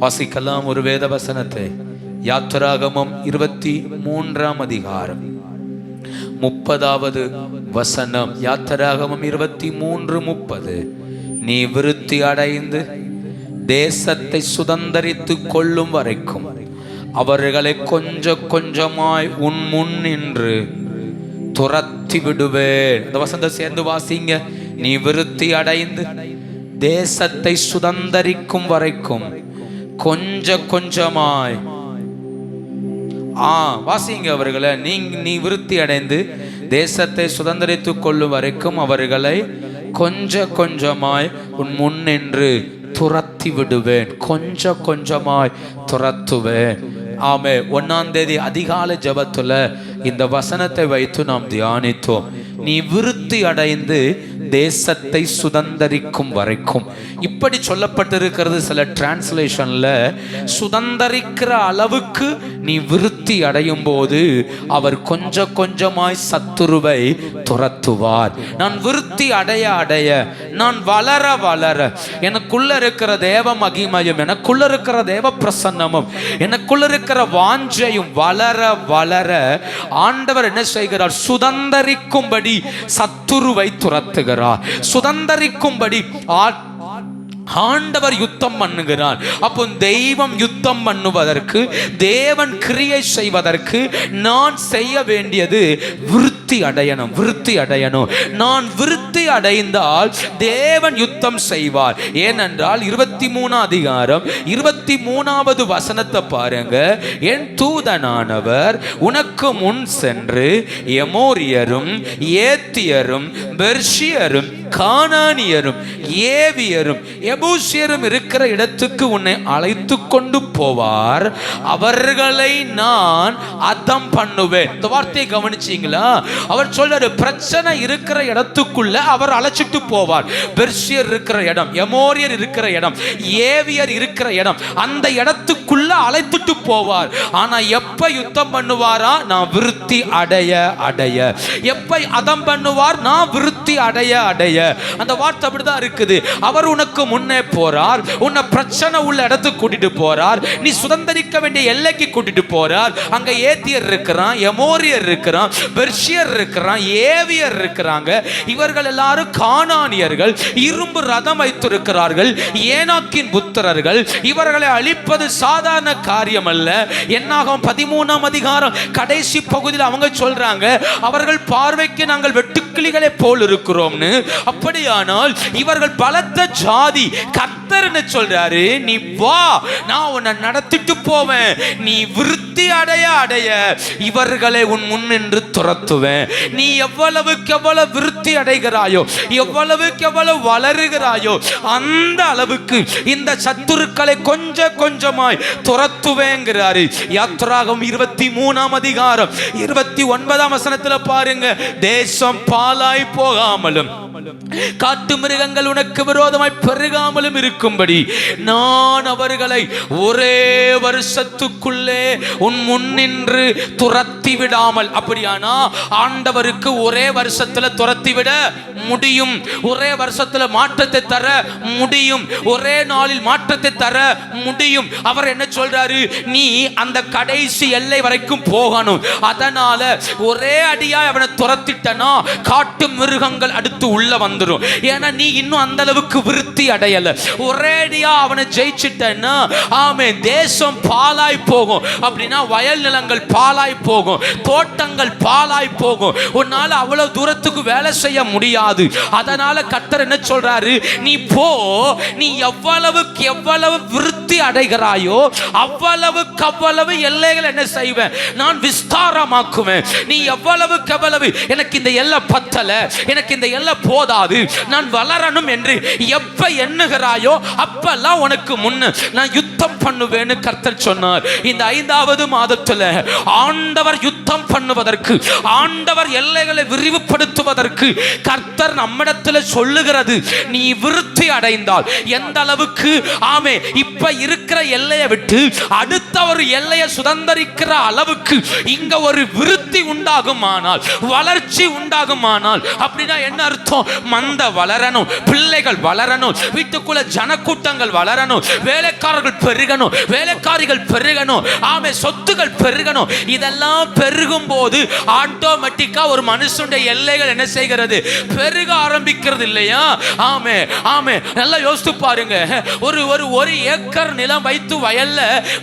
வாசிக்கலாம் ஒரு வேத வசனத்தை. யாத்திராகமம் 23ஆம் அதிகாரம் 30வது வசனம். யாத்திராகமம் 23:30. நீ விருத்தி அடைந்து தேசத்தை சுதந்தரித்து கொள்ளும் வரைக்கும் அவர்களை கொஞ்சம் கொஞ்சமாய் உன் முன் நின்று துரத்தி விடுவேன். இந்த வசனத்தை சேர்ந்து வாசிங்க. நீ விருத்தி அடைந்து தேசத்தை சுதந்தரிக்கும் வரைக்கும் கொஞ்சம் கொஞ்சமாய் வாசிங்க அவர்களை. நீ விருத்தி அடைந்து தேசத்தை சுதந்தரித்துக் கொள்ளும் வரைக்கும் அவர்களை கொஞ்சம் கொஞ்சமாய் உன் முன் நின்று துரத்தி விடுவேன். கொஞ்சம் கொஞ்சமாய் துரத்துவேன். ஆமே. 1ஆம் தேதி அதிகாலை ஜெபத்துல இந்த வசனத்தை வைத்து நாம் தியானித்தோம். நீ விருத்தி அடைந்து தேசத்தை சுதந்தரிக்கும் வரைக்கும். இப்படி சொல்லப்பட்டிருக்கிறது சில டிரான்ஸ்லேஷன்ல. சுதந்தரிக்கிற அளவுக்கு நீ விருத்தி அடையும் போது அவர் கொஞ்சம் கொஞ்சமாய் சத்துருவை துரத்துவார். நான் விருத்தி அடைய அடைய, நான் வளர வளர, எனக்குள்ள இருக்கிற தேவ மகிமையும் எனக்குள்ள இருக்கிற தேவ பிரசன்னமும் எனக்குள்ள இருக்கிற வாஞ்சையும் வளர வளர ஆண்டவர் என்ன செய்கிறார்? சுதந்தரிக்கும்படி சத்துருவை துரத்துகிறார். சுதந்தரிக்கும்படி ஆண்டவர் யுத்தம் பண்ணுகிறார். அப்போ தெய்வம் யுத்தம் பண்ணுவதற்கு, தேவன் கிரியை செய்வதற்கு நான் செய்ய வேண்டியது விருத்தி அடையணும். விருத்தி அடையணும். நான் விருத்தி அடைந்தால் தேவன் யுத்தம் செய்வார். ஏனென்றால் 23ஆம் அதிகாரம் 23வது வசனத்தை பாருங்க. என் தூதனானவர் உனக்கு முன் சென்று எமோரியரும் ஏத்தியரும் பெர்ஷியரும் கானானியரும் ஏவியரும் எபூசியரும் இருக்கிற இடத்துக்கு உன்னை அழைத்து கொண்டு போவார். அவர்களை நான் அதம் பண்ணுவேன். இந்த வார்த்தையை கவனிச்சீங்களா? அவர் சொல்றாரு, பிரச்சனை இருக்கிற இடத்துக்குள்ள அவர் அழைச்சிட்டு போவார். பெர்ஷியர் இருக்கிற இடம், எமோரியர் இருக்கிற இடம், ஏவியர் இருக்கிற இடம், அந்த இடத்துக்குள்ள அழைத்துட்டு போவார். ஆனா எப்ப யுத்தம் பண்ணுவாரா? நான் விருத்தி அடைய அடைய. எப்ப அதம் பண்ணுவார்? நான் விருத்தி அடைய அடைய. அந்த வார்த்தை அப்படிதான் இருக்குது. அவர் உனக்கு முன்னே போறார். உன்னை பிரச்சனை உள்ள இடத்துக்கு கூட்டிட்டு போறார். நீ சுதந்தரிக்க வேண்டிய எல்லைக்கு கூட்டிட்டு போறார். அங்க ஏத்தியர் இருக்கிறான், எமோரியர் இருக்கிறான், பெர்ஷியர் இருக்கிறான், ஏவியர் இருக்கிறாங்க. இவர்கள் எல்லாரும் கானானியர்கள். இரும்பு ரதம் வைத்திருக்கிறார்கள், ஏனாக்கின் புத்திரர்கள். இவர்களை அழிப்பது சாதாரண காரியம் அல்ல. என்னாகும் 13ஆம் அதிகாரம் கடைசி பகுதியில் அவங்க சொல்றாங்க, அவர்கள் பார்வைக்கு நாங்கள் வெட்டுக்கிளிகளை போல் இருக்கிறோம்னு. அப்படியானால் இவர்கள் பலத்த ஜாதி. கர்த்தர் என்ன சொல்றாரு? நீ வா, நான் உன்னை நடத்திட்டு போவேன். நீ விருத்தி அடைய அடைய இவர்களை உன் முன் நின்று துரத்துவேன். நீ எவ்வளவுக்கு எவ்வளவு விருத்தி அடைகிறாயோ, எவ்வளவுக்கு எவ்வளவு வளருகிறாயோ, அந்த அளவுக்கு இந்த சத்துருக்களை கொஞ்சம் கொஞ்சமாய் துரத்துவேங்கிறாரு. யாத்திராகமம் 23ஆம் அதிகாரம் 29ஆம் வசனத்துல பாருங்க. தேசம் பாலாய் போகாமலும் காட்டு மிருகங்கள் உனக்கு விரோதமாய் பெருகாமலும் இருக்கும்படி நான் அவர்களை ஒரே வருஷத்துக்குள்ளே உன் முன் நின்று துரத்தி விடாமல். அப்படியானா ஆண்டவருக்கு ஒரே வருஷத்துல துரத்தி விட முடியும். ஒரே வருஷத்துல மாற்றத்தை தர முடியும். ஒரே நாளில் மாற்றத்தை தர முடியும். அவர் என்ன சொல்றாரு? நீ அந்த கடைசி எல்லை வரைக்கும் போகணும். அதனால ஒரே அடியா அவனை துரத்திட்டனா காட்டு மிருகங்கள் அடுத்து உள்ள வந்துடும். ஏன்னா நீ இன்னும் அந்த அளவுக்கு விருத்தி அடையல. ஒரேடியா அவனை ஜெயிச்சிட்டனா ஆமென், தேசம் பாலாய் போகும். அப்படின்னா வயல் நிலங்கள் பாலாய் போகும், தோட்டங்கள் பாலாய் போகும். உன்னால அவ்வளவு தூரத்துக்கு வேலை செய்ய முடியாது. அதனால கர்த்தர் என்ன சொல்றாரு? நீ போ, நீ எவ்வளவுக்கு எவ்வளவு விருத்தி அடைகிறாயோ அவ்வளவுக்கு அவ்வளவு எல்லைகள் என்ன செய்வேன்? நான் விஸ்தாரமாக்குவேன். நீ எவ்வளவுக்கு எவ்வளவு எனக்கு இந்த எல்லை பத்தல, எனக்கு இந்த எல்லை போதாது, நான் வளரணும் என்று எப்ப எண்ணுகிறாயோ அப்பெல்லாம் உனக்கு முன்ன நான் யுத்தம் பண்ணுவேன்னு கர்த்தர் சொன்னார். இந்த 5வது மாதத்துல ஆண்டவர் யுத்தம் பண்ணுவதற்கு, ஆண்டவர் எல்லைகளை விரிவுபடுத்துவதற்கு கர்த்தர் நம்மிடத்துல சொல்லுகிறது, நீ விருத்தி அடைந்தால் எந்த அளவுக்கு ஆமே இப்ப இருக்கிற எல்லையை விட்டு அடுத்த ஒரு எல்லையை சுதந்திரிக்கிற அளவுக்கு இங்க ஒரு விருத்தி உண்டாகுமானால், வளர்ச்சி உண்டாகுமானால், அப்படின்னா என்ன அர்த்தம்? மந்த வளரணும், பிள்ளைகள் வளரணும், வீட்டுக்குள்ள ஜனக்கூட்டங்கள் வளரணும், வேலைக்காரர்கள் பெருகணும், வேலைக்காரிகள் பெருகணும், ஆமே சொத்துகள் பெருகணும். இதெல்லாம் பெருகும் போது ஆட்டோமேட்டிக்கா ஒரு மனுஷனுடைய எல்லைகள் என்ன செய்கிறது? பெருக ஆரம்பிக்கிறது இல்லையா? ஆமே ஆமே. நல்லா யோசித்து பாருங்க. ஒரு ஏக்கர் நிலம் வைத்து வயல்ல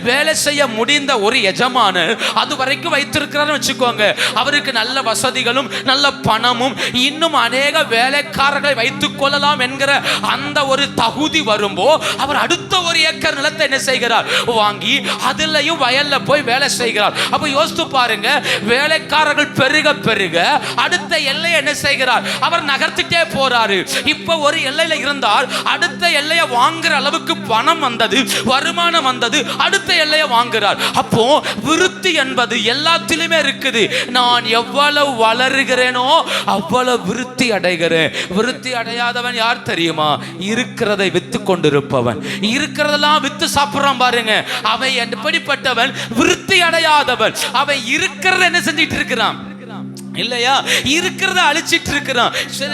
வேலை செய்ய முடிந்த ஒரு எஜமானர் அது வரைக்கும் வைத்திருக்கிறார் வச்சுக்கோங்க. அவருக்கு நல்ல வசதிகளும் நல்ல பணமும் இன்னும் அநேக வேலைக்காரர்களை வைத்துக் கொள்ளலாம் என்கிற அந்த ஒரு தகுதி வரும்போ அவர் அடுத்த ஒரு ஏக்கர் நிலத்தை என்ன செய்கிறார்? வாங்கி அதுலயும் வயல்ல போய் வேலை செய்கிறார். அப்ப யோசித்து பாருங்க, வேலைக்காரர்கள் பெருக பெருக அடுத்த எல்லை என்ன செய்கிறார்? அவர் நகர்த்திட்டே போறாரு. இப்ப ஒரு எல்லையில இருந்தால் அடுத்த எல்லையை வாங்குற அளவுக்கு பணம் வந்தது, வருமானம் வந்தது, அடுத்த எல்லையை வாங்குறார். அப்போ விருத்தி என்பது எல்லாத்திலுமே இருக்குது. நான் எவ்வளவு வளருகிறேனோ அவ்வளவு விருத்தி அடைகிறேன். விருத்தி அடையாதவன் யார் தெரியுமா? இருக்கிறதை வித்து கொண்டிருப்பவன். இருக்கிறதெல்லாம் வித்து சாப்பிடுறான் பாருங்க, அவன் எப்படிப்பட்டவன்? விருத்தி அடையாதவன். அவன் இருக்கிறத என்ன செஞ்சிட்டு இருக்கிறான் இல்லையா? இருக்கிறத அழிச்சிட்டு இருக்கிறான்.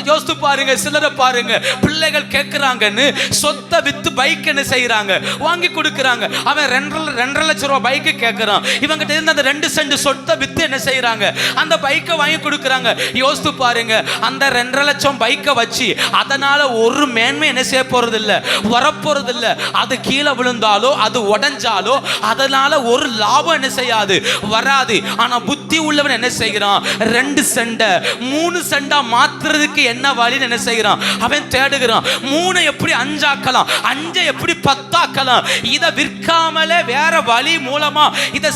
யோசித்து பாருங்க, சிலரை பாருங்க, பிள்ளைகள் கேட்கிறாங்கன்னு சொத்தை வித்து பைக் என்ன செய்யறாங்க? வாங்கி கொடுக்கறாங்க. அவன் 2.5 லட்சம் ரூபாய் பைக் கேட்கிறான். இவங்கிட்ட இருந்து அந்த 2 சென்ட் சொத்தை வித்து என்ன செய்யறாங்க? அந்த பைக்கை வாங்கி கொடுக்கறாங்க. யோசித்து பாருங்க, அந்த 2.5 லட்சம் பைக்கை வச்சு அதனால ஒரு மேன்மை என்ன செய்ய போறது இல்ல, வரப்போறது இல்ல. அது கீழே விழுந்தாலோ அது உடைஞ்சாலோ அதனால ஒரு லாபம் என்ன செய்யாது, வராது. ஆனா புத்தி உள்ளவன் என்ன செய்கிறான்? 2 சென்ட 3 சென்டா மாத்துறதுக்கு என்ன வழின்னு என்ன செய்யறான்? அவன் தேடுகிறான். 3 எப்படி 5 ஆக்கலாம், 5 எப்படி 10 ஆக்கலாம், இதை விற்காமலே வேற வழி மூலமா இதை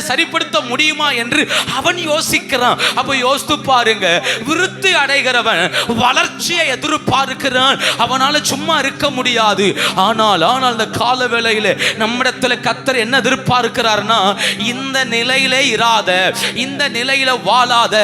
சரிப்படுத்த முடியுமா என்று அவன் யோசிக்கிறான். அப்ப யோசித்து பாருங்க, விருத்தி அடைகிறவன் வளர்ச்சியை எதிர்பார்க்கிறான். அவனால சும்மா இருக்க முடியாது. ஆனால் இந்த கால வேளையில நம்மிடத்துல கர்த்தர் என்ன எதிர்பார்க்கிறார்னா, இந்த நிலையிலே இராத, இந்த நிலையில வாழாத,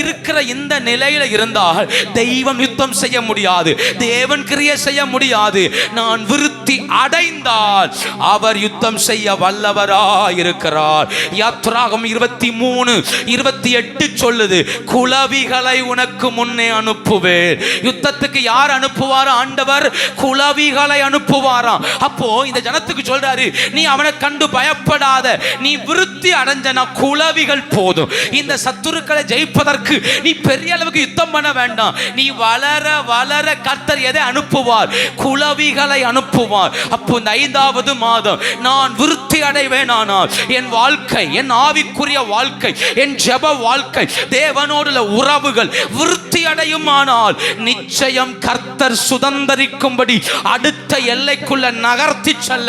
இருக்கிற இந்த நிலையில இருந்தால் தெய்வம் யுத்தம் செய்ய முடியாது, தேவன் கிரியை செய்ய முடியாது. நான் விருத்தி அடைந்தால் அவர் யுத்தம் செய்ய வல்லவராய் இருக்கிறார். யாத்ராகம் 23:28 சொல்லுது, குளவிகளை உனக்கு முன்னே அனுப்புவேன். யுத்தத்துக்கு யார் அனுப்புவார்? ஆண்டவர் குளவிகளை அனுப்புவாராம். அப்போ இந்த ஜனத்துக்கு சொல்றாரு, நீ அவனை கண்டு பயப்படாத, நீ விருத்தி அடைஞ்சனா குளவிகள் போதும். இந்த சத்துருக்களை ஜெயிப்பதற்கு நீ பெரிய அளவுக்கு யுத்தம் பண்ண வேண்டாம். நீ வளர வளர கர்த்தர் எதை அனுப்புவார்? குளவிகளை அனுப்புவார். அப்போ இந்த 5வது மாதம் நான் விருத்தி அடைவேனானால் என் வாழ்க்கை, என் ஆவிக்குரிய வாழ்க்கை, என் ஜெப வாழ்க்கை, தேவனோடுள்ள உறவுகள் விருத்தி அடையுமானால் நிச்சயம் கர்த்தர் சுதந்திரிக்கும்படி அடுத்த எல்லைக்குள்ள நகர்த்தி செல்ல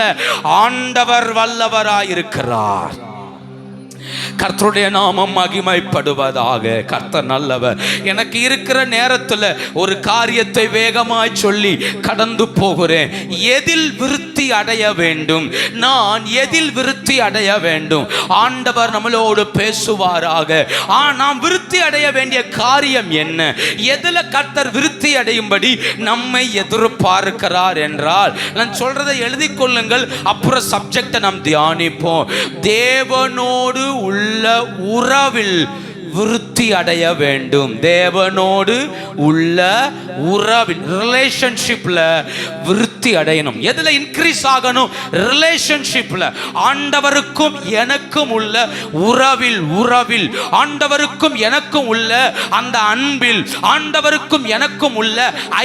ஆண்டவர் வல்லவராயிருக்கிறார். கர்த்தருடைய நாமம் மகிமைப்படுவதாக. கர்த்தர் நல்லவர். எனக்கு இருக்கிற நேரத்தில் ஒரு காரியத்தை வேகமாய் சொல்லி கடந்து போகிறேன். எதில் விருத்தி அடைய வேண்டும்? நான் எதில் விருத்தி அடைய வேண்டும்? ஆண்டவர் நம்மளோடு பேசுவாராக. நாம் விருத்தி அடைய வேண்டிய காரியம் என்ன? எதில் கர்த்தர் விருத்தி அடையும்படி நம்மை எதிர்பார்க்கிறார் என்றால், நான் சொல்றதை எழுதி கொள்ளுங்கள், அப்புறம் சப்ஜெக்டை நாம் தியானிப்போம். தேவனோடு உள்ள உறவில் விருத்தி அடைய வேண்டும். தேவனோடு உள்ள உறவில், ரிலேஷன்ஷிப்ல விருத்தி அடையணும். எதுல இன்க்ரீஸ் ஆகணும்? ரிலேஷன்ஷிப்ல. ஆண்டவருக்கும் எனக்கும் உள்ள உறவில், ஆண்டவருக்கும் எனக்கும் உள்ள அந்த அன்பில், ஆண்டவருக்கும் எனக்கும் உள்ள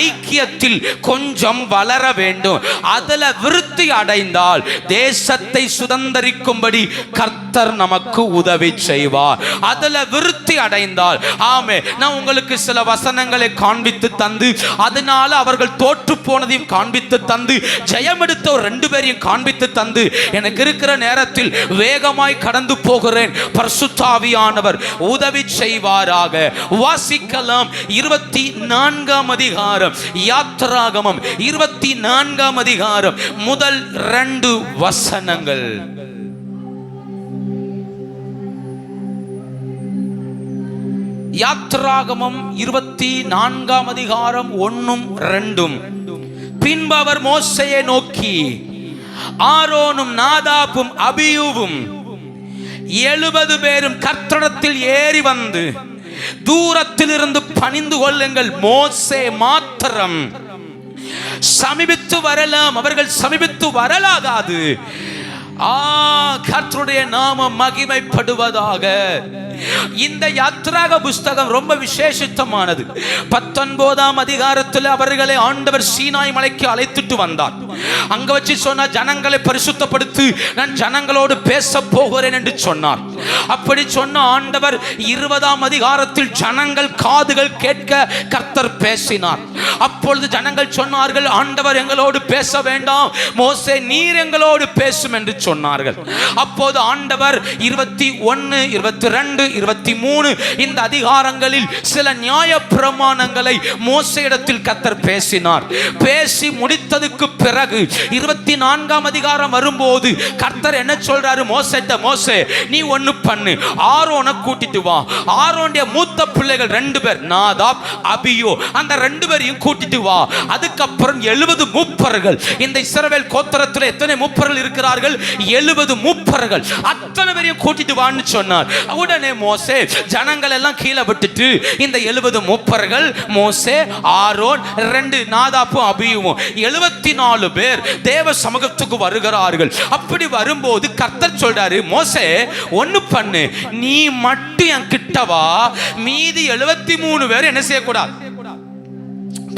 ஐக்கியத்தில் கொஞ்சம் வளர வேண்டும். அதுல விருத்தி அடைந்தால் தேசத்தை சுதந்திரிக்கும்படி கர்த்தர் நமக்கு உதவி செய்வார். அதுல விருத்தி அடைந்தால், ஆமே, நான் உங்களுக்கு சில வசனங்களை காண்பித்து தந்து, அதனால அவர்கள் தோற்று போனதையும் காண்பித்து தந்து, ஜெயமெடுத்த 2 பேரையும் காண்பித்து தந்து, எனக்கு இருக்கிற நேரத்தில் வேகமாய் கடந்து போகிறேன். பரிசுத்த ஆவியானவர் உதவி செய்வாராக. வாசிக்கலாம் 24ஆம் அதிகாரம், யாத்ராகமம் 24ஆம் அதிகாரம் முதல் 2 வசனங்கள். யாத்ராகமம் 24ஆம் அதிகாரம் 1-2. பின்பு அவர் மோசேயை நோக்கி, ஆரோனும் நாதாபும் அபியூவும் 70 பேரும் கர்த்தரிடத்தில் ஏறி வந்து தூரத்தில் இருந்து பணிந்து கொள்ளுங்கள். மோசே மாத்திரம் சமீபித்து வரலாம், அவர்கள் சமீபித்து வரலாகாது. கர்த்தருடைய நாமம் மகிமைப்படுவதாக. இந்த யாத்ராக புஸ்தகம் ரொம்ப விசேஷித்தமானது. 19ஆம் அதிகாரத்தில் அவர்களை ஆண்டவர் சீனாய் மலைக்கு அழைத்துட்டு வந்தார். அங்க வச்சு சொன்ன ஜனங்களை பரிசுத்தப்படுத்தி நான் ஜனங்களோடு பேச போகிறேன் என்று சொன்னார். அப்படி சொன்ன ஆண்டவர் 20ஆம் அதிகாரத்தில் ஜனங்கள் காதுகள் கேட்க கர்த்தர் பேசினார். அப்பொழுது ஜனங்கள் சொன்னார்கள், ஆண்டவர் எங்களோடு பேச வேண்டாம், மோசே நீர் எங்களோடு பேசும் என்று சொன்னார்கள். அப்போது ஆண்டவர் 21, 22, 23 இந்த அதிகாரங்களில் சில நியாய பிரமாணங்களை மோசேயிடத்தில் கர்த்தர் பேசினார். பேசி முடித்ததுக்கு பிறகு 24ஆம் அதிகாரம் வரும்போது கர்த்தர் என்ன சொல்றாரு மோசேட்ட, மோசே நீ ஒன்னு பண்ணு, ஆரோனை கூட்டிட்டு வா. ஆரோனுடைய மூத்த பிள்ளைகள் 2 பேர், நாதாப் அபியூ, அந்த 2 பேரையும் கூட்டிட்டு வா. அதுக்கப்புறம் 70 மூப்பர்கள். இந்த இஸ்ரவேல் கோத்திரத்தில் எத்தனை மூப்பர்கள் இருக்கிறார்கள்? 70 மூப்பர்கள். அத்தனை பேரையும் கூட்டிட்டு வான்னு சொன்னார். உடனே மோசே ஜனங்கள் எல்லாம் கீழே விட்டுட்டு இந்த 70 மூப்பர்கள், மோசே, ஆரோன், 2 நாதாப்பும் அபியூவும் 74 பேர் தேவ சமூகத்துக்கு வருகிறார்கள். அப்படி வரும்போது கர்த்தர் சொல்றாரு, மோசே ஒன்னு பண்ணு, நீ மட்டும் என் கிட்ட வா, மீதி 73 பேர் என்ன செய்யக்கூடாது,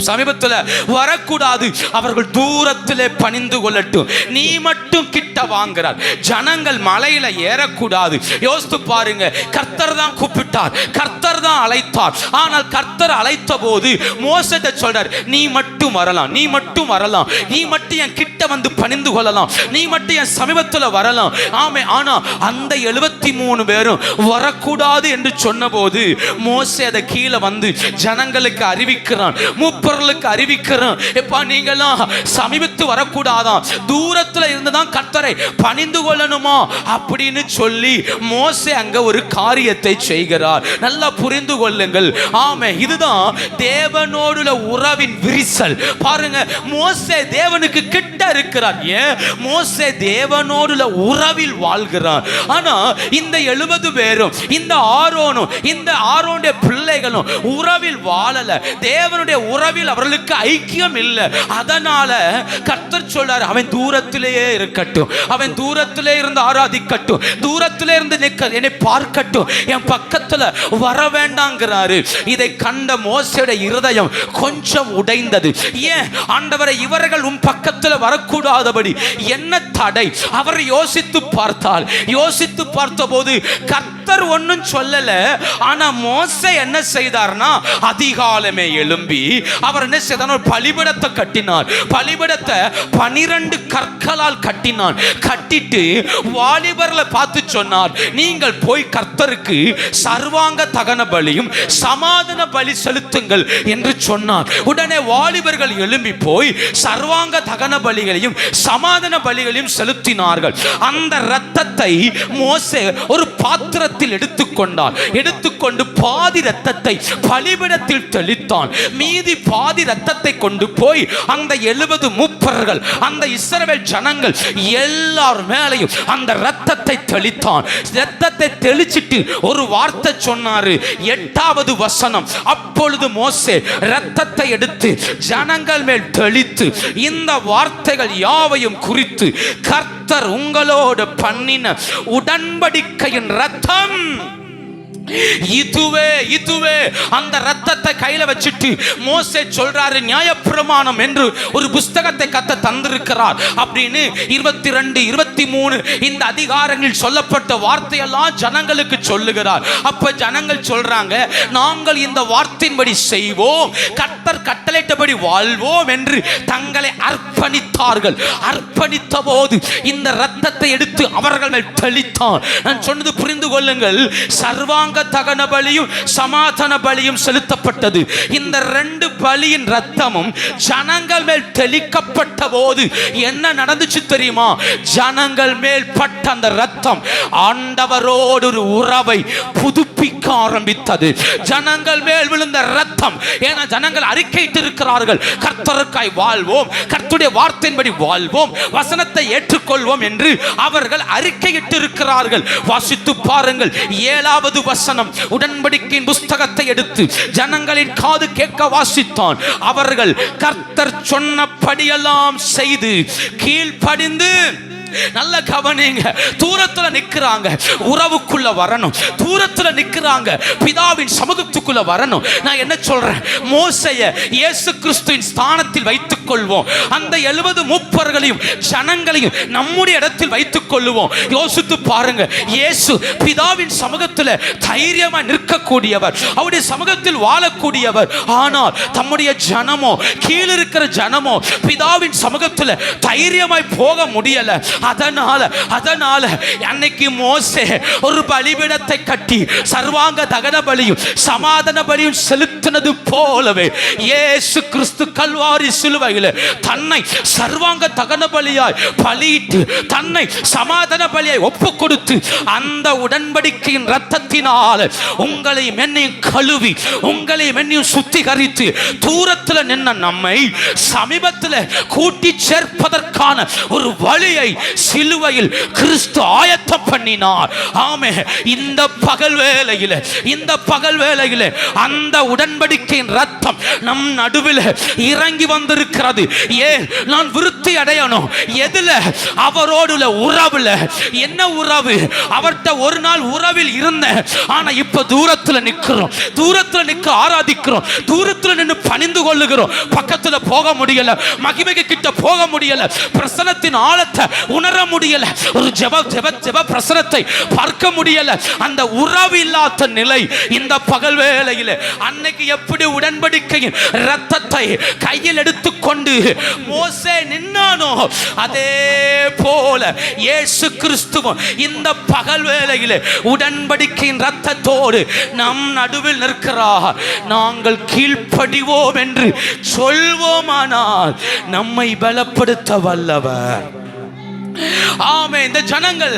சமீபத்தில் வரக்கூடாது, அவர்கள் தூரத்திலே பணிந்து கொள்ளட்டும், நீ மட்டும் கிட்ட வாங்குறார். ஜனங்கள் மலையில ஏறக்கூடாது. யோசித்து பாருங்க, கர்த்தர் தான் கூப்பிட்டார், கர்த்தர் தான் அழைத்தார். ஆனால் கர்த்தர் அழைத்த போது மோசேட்ட சொல்றார், நீ மட்டும் வரலாம், நீ மட்டும் வரலாம், நீ மட்டும் என் கிட்ட வந்து பணிந்து கொள்ளலாம், நீ மட்டும் என் சமீபத்தில் வரலாம். ஆமே. ஆனா அந்த 73 பேரும் வரக்கூடாது என்று சொன்ன போது மோசே அதை கீழே வந்து ஜனங்களுக்கு அறிவிக்கிறான், மூப்பர்களுக்கு அறிவிக்கிறேன், எப்பா நீங்களாம் சமீபத்து வரக்கூடாதான், தூரத்தில் இருந்துதான் கர்த்தரை பணிந்து கொள்ளணுமா அப்படின்னு சொல்லி மோசே அங்க ஒரு காரியத்தை செய்கிறார். நல்லா புரிந்து கொள்ளுங்கள். ஆமே, இதுதான் தேவனோடுள்ள உறவின் விரிசல். பாருங்க, மோசே தேவனுக்கு கிட்ட இருக்கிறார். ஏன்? மோசே தேவனோடுள்ள உறவில் வாழ்கிறார். ஆனா இந்த 70 பேரும், இந்த ஆரோனும், இந்த ஆரோனுடைய பிள்ளைகளும் உறவில் வாழல. தேவனுடைய உறவில் அவர்களுக்கு ஐக்கியம் இல்லை. அதனால கர்த்தர் சொல்றார், அவன் தூரத்திலேயே இருக்கட்டும், அவன் தூரத்திலே இருந்து ஆராதிக்கட்டும், தூரத்திலே இருந்து என்னை பார்க்கட்டும், என் பக்கத்துல வர வேண்டாங்கிறாரு. இதை கண்ட மோசேயுடைய இருதயம் கொஞ்சம் உடைந்தது. ஏன் ஆண்டவரை, இவர்கள் உன் பக்கத்துல வரக்கூடாதபடி என்ன தடை? அவர் யோசித்து பார்த்தால், யோசித்து பார்த்தபோது கர்த்தர் ஒன்னும் சொல்லல. ஆனா மோசே என்ன செய்தார்னா, அதிகாலமே எழும்பி அவர் என்ன செய்தார், பலிபீடத்தை கட்டினார். பலிபீடத்தை 12 கற்களால் கட்டினான். கட்டிட்டு வாலிபர்ல பார்த்து சொன்னார், நீங்கள் போய் கர்த்தருக்கு சர்வாங்க தகன பலியும் சமாதான பலி செலுத்துங்கள் என்று சொன்னார். உடனே வாலிபர்கள் எழும்பி போய் சர்வாங்க தகன பலிகளையும் சமாதான பலிகளையும் செலுத்தினார்கள். அந்த இரத்தத்தை மோசே ஒரு பாத்திரத்தில் எடுத்துக்கொண்டார். எடுத்துக்கொண்டு பாதி இரத்தத்தை பலிபீடத்தில் தெளித்தான். மீதி பாதி இரத்தத்தை கொண்டு போய் அந்த 70 மூப்பர்கள், அந்த இஸ்ரவேல் ஜனங்கள் எல்லார் மேலையும் அந்த இரத்தத்தை தெளித்தான். இரத்தத்தை தெளிச்சிட்டு ஒரு வார்த்தை சொன்னாரு, 8வது வசனம். அப்பொழுது மோசே இரத்தத்தை எடுத்து ஜனங்கள் மேல் தெளித்து இந்த வார்த்தைகள் யாவையும் குறித்து, கர்த்தர் உங்களோடு பண்ணின உடன்படிக்கையின் இரத்தம் இதுவே, இதுவே. அந்த ரத்தத்தை கையில வச்சுட்டு மோசே சொல்றாரு, நியாயப்பிரமாணம் என்று ஒரு புஸ்தகத்தை கர்த்தர் தந்திருக்கிறார் அப்படின்னு 22, 23 இந்த அதிகாரங்களில் சொல்லப்பட்ட வார்த்தையெல்லாம் ஜனங்களுக்கு சொல்லுகிறார். அப்ப ஜனங்கள் சொல்றாங்க, நாங்கள் இந்த வார்த்தையின்படி செய்வோம், கர்த்தர் கட்டளையிட்டபடி வாழ்வோம் என்று தங்களை அர்ப்பணித்தார்கள். அர்ப்பணித்த போது இந்த ரத்தத்தை எடுத்து அவர்கள் மேல் தெளித்தான். நான் சொன்னது புரிந்து கொள்ளுங்கள். சர்வாங்க தகன பலியும் சமாதான பலியும் செலுத்தப்பட்டது. இந்த 2 பலியின் ரத்தமும் ஜனங்கள் மேல் தெளிக்கப்பட்ட போது என்ன நடந்துச்சு தெரியுமா? ஜனங்கள் மேல் பட்ட அந்த ரத்தம் ஆண்டவரோடு ஒரு உறவை புதுப்பிக்க ஆரம்பித்தது. ஜனங்கள் மேல் விழுந்த ரத்தம், ஏன்னா ஜனங்கள் அறிக்கையிட்டு இருக்கிறார்கள், கர்த்தருக்காய் வாழ்வோம், கர்த்தருடைய வார்த்தையின்படி வாழ்வோம், வசனத்தை ஏற்றுக்கொள்வோம் என்று அவர்கள் அறிக்கையிட்டு இருக்கிறார்கள். வாசித்து பாருங்கள் 7வது வசனம். உடன்படிக்கையின் புஸ்தகத்தை எடுத்து ஜனங்களின் காது கேட்க வாசித்தான். அவர்கள் கர்த்தர் சொன்னபடியெல்லாம் செய்து கீழ்ப்படிந்து, நல்ல கவனிங்க, தூரத்துல நிக்கிறாங்க, உறவுக்குள்ள வரணும், தூரத்துல நிக்கிறாங்க, பிதாவின் சமூகத்துக்குள்ள வரணும். நான் என்ன சொல்றேன், மோசேயை இயேசு கிறிஸ்துவின் ஸ்தானத்தில் வைத்துக் கொள்வோம். அந்த 70 மூப்பர்களையும் ஜனங்களையும் நம்முடைய இடத்தில் வைத்துக் கொள்வோம். யோசித்து பாருங்க, இயேசு பிதாவின் சமூகத்தில் தைரியமா நிற்கக்கூடியவர், அவருடைய சமூகத்தில் வாழக்கூடியவர். ஆனால் தம்முடைய ஜனமோ, கீழ் இருக்கிற ஜனமோ பிதாவின் சமூகத்தில் தைரியமாய் போக முடியல. அதனால அன்னைக்கு மோசே ஒரு பலிபீடத்தை கட்டி சர்வாங்க தகன பலியும் சமாதான பலியும் செலுத்தினது போலவே இயேசு கிறிஸ்து கல்வாரி சிலுவையில் தன்னை சர்வாங்க தகன பலியாய் பலியிட்டு, தன்னை சமாதான பலியாய் ஒப்பு கொடுத்து, அந்த உடன்படிக்கையின் இரத்தத்தினால் உங்களையும் என்னையும் கழுவி, உங்களையும் என்னையும் சுத்திகரித்து, தூரத்தில் நின்ன நம்மை சமீபத்தில் கூட்டி சேர்ப்பதற்கான ஒரு வழியை சிலுவையில் கிறிஸ்து ஆயத்தம் பண்ணினார். ஆமே, இந்த பகல் வேளையில் அந்த உடன்படிக்கையின் ரத்தம் நம் நடுவில் இறங்கி வந்திருக்கிறது. ஏன் நான் விருத்தி அடையணும்? எதுல? அவரோடு உறவுல. என்ன உறவு? அவர்கிட்ட ஒரு நாள் உறவில் இருந்த, ஆனா இப்ப தூரத்துல நிக்கிறோம், தூரத்துல நிக்க ஆராதிக்கிறோம், தூரத்துல நின்று பணிந்து கொள்ளுகிறோம். பக்கத்துல போக முடியல, மகிமைக்கு கிட்ட போக முடியல, பிரசனத்தின் ஆழத்தை உணர முடியல, ஒரு ஜெப பிரசனத்தை பார்க்க முடியல. அந்த உறவு இல்லாத நிலை இந்த பகல் வேளையில். அன்னைக்கு எப்படி உடன்படிக்கையின் இரத்தத்தை கையில் எடுத்துக்கொண்டு மோசே நின்னானோ, அதே போல இயேசு கிறிஸ்துவும் இந்த பகல் வேளையில் உடன்படிக்கையின் இரத்தத்தோடு நம் நடுவில் நிற்கிறார். நாங்கள் கீழ்ப்படிவோம் என்று சொல்வோமானால் நம்மை பலப்படுத்த வல்லவர். ஆமே, இந்த ஜனங்கள்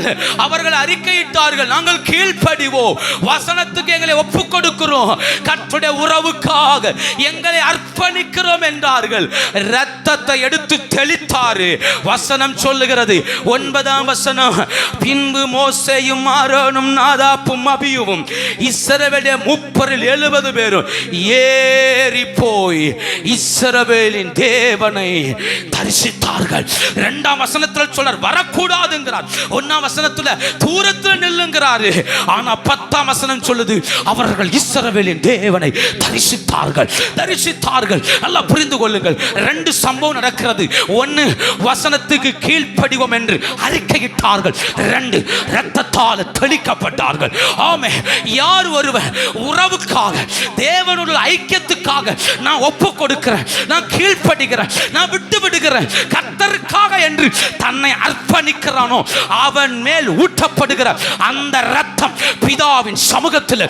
அவர்கள் அறிக்கையிட்டார்கள், நாங்கள் கீழ்ப்படிவோம், வசனத்துக்கு எங்களை ஒப்புக் கொடுக்கிறோம், கர்த்தருடைய உறவுக்காக எங்களை அர்ப்பணிக்கிறோம் என்றார்கள். இரத்தத்தை எடுத்து தெளித்தாரு. வசனம் சொல்லுகிறது 9ஆம் வசனம், பின்பு மோசேயும் ஆரோனும் நாதாப்பும் அபியூவும் இஸ்ரவேலின் 70 பேரும் ஏறி போய் இஸ்ரவேலின் தேவனை தரிசித்தார்கள். 2ஆம் வசனத்தில் சொல்றார் வரக்கூடாதுங்கிறார். 1ஆம் வசனத்துல தூரத்தில் நில்லுங்கிறாரு. ஆனா 10ஆம் வசனம் சொல்லுது அவர்கள் இஸ்ரவேலின் தேவனை தரிசித்தார்கள். நல்லா புரிந்து கொள்ளுங்கள், 2 சம்பவம் நடக்கிறது. 1, வசனத்துக்கு கீழ்ப்படிவோம் என்று அறிக்கையிட்டார்கள். 2, இரத்தத்தால் தெளிக்கப்பட்டார்கள். ஆமே, யார் ஒருவர் உறவுக்காக, தேவனுடைய ஐக்கியத்துக்காக நான் ஒப்பு கொடுக்கிறேன், நான் கீழ்ப்படுகிறேன், நான் விட்டு விடுகிறேன் கர்த்தருக்காக என்று தன்னை அர்ப்பணிக்கிறானோ, அவன் மேல் ஊற்றப்படுகிற அந்த இரத்தம் பிதாவின் சமூகத்தில்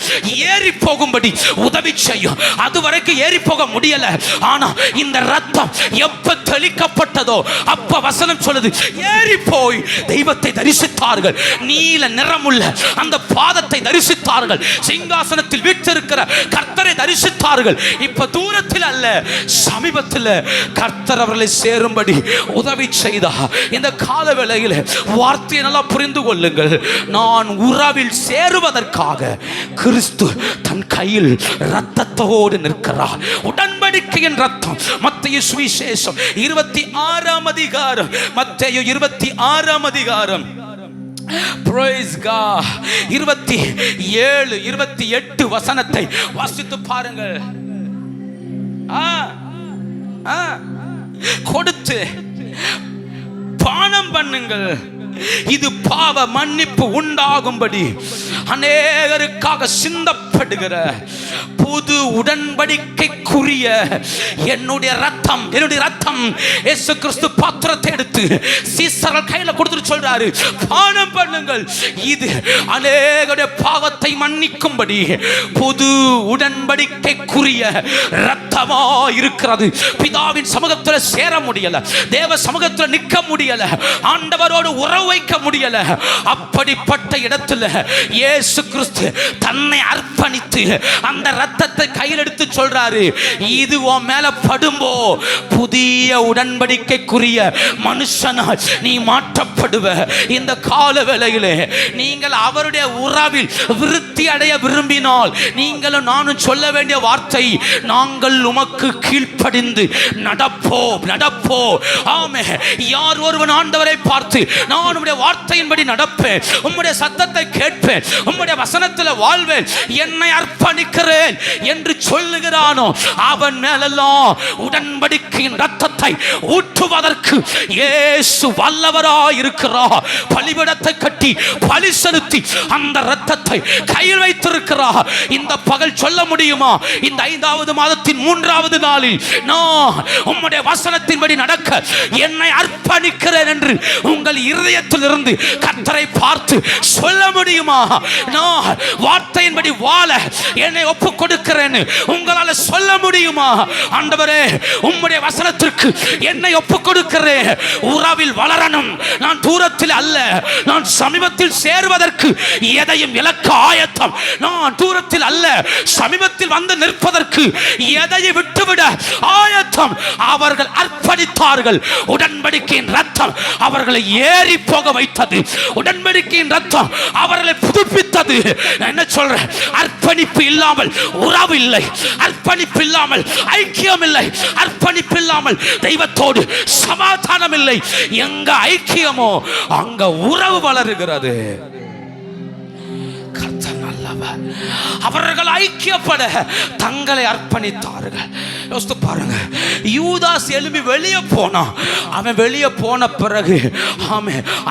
ஏறி போகும்படி உதவி செய்யும். அதுவரைக்கும் ஏறி போக முடியல, ஆனா இந்த இரத்தம் எப்ப தெளிக்கப்பட்டதோ அப்ப வசனம் சொல்லுது ஏறி போய் தெய்வத்தை தரிசித்தார்கள். நீல நிறமுள்ள அந்த பாதத்தை தரிசித்தார்கள். சிங்காசனத்தில் வீற்றிருக்கிற கர்த்தரை தரிசித்தார்கள். இப்ப தூரத்தில் அல்ல, சமீபத்தில் கர்த்தர் அவர்களை சேரும்படி உதவி செய்தார். இந்த கால வேளையில் வார்த்தையை நல்லா புரிந்து கொள்ளுங்கள். நான் உறவில் சேருவதற்காக கிறிஸ்து தன் கையில் இரத்தத்தோடு நிற்கிறார். உடன்படிக்கையின் இரத்தம். மத்தேயு சுவிசேஷம் 26ஆம் அதிகாரம், மத்தேயு 26ஆம் அதிகாரம், Praise God, 27, 28 வசனத்தை வாசித்து பாருங்கள். கொடுத்து பானம் பண்ணுங்கள், இது பாவ மன்னிப்பு உண்டாகும்படி அநேகருக்காக சிந்தப்படுகிற புது உடன்படிக்கைக்குரிய என்னுடைய ரத்தம் இயேசு கிறிஸ்து பாத்திரத்தை எடுத்து சீசர்கள் கையில கொடுத்துட்டு சொல்றாரு, பானம் பண்ணுங்கள், இது அநேகருடைய பாவத்தை மன்னிக்கும்படி புது உடன்படிக்கைக்குரிய ரத்தமா இருக்கிறது. பிதாவின் சமூகத்தில் சேர முடியல, தேவ சமூகத்தில் நிற்க முடியல, ஆண்டவரோடு உறவு வைக்க முடியல. அப்படிப்பட்ட இடத்துல இயேசு கிறிஸ்து தன்னை அர்ப்பணித்து அந்த ரத்தத்தை கையில் எடுத்து சொல்றாரு, இது உன் மேல படும்போ புதிய உடன்படிக்கைக்குரிய மனுஷனால் நீ மாற்றப்படுவ. இந்த கால வேளையிலே நீங்கள் அவருடைய உறவில் விருத்தி அடைய விரும்பினால் நீங்களும் நானும் சொல்ல வேண்டிய வார்த்தை, நாங்கள் உமக்கு கீழ்ப்படிந்து நடப்போ. ஆமே. யார் ஒருவன் ஆண்டவரை பார்த்து நான் உம்முடைய வார்த்தையின்படி நடப்பேன், உம்முடைய சத்தத்தை கேட்பேன், உம்முடைய வசனத்தில் வாழ்வேன், என்னை அர்ப்பணிக்கிறேன் என்று சொல்லுகிறானோ அவன் மேலெல்லாம் உடன்படிக்கையின் ரத்தத்தை ஊற்றுவதற்கு இயேசு வல்லவராய் இருக்கிறார். பலிபீடத்தை கட்டி பலி செலுத்தி அந்த ரத்தத்தை கையில் வைத்திருக்கிறார். இந்த பகல் சொல்ல முடியுமா, இந்த 5வது மாதத்தின் 3வது நாளில் நான் உம்முடைய வசனத்தின்படி நடக்க என்னை அர்ப்பணிக்கிறேன் என்று உங்கள் இருதயத்தில் இருந்து கர்த்தரை பார்த்து சொல்ல முடியுமா? நான் வார்த்தையின்படி வாழ என்னை ஒப்புக் கொடுக்கிறேன் உங்களால் சொல்ல முடியுமா? ஆண்டவரே, உம்முடைய வசனத்திற்கு என்னை ஒப்புக் கொடுக்கிறேன். உறவில் வளரணும், நான் தூரத்தில் அல்ல, நான் சமீபத்தில் சேர்வதற்கு எதையும் இழக்க ஆயத்தம். நான் தூரத்தில் அல்ல, சமீபத்தில் வந்து நிற்பதற்கு எதையை விட்டுவிட ஆயத்தம். அவர்கள் அர்ப்பணித்தார்கள். உடன்படிக்கையின் ரத்தம் அவர்களை ஏறி போக வைத்தது. உடன்படிக்கையின் ரத்தம் அவர்களை புதுப்பித்தது. நான் என்ன சொல்றேன், அர்ப்பணிப்பு இல்லாமல் உறவு இல்லை, அர்ப்பணிப்பு இல்லாமல் ஐக்கியம் இல்லை, அர்ப்பணிப்பு இல்லாமல் தெய்வத்தோடு சமாதானம் இல்லை. எங்க ஐக்கியமோ அங்க உறவு வளருகிறது. அவர்கள் ஐக்கியப்பட தங்களை அர்ப்பணித்தார்கள். யோசித்து பாருங்க, யூதாஸ் எழும்பி வெளியே போனான். அவன் வெளியே போன பிறகு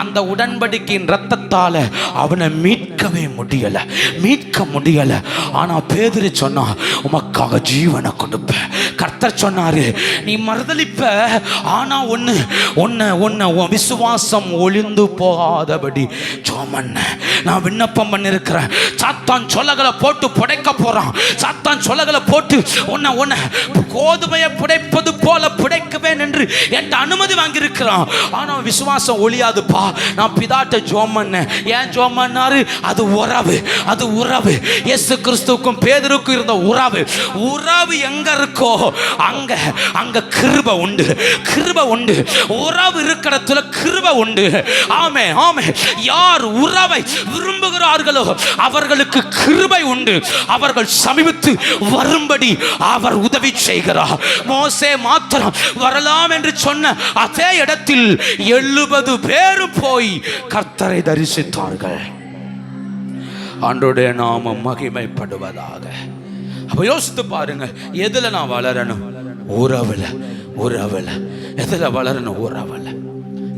அந்த உடன்படிக்கையின் ரத்தத்தால அவனை மீட்க முடியல. ஆனா பேதுரு சொன்னா, உமக்காக ஜீவனை கொடுப்பேன். கர்த்தர் சொன்னாரு, நீ மறுதலிப்ப, ஆனா ஒன்னு விசுவாசம் ஒளிந்து போகாதபடி ஜோமன்ன நான் விண்ணப்பம் பண்ணிருக்கிறேன். சாத்தான் சொல்லகளை போட்டு புடைக்க போறான். சாத்தான் சொல்லகளை போட்டு உன்னை கோதுமையை புடைப்பது போல புடைக்குவேன் என்று என்கிட்ட அனுமதி வாங்கியிருக்கிறான். ஆனா விசுவாசம் ஒளியாதுப்பா. நான் பிதாட்ட ஜோம் பண்ணேன். ஏன் ஜோம் பண்ணாரு? அது உறவு. இயேசு கிறிஸ்துவுக்கும் பேதுருக்கும் இருந்த உறவு எங்க இருக்கோ அங்க கிருபை உண்டு. உறவு இருக்கிற இடத்துல கிருபை உண்டு. ஆமே. யார் உறவை விரும்புகிறார்களோ அவர்களுக்கு கிருபை உண்டு. அவர்கள் சமீபத்து வரும்படி அவர் உதவி செய்கிறார். மோசே மாத்திரம் வரலாம் என்று சொன்ன அதே இடத்தில் 70 பேரும் போய் கர்த்தரை தரிசித்தார்கள். ஆண்டவருடைய நாமம் மகிமைப்படுவதாக. அப்ப யோசித்து பாருங்க, எதுல நான் வளரணும்? உறவுல. எதுல வளரணும்? உறவுல.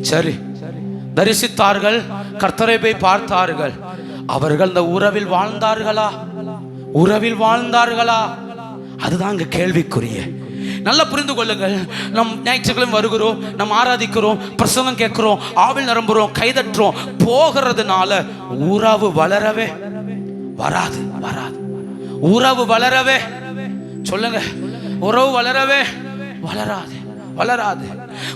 சரி, தரிசித்தார்கள், கர்த்தரை போய் பார்த்தார்கள். அவர்கள் இந்த உறவில் வாழ்ந்தார்களா? அதுதான் இங்க கேள்விக்குரிய. நல்லா புரிந்து கொள்ளுங்கள். நம் ஞாயிற்றுக்கிழமை வருகிறோம், நம்ம ஆராதிக்கிறோம், பிரசங்கம் கேட்கிறோம், ஆவில் நிரம்புறோம், கைதட்டுறோம். போகிறதுனால உறவு வளரவே வராது. உறவு வளரவே சொல்லுங்க, உறவு வளரவே வளராது.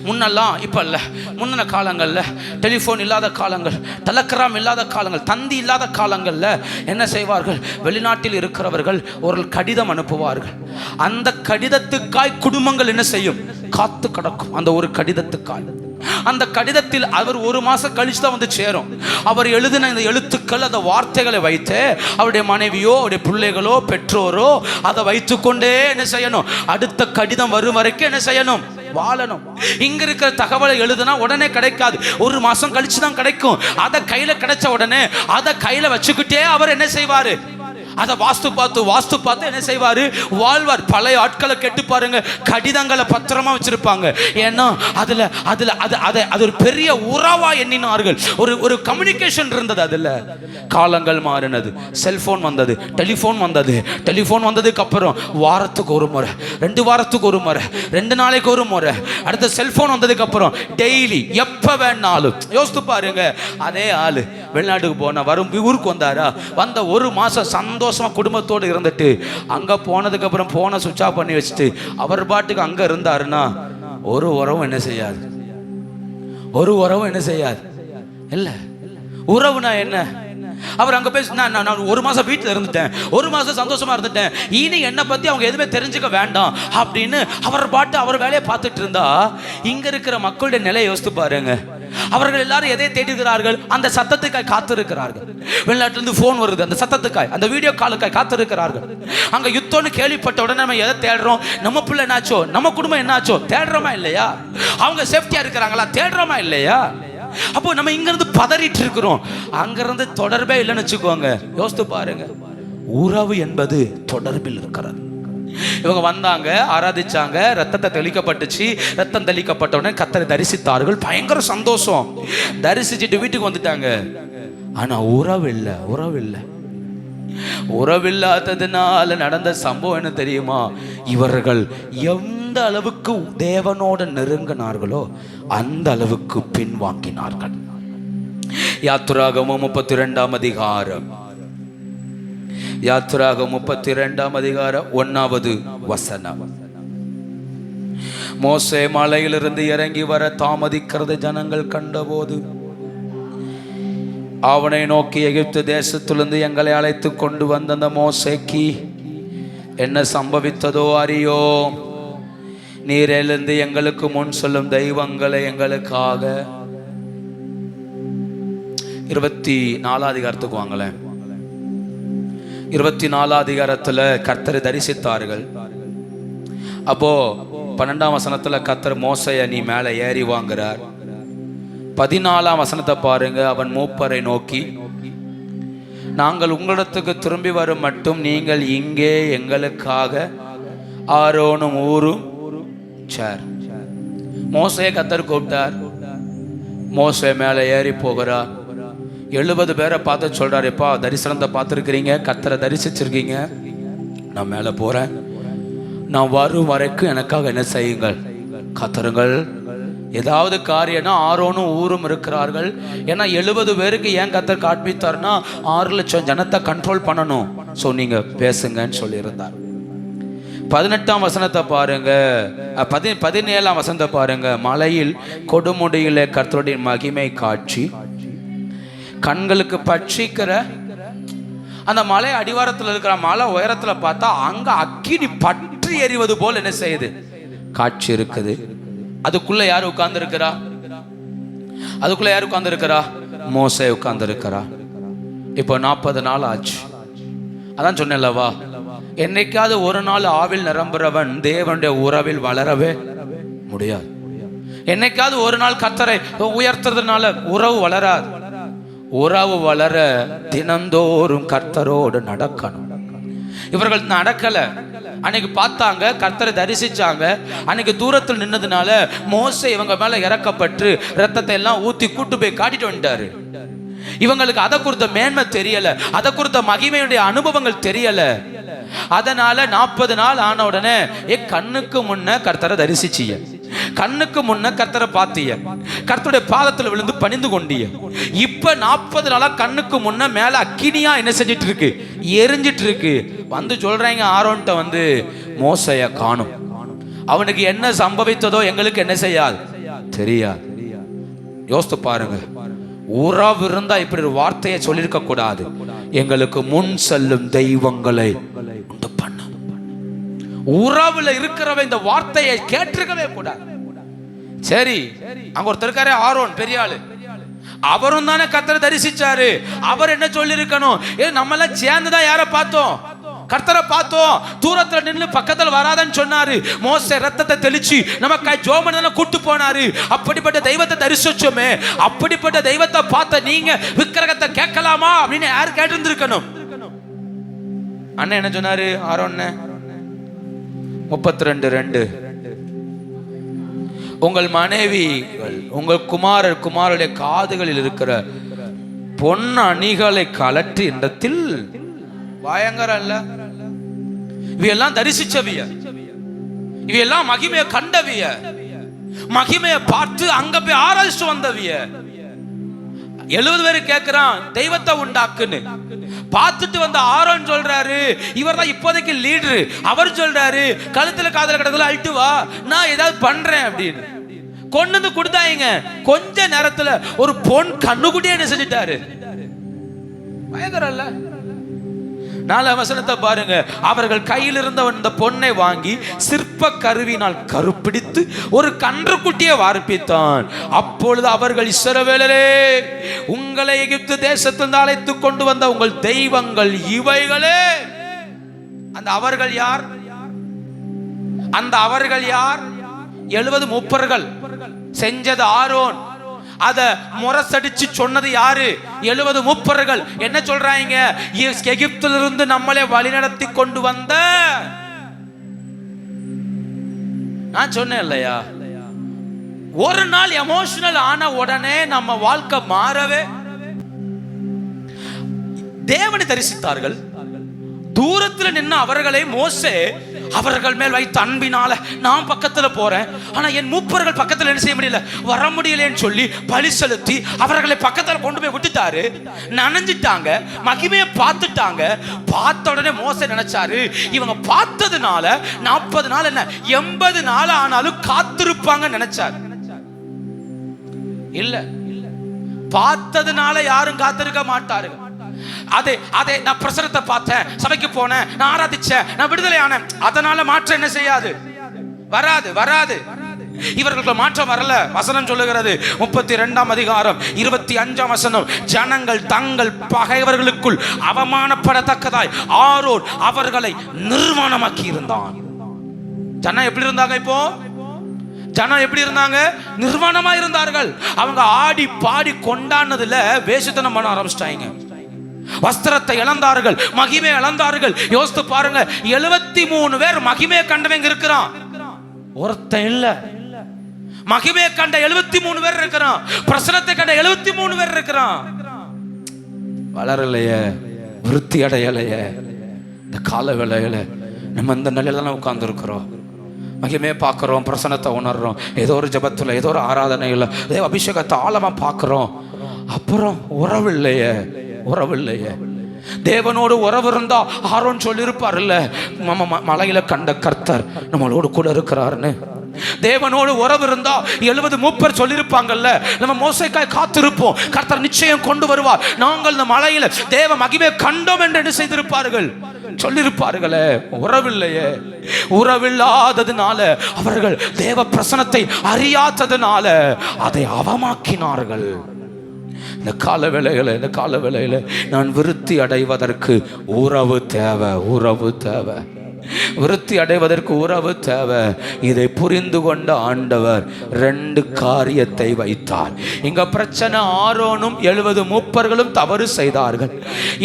முன்னெல்லாம் இப்ப இல்ல, முன்ன காலங்கள்ல டெலிஃபோன் இல்லாத காலங்கள், டெலகிராம் இல்லாத காலங்கள், தந்தி இல்லாத காலங்கள்ல என்ன செய்வார்கள்? வெளிநாட்டில் இருக்கிறவர்கள் ஒரு கடிதம் அனுப்புவார்கள். அந்த கடிதத்துக்காய் குடும்பங்கள் என்ன செய்யும்? காத்து கிடக்கும். அந்த ஒரு கடிதத்துக்காய். அந்த கடிதத்தில் அவர் 1 மாசம் கழிச்சு தான் வந்து சேரும். அவர் எழுதின இந்த எழுத்துக்கள், அந்த வார்த்தைகளை வைத்து அவருடைய மனைவியோ, அவருடைய பிள்ளைகளோ, பெற்றோரோ அதை வைத்துக்கொண்டே என்ன செய்யணும்? அடுத்த கடிதம் வரும் வரைக்கும் என்ன செய்யணும்? வாழணும். இங்க இருக்கிற தகவலை எழுதுனா உடனே கிடைக்காது, 1 மாசம் கழிச்சு தான் கிடைக்கும். அதை கையில கிடைச்ச உடனே அதை கையில வச்சுக்கிட்டே அவர் என்ன செய்வாரு? அதை வாஸ்து பார்த்து என்ன செய்வாரு, வாழ்வார். பழைய ஆட்களை கேட்டு பாருங்க, கடிதங்களை பத்திரமா வச்சிருப்பாங்க. ஏன்னா அது ஒரு பெரிய உறவா எண்ணினார்கள். ஒரு கம்யூனிகேஷன் இருந்தது. அதுல காலங்கள் மாறினது, செல்போன் வந்தது, டெலிபோன் வந்ததுக்கு அப்புறம் வாரத்துக்கு ஒரு முறை, 2 வாரத்துக்கு ஒரு முறை, 2 நாளைக்கு ஒரு முறை. அடுத்த செல்போன் வந்ததுக்கு அப்புறம் டெய்லி எப்ப வேணாலும். யோசித்து பாருங்க, அதே ஆளு வெளிநாட்டுக்கு போன வரும் ஊருக்கு வந்தாரா, வந்த 1 மாசம் சந்தோஷமா குடும்பத்தோடு இருந்துட்டு அங்க போனதுக்கு அப்புறம் போனை சுவிட்ச் ஆஃப் பண்ணி வச்சுட்டு அவர் பாட்டுக்கு அங்க இருந்தாருன்னா ஒரு உறவும் என்ன செய்யாது. இல்ல, உறவுனா என்ன? அவர் அங்க போய் நான் 1 மாசம் வீட்டில் இருந்துட்டேன், 1 மாசம் சந்தோஷமா இருந்துட்டேன், இனி என்னை பத்தி அவங்க எதுவுமே தெரிஞ்சுக்க வேண்டாம் அப்படின்னு அவர் பாட்டு அவர் வேலையை பார்த்துட்டு இருந்தா, இங்க இருக்கிற மக்களுடைய நிலையை யோசித்து பாருங்க. அவர்கள் எல்லாரும் எதை தேடுகிறார்கள்? அந்த சத்தத்துக்காய் காத்திருக்கிறார்கள். வெளிநாட்டிலிருந்து போன் வருது, அந்த சத்தத்துக்காய், அந்த வீடியோ காலுக்காய் காத்திருக்கிறார்கள். அங்க யுத்தம்னு கேள்விப்பட்ட உடனே நம்ம எதை தேடுறோம்? நம்ம பிள்ளை என்னாச்சோ, நம்ம குடும்பம் என்னாச்சோ தேடுறோமா இல்லையா? அவங்க சேஃப்டியா இருக்கிறாங்களா தேடுறோமா இல்லையா? அப்போ நம்ம இங்க இருந்து பதறிட்டு இருக்கிறோம், அங்க இருந்து தொடர்பே இல்லைன்னு வச்சுக்கோங்க. யோசித்து பாருங்க, உறவு என்பது தொடர்பில் இருக்கிறது. இவங்க வந்தாங்க, ஆராதிச்சாங்க, ரத்தத்தை தெளிக்கப்பட்டுச்சு. ரத்தம் தெளிக்கப்பட்ட உடனே கர்த்தரை தரிசித்தார்கள். பயங்கர சந்தோஷம். தரிசிச்சுட்டு வீட்டுக்கு வந்துட்டாங்க. ஆனா உறவில்லாததுனால நடந்த சம்பவம் என்ன தெரியுமா? இவர்கள் எந்த அளவுக்கு தேவனோட நெருங்கினார்களோ அந்த அளவுக்கு பின்வாங்கினார்கள். யாத்திராகமம் 32ஆம் அதிகாரம், யாத்திராகமம் 32ஆம் அதிகாரம் 1வது வசனம். மோசே மலையிலிருந்து இறங்கி வர தாமதிக்கிறது ஜனங்கள் கண்டபோது அவனை நோக்கி, எகிப்து தேசத்திலிருந்து எங்களை அழைத்து கொண்டு வந்த அந்த மோசேக்கு என்ன சம்பவித்ததோ அறியோ. நீர் எழுந்து எங்களுக்கு முன் சொல்லும் தெய்வங்களை எங்களுக்காக. 24ஆம் அதிகாரத்துக்கு வாங்களேன். 24ஆம் அதிகாரத்துல கர்த்தரை தரிசித்தார்கள். அப்போ 12ஆம் வசனத்துல கர்த்தர் மோசேயை நீ மேலே ஏறி வாங்குறார். 14ஆம் வசனத்தை பாருங்க. அவன் மூப்பரை நோக்கி, நாங்கள் உங்களிடத்துக்கு திரும்பி வரும் மட்டும் நீங்கள் இங்கே எங்களுக்காக ஆரோனும் ஊரும் சார். மோசே கர்த்தர் கூப்பிட்டார். மோசே மேலே ஏறி போகிறார். 70 பேரை பார்த்து சொல்றாரு, எப்பா தரிசனத்தை பார்த்துருக்கிறீங்க, கர்த்தரை தரிசிச்சிருக்கீங்க, நான் மேலே போறேன், நான் வரும் வரைக்கும் எனக்காக என்ன செய்யுங்கள், காத்திருங்கள். ஏதாவது காரியம்னா ஆரோனும் ஊரும் இருக்கிறார்கள். ஏன்னா 70 பேருக்கு ஏன் கர்த்தர் காண்பித்தார்னா 6 லட்சம் ஜனத்தை கண்ட்ரோல் பண்ணணும். ஸோ நீங்க பேசுங்கன்னு சொல்லியிருந்தார். 18ஆம் வசனத்தை பாருங்க, 17ஆம் வசனத்தை பாருங்க. மலையில் கொடுமுடியிலே கர்த்தருடைய மகிமை காட்சி கண்களுக்கு பட்சிக்கிற அந்த மலை அடிவாரத்தில் இருக்கிற மலை உயரத்துல பார்த்தா அங்க அக்கினி பற்றி எறிவது போல் என்ன செய்யுது, காட்சி இருக்குது. அதுக்குள்ள யாரு உட்கார்ந்து இருக்கிறா? மோசே உட்கார்ந்து இருக்கிறா. இப்போ 40 நாள் ஆச்சு. அதான் சொன்னேன்லவா, என்னைக்காவது ஒரு நாள் ஆவில் நிரம்புறவன் தேவனுடைய உறவில் வளரவே முடியாது. என்னைக்காவது ஒரு நாள் கர்த்தரை உயர்த்துறதுனால உறவு வளராது. உறவு வளர தினந்தோறும் கர்த்தரோடு நடக்கணும். இவர்கள் நடக்கல. அன்னைக்கு பார்த்தாங்க, கர்த்தரை தரிசிச்சாங்க. அன்னைக்கு தூரத்தில் நின்னதுனால மோசே இவங்க மேல இறக்கப்பட்டு ரத்தத்தை எல்லாம் ஊத்தி கூட்டு போய் காட்டிட்டு வந்துட்டாரு. இவங்களுக்கு அதை குறித்த மேன்மை தெரியல, அதை குறித்த மகிமையுடைய அனுபவங்கள் தெரியல. அதனால 40 நாள் ஆன உடனே கண்ணுக்கு முன்ன கர்த்தரை தரிசிச்சிய, கண்ணுக்கு முன்ன கர்த்தரை பார்த்திய, கர்த்தருடைய பாதத்தில் விழுந்து பணிந்து கொண்டிய. இப்ப 40 நாளா கண்ணுக்கு முன்ன மேல அக்கினியா என்ன செஞ்சிட்டு இருக்கு, எரிஞ்சிட்டு இருக்கு. வந்து சொல்றாங்க ஆரோன்ட்ட வந்து, மோசைய காணும், அவனுக்கு என்ன சம்பவித்ததோ எங்களுக்கு என்ன செய்யாது தெரியாது. யோசித்து பாருங்க, உறவு இருந்தா இப்படி ஒரு வார்த்தையை சொல்லியிருக்க கூடாது. எங்களுக்கு முன் செல்லும் தெய்வங்களை உண்டு பண்ண. உறவுல இருக்கிறவ இந்த வார்த்தையை கேட்டிருக்கவே கூடாது. சரி, அங்க ஒருத்தர் இருக்காரு ஆரோன், பெரிய ஆளு, அவரும் தானே கர்த்தரை தரிசிச்சாரு. அவர் என்ன சொல்லி இருக்கணும், நம்ம எல்லாம் சேர்ந்துதான் யார பார்த்தோம், கர்த்தரை பார்த்தோம். தூரத்துல நின்று பக்கத்தில் வராதன்னு சொன்னாரு. மோசே ரத்தத்தை தெளிச்சு நமக்கு ஜோமன கூட்டு போனாரு. அப்படிப்பட்ட தெய்வத்தை தரிசிச்சோமே, அப்படிப்பட்ட தெய்வத்தை பார்த்த நீங்க விக்கிரகத்தை கேட்கலாமா அப்படின்னு யாரு கேட்டிருந்திருக்கணும்? அண்ணன் என்ன சொன்னாரு? ஆரோன் 32:2, உங்கள் மனைவிகள் உங்கள் குமாரருடைய காதுகளில் இருக்கிற பொன் அணிகளை கலற்றி இடத்தில் பயங்கரம் இல்ல, இவையெல்லாம் தரிசிச்சவிய, இவையெல்லாம் மகிமையை கண்டவிய, மகிமையை பார்த்து அங்க போய் ஆராய்ச்சி வந்தவிய. 70 பேர் கேட்கிறான் தெய்வத்தை உண்டாக்குன்னு. பார்த்துட்டு வந்த ஆரோன் சொல்றாரு, இவர் தான் இப்போதைக்கு லீடரு. அவர் சொல்றாரு, கழுத்துல காதல கடத்துல அழிட்டு வா, நான் ஏதாவது பண்றேன் அப்படின்னு. கொண்டு வந்து கொடுத்தாங்க. கொஞ்ச நேரத்துல ஒரு பொன் கண்ணுக்குட்டியே என்ன செஞ்சிட்டாரு? பயங்கரம் இல்ல? 4 வசனத்தை பாருங்க. அவர்கள் கையில் இருந்த அந்த பொன்னை வாங்கி சிற்ப கருவினால் கருப்பிடித்து ஒரு கன்றுக்குட்டியை வார்ப்பித்தான். அப்பொழுது அவர்கள், இஸ்ரவேலரே, உங்களை எகிப்து தேசத்திலிருந்து அழைத்து கொண்டு வந்த உங்கள் தெய்வங்கள் இவைகளே. அந்த அவர்கள் யார்? அந்த அவர்கள் யார்? 70 மூப்பர்கள். செஞ்சது ஆரோன். அத முரசடிச்சு சொன்னது யாரு? 70 மூப்பர்கள். என்ன சொல்றாங்க? எகிப்திலிருந்து நம்மளை வழிநடத்தி கொண்டு வந்த. நான் சொன்னேன் இல்லையா, ஒரு நாள் எமோஷனல் ஆன உடனே நம்ம வாழ்க்கை மாறவே. தேவனை தரிசித்தார்கள். தூரத்தில் நின்று அவர்களை மோசே அவர்கள் மேல் வைத்த அன்பினால நான் பக்கத்துல போறேன், ஆனா என் மூப்பர்கள் பக்கத்துல என்ன செய்ய முடியல, வர முடியலன்னு சொல்லி பலி செலுத்தி அவர்களை பக்கத்துல கொண்டு போய் விட்டுட்டாரு. நனைஞ்சிட்டாங்க, மகிமையை பார்த்துட்டாங்க. பார்த்த உடனே மோசே நினைச்சாரு, இவங்க பார்த்ததுனால 40 நாள் என்ன 80 நாள் ஆனாலும் காத்திருப்பாங்க நினைச்சாரு. இல்ல, பார்த்ததுனால யாரும் காத்திருக்க மாட்டாரு. அதே நான் பிரசனத்தை பார்த்தேன், சபைக்கு போனேன், நான் ஆராதிச்சேன், நான் விடுதலை ஆனேன், அதனால மாற்றம் என்ன செய்யாது? வராது. இவர்களுக்கு மாற்றம் வரல. வசனம் சொல்லுகிறது 32ஆம் அதிகாரம் 25ஆம் வசனம், ஜனங்கள் தங்கள் பகைவர்களுக்குள் அவமானப்படத்தக்கதாய் ஆரோன் அவர்களை நிர்வாணமாக்கி இருந்தான். ஜனம் எப்படி இருந்தாங்க? இப்போ ஜனம் எப்படி இருந்தாங்க? நிர்வாணமா இருந்தார்கள். அவங்க ஆடி பாடி கொண்டாடுனதுல வேசித்தனம் பண்ண ஆரம்பிச்சிட்டாங்க. வஸ்திரத்தை இழந்தார்கள், மகிமை இழந்தார்கள். யோசித்து பாருங்க, 73 பேர் மகிமையை கண்டவங்க இருக்கிறான், ஒருத்தன் இல்ல. மகிமையை கண்ட 73 பேர் இருக்கிறான், பிரசனத்தை கண்ட 73 பேர் இருக்கிறான். வளரலையே, விருத்தி அடையலையே. இந்த கால வேளையில நம்ம இந்த நிலையில தான் உட்கார்ந்து இருக்கிறோம். மகிமையை பார்க்கிறோம், பிரசனத்தை உணர்றோம், ஏதோ ஒரு ஜபத்துல, ஏதோ ஒரு ஆராதனையில், ஏதோ அபிஷேகத்தை ஆழமா பார்க்கிறோம். அப்புறம் உறவில்லையே. தேவனோடு உறவு இருந்தா ஆரோன் சொல்லியிருப்பார் இல்ல, மலையில கண்ட கர்த்தர் நம்மளோடு கூட இருக்கிறாருன்னு. தேவனோடு உறவு இருந்தா 70 மூப்பர் சொல்லியிருப்பாங்கல்ல, நம்ம மோசேக்காய் காத்திருப்போம், கர்த்தர் நிச்சயம் கொண்டு வருவார், நாங்கள் இந்த மலையில தேவ மகிமையை கண்டோம் என்று என்ன செய்திருப்பார்கள்? சொல்லியிருப்பார்களே. உறவில்லையே. உறவில்லாததுனால, அவர்கள் தேவ பிரசனத்தை அறியாததுனால அதை அவமாக்கினார்கள். இந்த கால வேளையில நான் விருத்தி அடைவதற்கு உறவு தேவை. விருத்தி அடைவதற்கு உறவு தேவை. இதை புரிந்து கொண்ட ஆண்டவர் 2 காரியத்தை வைத்தார். இங்க பிரச்சனை, ஆரோனும் 70 மூப்பர்களும் தவறு செய்தார்கள்.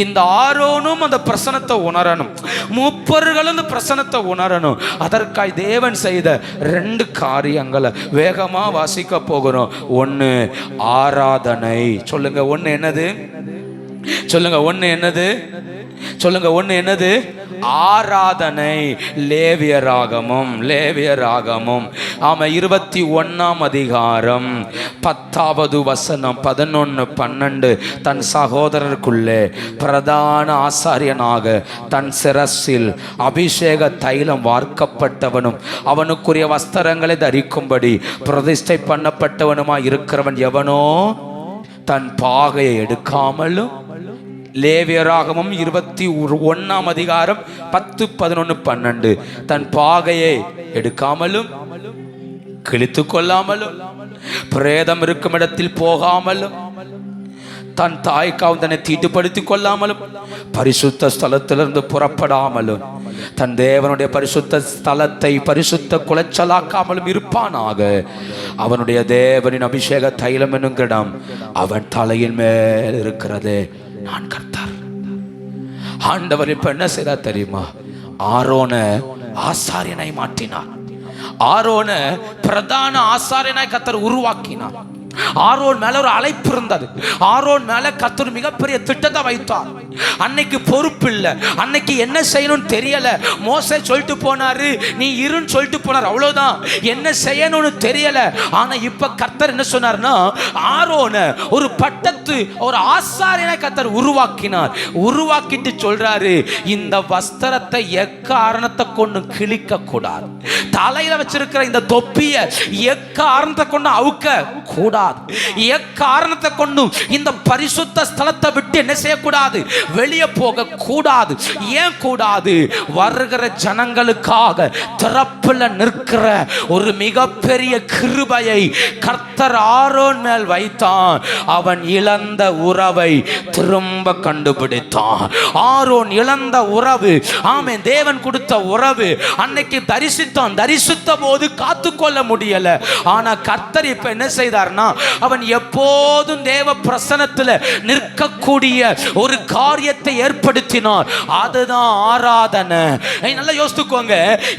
இந்த ஆரோனும் அந்த பிரசனத்தை உணரணும், மூப்பர்களும் அந்த பிரசனத்தை உணரணும். அதற்காய் தேவன் செய்த 2 காரியங்களை வேகமா வாசிக்க போகிறோம். 1 ஆராதனை. சொல்லுங்க, 1 என்னது? சொல்லுங்க, 1 என்னது? சொல்லுங்க, 1 என்னது? ஆராதனை. லேவியராகமம். ஆமா, 21ஆம் அதிகாரம் 10வது வசனம் 11, 12. தன் சகோதரருக்குள்ளே பிரதான ஆசாரியனாக தன் சிரசில் அபிஷேக தைலம் வார்க்கப்பட்டவனும் அவனுக்குரிய வஸ்திரங்களை தரிக்கும்படி பிரதிஷ்டை பண்ணப்பட்டவனுமாய் இருக்கிறவன் எவனோ தன் பாகையை எடுக்காமலும். லேவியராகமம் 21ஆம் அதிகாரம் 10, 11, 12. தன் பாகையை எடுக்காமலும், கிழித்து கொள்ளாமலும், பிரேதம் இருக்கும் இடத்தில் போகாமலும், தன் தாய்க்காவும் தன்னை தீட்டுப்படுத்திக் கொள்ளாமலும், பரிசுத்த ஸ்தலத்திலிருந்து புறப்படாமலும், தன் தேவனுடைய பரிசுத்த ஸ்தலத்தை பரிசுத்த குலைச்சலாக்காமலும் இருப்பானாக. அவனுடைய தேவனின் அபிஷேக தைலம் என்னும் அவன் தலையின் மேல் இருக்கிறது. நான் கர்த்தர். ஆண்டவர் இப்ப என்ன செய்தார் தெரியுமா? ஆரோன ஆசாரியனை மாற்றினார். ஆரோன பிரதான ஆசாரியனாய் கர்த்தர் உருவாக்கினார். ஆரோன் மேல ஒரு அழைப்பு இருந்தது. ஆரோன் மேல கர்த்தர் மிகப்பெரிய திட்டத்தை வைத்தார். அன்னைக்கு பொறுப்பு இல்லை, அன்னைக்கு என்ன செய்யணும்னு தெரியல. மோசே சொல்லிட்டு போனாரு, நீ இருன்னு சொல்லிட்டு போனார், அவ்வளவுதான். என்ன செய்யணும்னு தெரியல. ஆனா இப்ப கர்த்தர் என்ன சொன்னார்னா, ஆரோன ஒரு பட்டத்து ஒரு ஆசாரியனை கர்த்தர் உருவாக்கினார். உருவாக்கிட்டு சொல்றாரு, இந்த வஸ்திரத்தை எக்காரணத்தை கொண்டு கிழிக்க கூடாது. தலையில வச்சிருக்கிற இந்த தொப்பிய எக்காரணத்தை கொண்டு அவுக்க கூடாது. எக்காரணத்தை கொண்டு இந்த பரிசுத்த ஸ்தலத்தை விட்டு என்ன செய்யக்கூடாது? வெளியே போக கூடாது. ஏன் கூடாது? வருகிற ஜனங்களுக்காக திறப்புல நிற்கிற ஒரு மிகப்பெரிய கிருபையை கர்த்தர் ஆரோன் மேல் வைத்தான். அவன் இழந்த உறவை திரும்ப கண்டுபிடித்தான். ஆரோன் இழந்த உறவு, ஆமென், தேவன் கொடுத்த உறவு அன்னைக்கு தரிசித்த போது காத்துக்கொள்ள முடியல. ஆனா கர்த்தர் இப்ப என்ன செய்தார்னா, அவன் எப்போதும் தேவ பிரசன்னத்தில் நிற்கக்கூடிய ஒரு காரியத்தை ஏற்படுத்தினார். அதுதான் ஆராதனை. நல்லா யோசித்துக்கோங்க.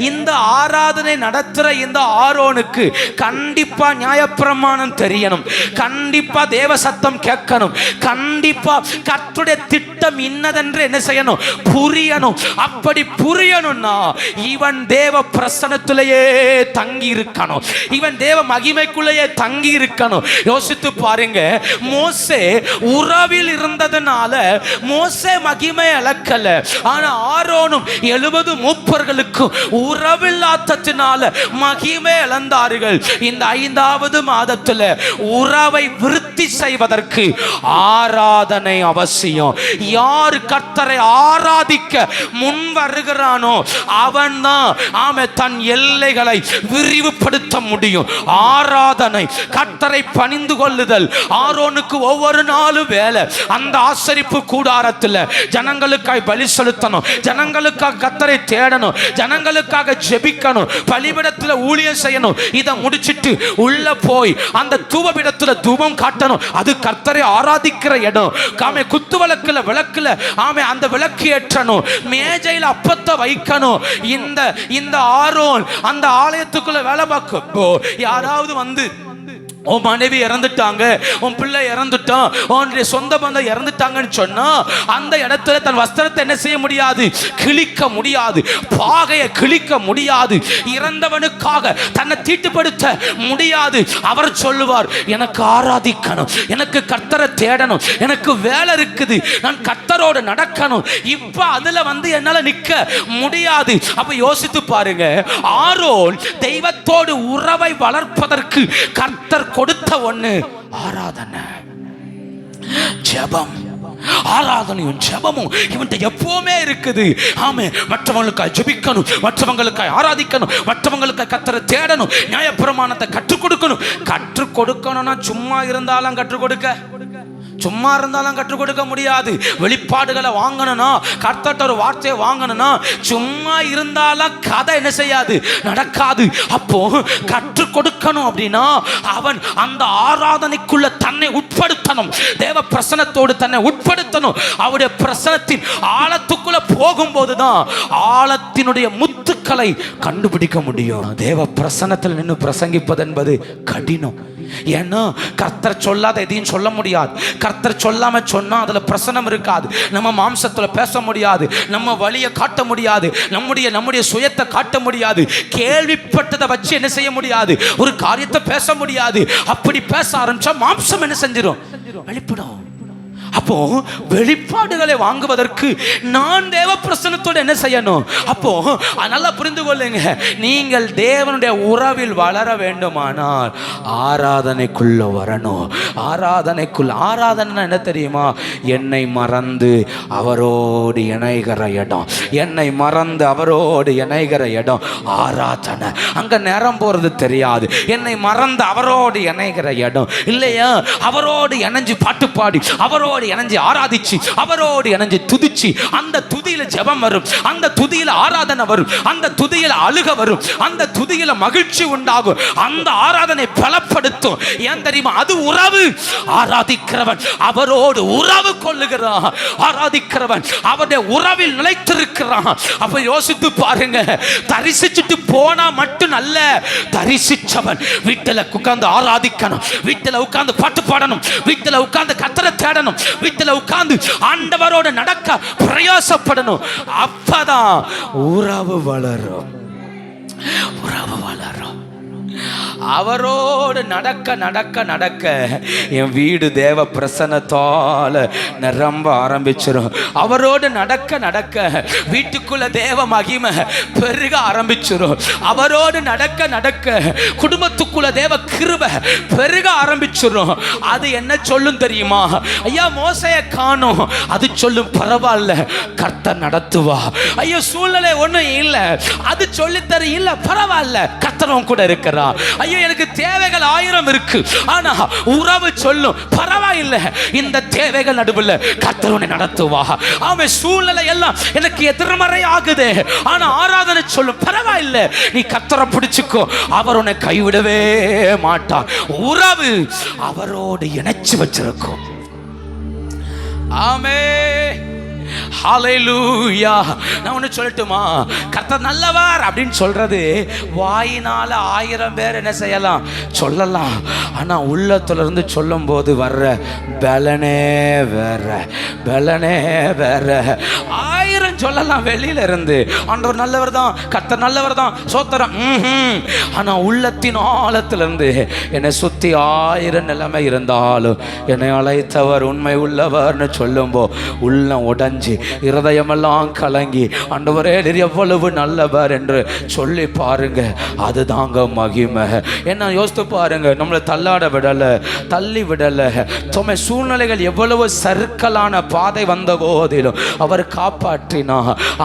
இந்த ஆராதனை நடத்துற இந்த ஆரோனுக்கு கண்டிப்பா நியாயப்பிரமாணம் தெரியணும், கண்டிப்பா தேவ சத்தம் கேட்கணும், கண்டிப்பா கர்த்தருடைய திட்டம் இன்னதென்று என்ன செய்யணும்? புரியணும். அப்படி புரியணும்னா இவன் தேவ பிரசன்னத்திலேயே தங்கி இருக்கணும், இவன் தேவ மகிமைக்குள்ளேயே தங்கி இருக்கணும். யோசித்து பாருங்க. மோசே உறவில் இருந்ததனால மோசே மகிமை அளக்கல. ஆனா ஆரோனும் 70 மூப்பர்களுக்கும் உறவில்லாததினால மகிமை இழந்தார்கள். இந்த 5வது மாதத்துல உறவை விருத்தி செய்வதற்கு ஆராதனை அவசியம். யார் கர்த்தரை ஆராதிக்க முன் வருகிறானோ அவன் தான் தன் எல்லைகளை விரிவுபடுத்த முடியும். ஆராதனை, கர்த்தரை பணிந்து கொள்ளுதல். ஆரோனுக்கு ஒவ்வொரு நாளும் வேலை. அந்த ஆசரிப்பு கூடாரத்தில் ஜனங்களுக்காக பலி செலுத்தணும், ஜனங்களுக்காக கர்த்தரை தேடணும், ஜனங்களுக்காக ஜெபிக்கணும், பலிபீடத்தில் ஊழியம் செய்யணும். இதை முடிச்சிட்டு உள்ள போய் அந்த தூபபீடத்தில் தூபம் காட்டணும். அது கர்த்தரை ஆராதிக்கிற இடம். குத்துவிளக்குல விளக்குல அந்த விளக்கு ஏற்றணும், மேஜையில் அப்பத்தை வைக்கணும். இந்த ஆரோன் அந்த ஆலயத்துக்குள்ள வேலை பார்க்கும். யாராவது வந்து உன் மனைவி இறந்துட்டாங்க, உன் பிள்ளை இறந்துட்டான், உன்னுடைய சொந்த பந்தம் இறந்துட்டாங்கன்னு சொன்னா அந்த இடத்துல தன் வஸ்திரத்தை என்ன செய்ய முடியாது? கிழிக்க முடியாது, பாகையை கிழிக்க முடியாது, இறந்தவனுக்காக தன்னை தீட்டுப்படுத்த முடியாது. அவர் சொல்லுவார், எனக்கு ஆராதிக்கணும், எனக்கு கர்த்தரை தேடணும், எனக்கு வேலை இருக்குது, நான் கர்த்தரோடு நடக்கணும். இப்ப அதுல என்னால நிக்க முடியாது. அப்ப யோசித்து பாருங்க. ஆரோன் தெய்வத்தோடு உறவை வளர்ப்பதற்கு கர்த்தர் கொடுத்த ஒண்ணு ஆராதனை, ஜெபம். ஆராதனையும் ஜெபமும் இவன்ட்ட எப்பவுமே இருக்குது. ஆமே, மற்றவங்களுக்காக ஜெபிக்கணும், மற்றவங்களுக்காக ஆராதிக்கணும், மற்றவங்களுக்காக கர்த்தரை தேடணும், நியாயப்பிரமாணத்தை கற்றுக் கொடுக்கணும்னா சும்மா இருந்தாலும் கற்றுக் கொடுக்க முடியாது. வெளிப்பாடுகளை வாங்கணும்னா, கர்த்தர்ட்ட ஒரு வார்த்தையை வாங்கணும்னா சும்மா இருந்தாலும் கதை என்ன செய்யாது? நடக்காது. அப்போ கற்றுக் கொடுக்கணும் அப்படின்னா அவன் அந்த ஆராதனைக்குள்ள தன்னை உட்படுத்தணும், தேவ பிரசன்னத்தோடு தன்னை உட்படுத்தணும். அவருடைய பிரசன்னத்தின் ஆழத்துக்குள்ள போகும்போதுதான் ஆழத்தினுடைய முத்துக்களை கண்டுபிடிக்க முடியும். தேவ பிரசன்னத்தில் நின்று பிரசங்கிப்பது என்பது கடினம். ஏன்னா கர்த்தர் சொல்லாத எதையும் சொல்ல முடியாது. கர்த்தர் சொல்லாம சொன்னா அதுல பிரசனம் இருக்காது. நம்ம மாம்சத்துல பேச முடியாது, நம்ம வழியை காட்ட முடியாது, நம்முடைய சுயத்தை காட்ட முடியாது, கேள்விப்பட்டதை வச்சு என்ன செய்ய முடியாது? ஒரு காரியத்தை பேச முடியாது. அப்படி பேச ஆரம்பிச்சா மாம்சம் என்ன செஞ்சிடும்? வெளிப்படும். அப்போ வெளிப்பாடுகளை வாங்குவதற்கு நான் தேவ பிரசன்னத்தோடு என்ன செய்யணும்? அப்போ நல்லா புரிந்து கொள்ளுங்க. நீங்கள் தேவனுடைய உறவில் வளர வேண்டுமானால் ஆராதனைக்குள்ள வரணும். ஆராதனை என்ன தெரியுமா? என்னை மறந்து அவரோடு இணைகிற இடம். என்னை மறந்து அவரோடு இணைகிற இடம் ஆராதனை. அங்க நேரம் போறது தெரியாது. என்னை மறந்து அவரோடு இணைகிற இடம் இல்லையா? அவரோடு இணைஞ்சு பாட்டு பாடி அவரோடு அவரோடு இணைஞ்சு ஆராதிச்சு, அவரோடு இணைஞ்சு துதிச்சு, அந்த துதியில ஜெபம் வரும், அந்த துதியில ஆராதனை வரும், அந்த துதியில அழுக வரும், அந்த துதியில மகிழ்ச்சி உண்டாகும், அந்த ஆராதனை பலப்படுத்தும். ஏன் தெரியுமா? அது உறவு. ஆராதிக்கிறவன் அவரோடு உறவு கொள்ளுகிறான், ஆராதிக்கிறவன் அவருடைய உறவில் நிலைத்திருக்கிறான். அப்ப யோசித்து பாருங்க, தரிசிச்சுட்டு போனா மட்டும் நல்ல, தரிசிச்சவன் வீட்டில் உட்கார்ந்து ஆராதிக்கணும், வீட்டில் உட்கார்ந்து பாட்டு பாடணும், வீட்டில் உட்கார்ந்து கர்த்தரை தேடணும், வீட்டில் உட்கார்ந்து ஆண்டவரோடு நடக்க பிரயாசப்படணும். அப்பதான் உறவு வளரும், உறவு வளரும். அவரோடு நடக்க நடக்க நடக்க என் வீடு தேவ பிரசன்னத்தால நிரம்ப ஆரம்பிச்சிடும். அவரோடு நடக்க நடக்க வீட்டுக்குள்ள தேவ மகிமை பெருக ஆரம்பிச்சிடும். அவரோடு நடக்க நடக்க குடும்பத்துக்குள்ள தேவ கிருபை பெருக ஆரம்பிச்சிடும். அது என்ன சொல்லும் தெரியுமா? ஐயா மோசையை காணோம், அது சொல்லும் பரவாயில்ல, கர்த்தர் நடத்துவா. ஐயோ சூழ்நிலை ஒண்ணும் இல்லை, அது சொல்லித்தர இல்ல, பரவாயில்ல, கர்த்தரும் கூட இருக்கிறா. ஐயோ எனக்கு தேவைகள் 1000 இருக்கு, ஆனா உறவு சொல்லும் பரவாயில்லை, இந்த தேவைகள் நடுவில் கர்த்தர் உன்னை நடத்துவா. அவன் சூழ்நிலை எல்லாம் எனக்கு எதிர்மறை ஆகுது, ஆனா ஆராதனை சொல்லும் பரவாயில்லை, நீ கர்த்தரை பிடிச்சுக்கோ, அவர் உன்னை கைவிடவே மாட்டார். உறவு அவரோடு இணைச்சு வச்சிருக்கும். ஆமென், ஹல்லேலூயா. நான் ஒன்று சொல்லட்டுமா? கர்த்தர் நல்லவர் அப்படின்னு சொல்றது வாயினால 1000 பேர் என்ன செய்யலாம், சொல்லலாம். ஆனால் உள்ளத்துல இருந்து சொல்லும் போது வர்ற பலனே வேற, பலனே வேற. 1000 சொல்லலாம் வெளியில இருந்து, ஆண்டவர் நல்லவர் தான், கர்த்தர் நல்லவர் தான், சோத்திரம். ஆனால் உள்ளத்தின் ஆழத்திலிருந்து என்னை சுற்றி 1000 நிலைமை இருந்தாலும் என்னை அழைத்தவர் உண்மை உள்ளவர்னு சொல்லும்போ உள்ளம் உடஞ்சி இருதயமெல்லாம் கலங்கி ஆண்டவரே நீர் எவ்வளவு நல்லவர் என்று சொல்லி பாருங்க. அதுதாங்க மகிமை. என்ன யோசித்து பாருங்க, நம்மளை தள்ளாட விடல, தள்ளி விடல. சூழ்நிலைகள் எவ்வளவு சறுக்கலான பாதை வந்த போதிலும் அவர் காப்பாற்றினா.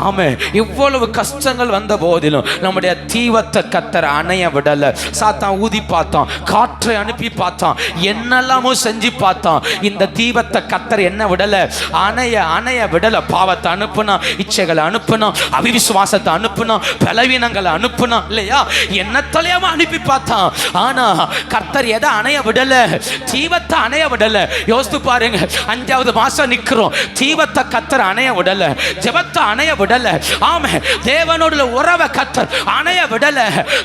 ஆமே, இவ்வளவு கஷ்டங்கள் வந்த போதிலும் நம்முடைய தீவத்தை கர்த்தர் அணைய விடல. சாத்தான் ஊதி பார்த்தான், காற்றை அனுப்பி பார்த்தான், என்னெல்லாமோ செஞ்சு பார்த்தான். இந்த தீபத்தை கர்த்தர் என்ன விடல, அணைய அணைய விடல. பாவத்தை அனுப்புனா, இச்சைகளை அனுப்புனா, அவிவிசுவாசத்தை அனுப்புனா, பலவீனங்களை அனுப்புனா, இல்லையா? என்னத்தலையாம அனுப்பி பார்த்தான். ஆனா கர்த்தர் எதை அணைய விடல, தீபத்தை அணைய விடல. யோசித்து பாருங்க, 5வது மாசம் நிக்கிறோம், தீபத்தை கர்த்தர் அணைய விடல, ஜெபத்தை அணைய விடல. ஆமே, தேவனோட உறவை கர்த்தர் அணைய விடல.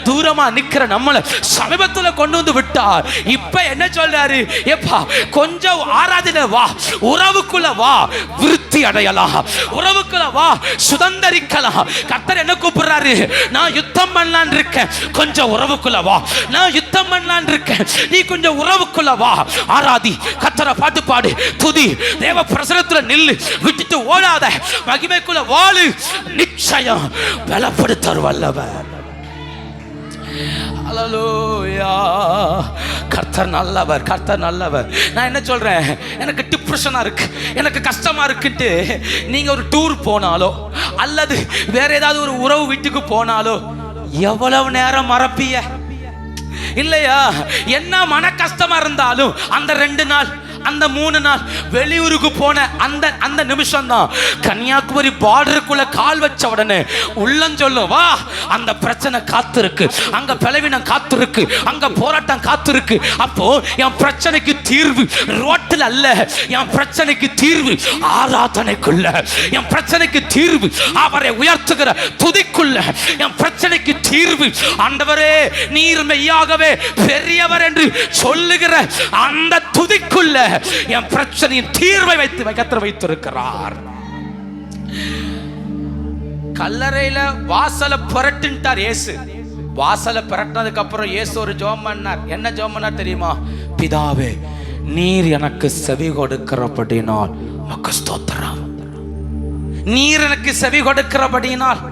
தூரமா நிக்கிற நம்மளை சமீபத்துல கொண்டு வந்து விட்டார். இப்ப என்ன சொல்றாரு? எப்பா கொஞ்சம் ஆராதனை வா, உறவுக்குள்ள வா, விருத்தி அடையலாம், உறவுக்குள்ள வா, சுதந்தரிக்கலாம். கர்த்தர் என்ன கூப்பிடுறாரு? நான் யுத்தம் பண்ணலான் இருக்கேன், கொஞ்சம் உறவுக்குள்ள வா. நான் யுத்தம் பண்ணலான் இருக்கேன், நீ கொஞ்சம் உறவுக்குள்ள வா. ஆராதி, கர்த்தரை பாட்டு பாடு, துதி, தேவ பிரசன்னத்துல நில்லு, விட்டுட்டு ஓடாத, மகிமைக்குள்ள வாழு. நிச்சயம் பலப்படுத்தர் வல்லவர். ஹல்லேலூயா. கர்த்தர் நல்லவர், கர்த்தர் நல்லவர். நான் என்ன சொல்றேன், எனக்கு டிப்ரெஷனா இருக்கு, எனக்கு கஷ்டமா இருக்குன்ட்டு நீங்க ஒரு டூர் போனாலோ அல்லது வேற ஏதாவது ஒரு உறவு வீட்டுக்கு போனாலோ எவ்வளவு நேரம் மறப்பிய இல்லையா? என்ன மன கஷ்டமா இருந்தாலும் அந்த 2 நாள், அந்த 3 நாள் வெளியூருக்கு போன அந்த நிமிஷம் தான் கன்னியாகுமரி பார்டருக்குள்ள கால் வச்ச உடனே உள்ளம் சொல்லும், வா, அந்த பிரச்சனை காத்திருக்கு, அங்க பலவீனம் காத்திருக்கு, அங்க போராட்டம் காத்திருக்கு. அப்போ என் பிரச்சனைக்கு தீர்வு ரோட்டில் அல்ல, என் பிரச்சனைக்கு தீர்வு ஆராதனைக்குள்ள, என் பிரச்சனைக்கு தீர்வு அவரை உயர்த்துகிற துதிக்குள்ள, என் பிரச்சனைக்கு தீர்வு ஆண்டவரே நீர் மெய்யாகவே பெரியவர் என்று சொல்லுகிற அந்த துதிக்குள்ள என் பிரச்சனையின் தீர்வை வைத்திருக்கிறார். கல்லறையில வாசலை புரட்டுட்டார் இயேசு. வாசலை புரட்டினதுக்கு அப்புறம் இயேசு ஒரு ஜெபம் பண்ணார். என்ன ஜெபம் பண்ணார் தெரியுமா? பிதாவே, நீர் எனக்கு செவி கொடுக்கிறபடினால் உமக்கு ஸ்தோத்திரம். நீர் எனக்கு செவி கொடுக்கிறபடினால்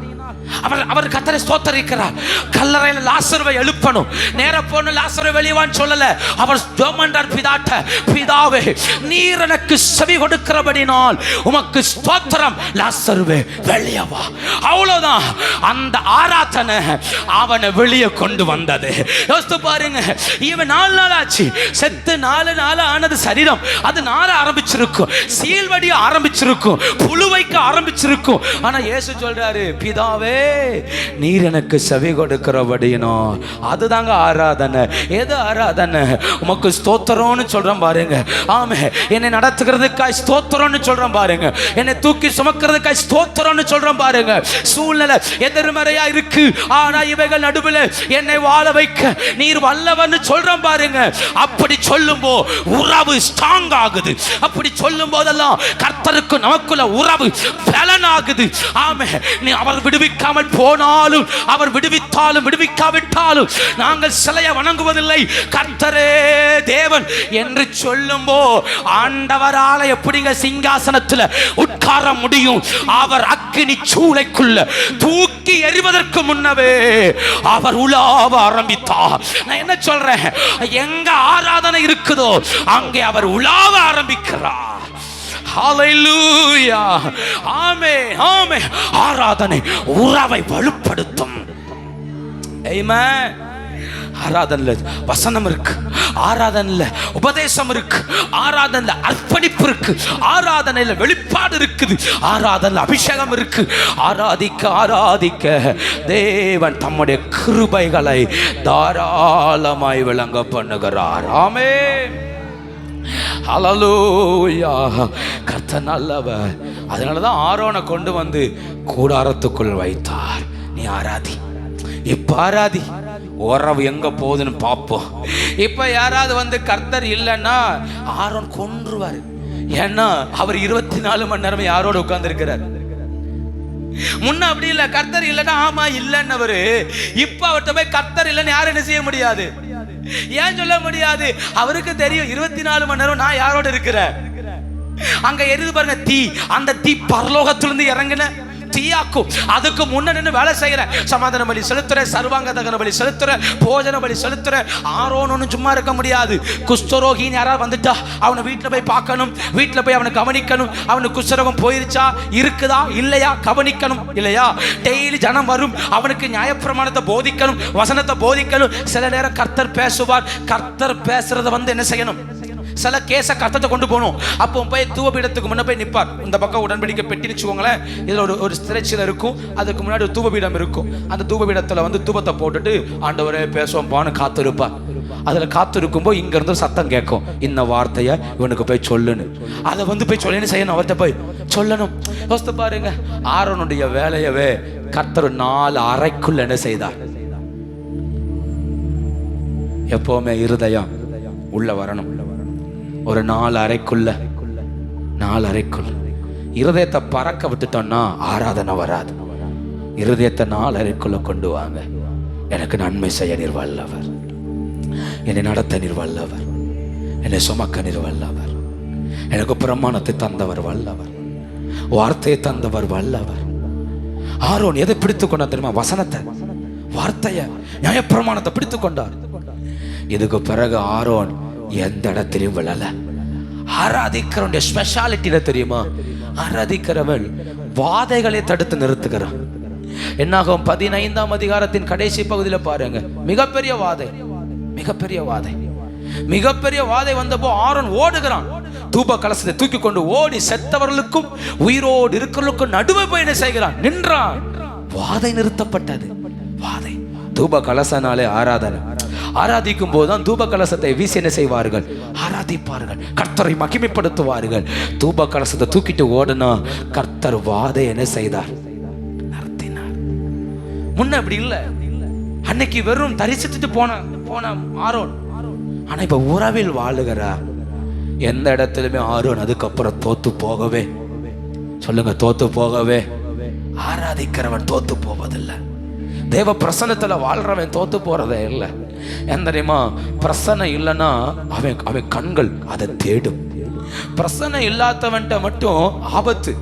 அவர் கர்த்தரை ஸ்தோத்தரிக்கிறார். கல்லறையில் லாசருவை எழுப்பணும். நேர போன லாசரை வெளிவான்னு சொல்லல. அவர் ஜெபமன்றார் பிதாட்ட, பிதாவே நீர் எனக்கு செவி கொடுக்கிறபடினால் உமக்கு ஸ்தோத்திரம், லாசருவே வெளியே வா. அவ்வளவுதான். அந்த ஆராதனை அவனை வெளியே கொண்டு வந்தது. யோசித்து பாருங்க, இவன் 4 நாள் ஆச்சு செத்து, 4 நாள் ஆனது சரீரம். அது நாள ஆரம்பிச்சிருக்கும், சீல்வடிய ஆரம்பிச்சிருக்கும், புழு வைக்க ஆரம்பிச்சிருக்கும். ஆனா இயேசு சொல்றாரு, பிதாவே நீர் எனக்கு செவி கொடுக்கிறபடினோ. அதுதாங்க ஆராதனை. எது ஆராதனை? உமக்கு ஸ்தோத்திரம்னு சொல்றேன் பாருங்க. ஆமே, என்னை நடத்துகிறதுக்காய் ஸ்தோத்திரம்னு சொல்றேன் பாருங்க. என்னை தூக்கி சுமக்கிறதுக்காய் ஸ்தோத்திரம்னு சொல்றேன் பாருங்க. சூழ்நிலை எதிர்மறையா இருக்கு, ஆனா இவைகள் நடுவில் என்னை வாழ வைக்க நீர் வல்லவன்னு சொல்றேன் பாருங்க. அப்படி சொல்லும்போ உறவு ஸ்ட்ராங் ஆகுது. அப்படி சொல்லும் போதெல்லாம் கர்த்தருக்கு நமக்குள்ள உறவு பலன் ஆகுது. ஆமே, நீ அவர் விடுவிக்காமல் போனாலும், அவர் விடுவித்தாலும் விடுவிக்காவிட்டாலும் நாங்கள் சிலையை வணங்குவதில்லை, கர்த்தரே தேவன் என்று சொல்லும்போ ஆண்டவரால எப்படிங்க சிங்காசனத்தில் உட்கார முடியும்? அவர் அக்கினி சூளைக்குள்ள தூக்கி எறிவதற்கு முன்னவே அவர் உலாவ ஆரம்பித்தார். நான் என்ன சொல்றேன், எங்க ஆராதனை இருக்குதோ அங்கே அவர் உலாவ ஆரம்பிக்கிறார். ஹல்லேலூயா. ஆமென், ஆமென். ஆராதனை உறவை வலுப்படுத்தும். ஆமென். ஆராதனையில வசனம் இருக்கு, ஆராதனையில உபதேசம் இருக்கு, ஆராதனையில அர்ப்பணிப்பு இருக்கு, ஆராதனையில வெளிப்பாடு இருக்குது, ஆராதனையில அபிஷேகம் இருக்கு. ஆராதிக்க ஆராதிக்க தேவன் தம்முடைய கிருபைகளை தாராளமாய் விளங்க பண்ணுகிறார். ஆமென். ஹல்லேலூயா. கர்த்தர் நல்லவர். அதனாலதான் ஆரோனை கொண்டு வந்து கூடாரத்துக்குள் வைத்தார். நீ ஆராதி, இப்ப ஆராதி, உறவு எங்க போகுதுன்னு பார்ப்போம். இப்ப யாராவது வந்து கர்த்தர் இல்லைன்னா ஆரோன் கொன்றுவாரு. ஏன்னா அவர் 24 மணி நேரம் யாரோட உட்கார்ந்து இருக்கிறார். முன்ன அப்படி இல்லை, கர்த்தர் இல்லைன்னா ஆமா இல்லைன்னவரு. இப்ப அவர்கிட்ட போய் கர்த்தர் இல்லைன்னு யாரும் என்ன செய்ய முடியாது. ஏன் சொல்ல முடியாது? அவருக்கு தெரியும் 24 மணி நேரம் நான் யாரோட இருக்கிறேன். அங்க எரிது பாருங்க தீ, அந்த தீ பரலோகத்திலிருந்து இறங்கின தீயாக்கும். அதுக்கு முன்ன நின்று வேலை செய்யற, சமாதான பலி செலுத்துற, சர்வாங்க தகன பலி செலுத்துற, போஜன பலி செலுத்துற. ஆரோன்னு சும்மா இருக்க முடியாது. குஷ்டரோகின்னு யாராவது வந்துட்டா அவனை வீட்டில் போய் பார்க்கணும், வீட்டில் போய் அவனை கவனிக்கணும். அவனுக்கு குஷ்டரோகம் போயிருச்சா, இருக்குதா இல்லையா கவனிக்கணும் இல்லையா. டெய்லி ஜனம் வரும், அவனுக்கு நியாயப்பிரமாணத்தை போதிக்கணும், வசனத்தை போதிக்கணும். சில நேரம் கர்த்தர் பேசுவார். கர்த்தர் பேசுறத வந்து என்ன செய்யணும்? சில கேஸை கர்த்தத்தை கொண்டு போகணும். அப்போ போய் தூபபீடத்துக்கு முன்ன போய் நிற்பார். இந்த பக்கம் உடன்படிக்கை பெட்டி வச்சுக்கோங்களேன், இதில் ஒரு திரைச்சீலை இருக்கும், அதுக்கு முன்னாடி ஒரு தூபபீடம் இருக்கும். அந்த தூபபீடத்தில் வந்து தூபத்தை போட்டுட்டு ஆண்டவரே பேசுவோம்பான்னு காத்திருப்பார். அதில் காத்திருக்கும்போது இங்கேருந்து சத்தம் கேட்கும், இந்த வார்த்தையை இவனுக்கு போய் சொல்லுன்னு. அதை வந்து போய் சொல்லுன்னு செய்யணும், அவர்கிட்ட போய் சொல்லணும். யோசித்து பாருங்க, ஆரோனுடைய வேலையவே கர்த்தர் 4 அறைக்குள்ள என்ன செய்தார்? எப்பவுமே இருதயம் உள்ள வரணும். ஒரு 4 அறைக்குள்ள, 4 அறைக்குள்ள இருதயத்தை பறக்க விட்டுட்டோம்னா ஆராதனை வராது. இருதயத்தை 4 அறைக்குள்ள கொண்டு வாங்க. எனக்கு நன்மை செய்ய நீர் வல்லவர், என்னை நடத்த நீர் வல்லவர், என்னை சுமக்க நீர் வல்லவர், எனக்கு பிரமாணத்தை தந்தவர் வல்லவர், வார்த்தையை தந்தவர் வல்லவர். ஆரோன் எதை பிடித்து கொண்டார் தெரியுமா? வசனத்தை, வார்த்தையை, நியாயப்பிரமாணத்தை பிடித்து கொண்டார். இதுக்கு பிறகு ஆரோன் எந்த இடத்திலையும் விழல. ஆராதிக்கிறவனுடைய ஸ்பெஷாலிட்டியில தெரியுமா? ஆராதிக்கிறவன் வாதைகளை தடுத்து நிறுத்துகிறான். என்னாகும் 15ஆம் அதிகாரத்தின் கடைசி பகுதியில் பாருங்க, மிகப்பெரிய வாதை, மிகப்பெரிய வாதை, மிகப்பெரிய வாதை வந்தப்போ ஆரோன் ஓடுகிறான். தூப கலசத்தை தூக்கி கொண்டு ஓடி செத்தவர்களுக்கும் உயிரோடு இருக்கிறவர்களுக்கும் நடுவே போய் என்ன செய்கிறான்? நின்றான். வாதை நிறுத்தப்பட்டது. வாதை. தூப கலசனாலே ஆராதனை. ஆராதிக்கும் போதுதான் தூப கலசத்தை வீசி என்ன செய்வார்கள்? ஆராதிப்பார்கள், கர்த்தரை மகிமைப்படுத்துவார்கள். தூப கலசத்தை தூக்கிட்டு ஓடுனா கர்த்தர் வாதை என்ன செய்தார்? நடத்தினார். முன்ன அப்படி இல்லை. அன்னைக்கு வெறும் தரிசித்துட்டு போன ஆரோன், ஆனா இப்ப உறவில் வாழுகிறார். எந்த இடத்துலயுமே ஆரோன் அதுக்கப்புறம் தோத்து போகவே, சொல்லுங்க, தோத்து போகவே. ஆராதிக்கிறவன் தோத்து போவதில்லை. தேவ பிரசன்னத்துல வாழ்றவன் தோத்து போறதே இல்லை. என் தெரியுமா? பிரசன்னம் இல்லைன்னா அவன் கண்கள் அதை தேடும். பிரசன்னம் இல்லாதவன்ட்ட மட்டும் ஆபத்து.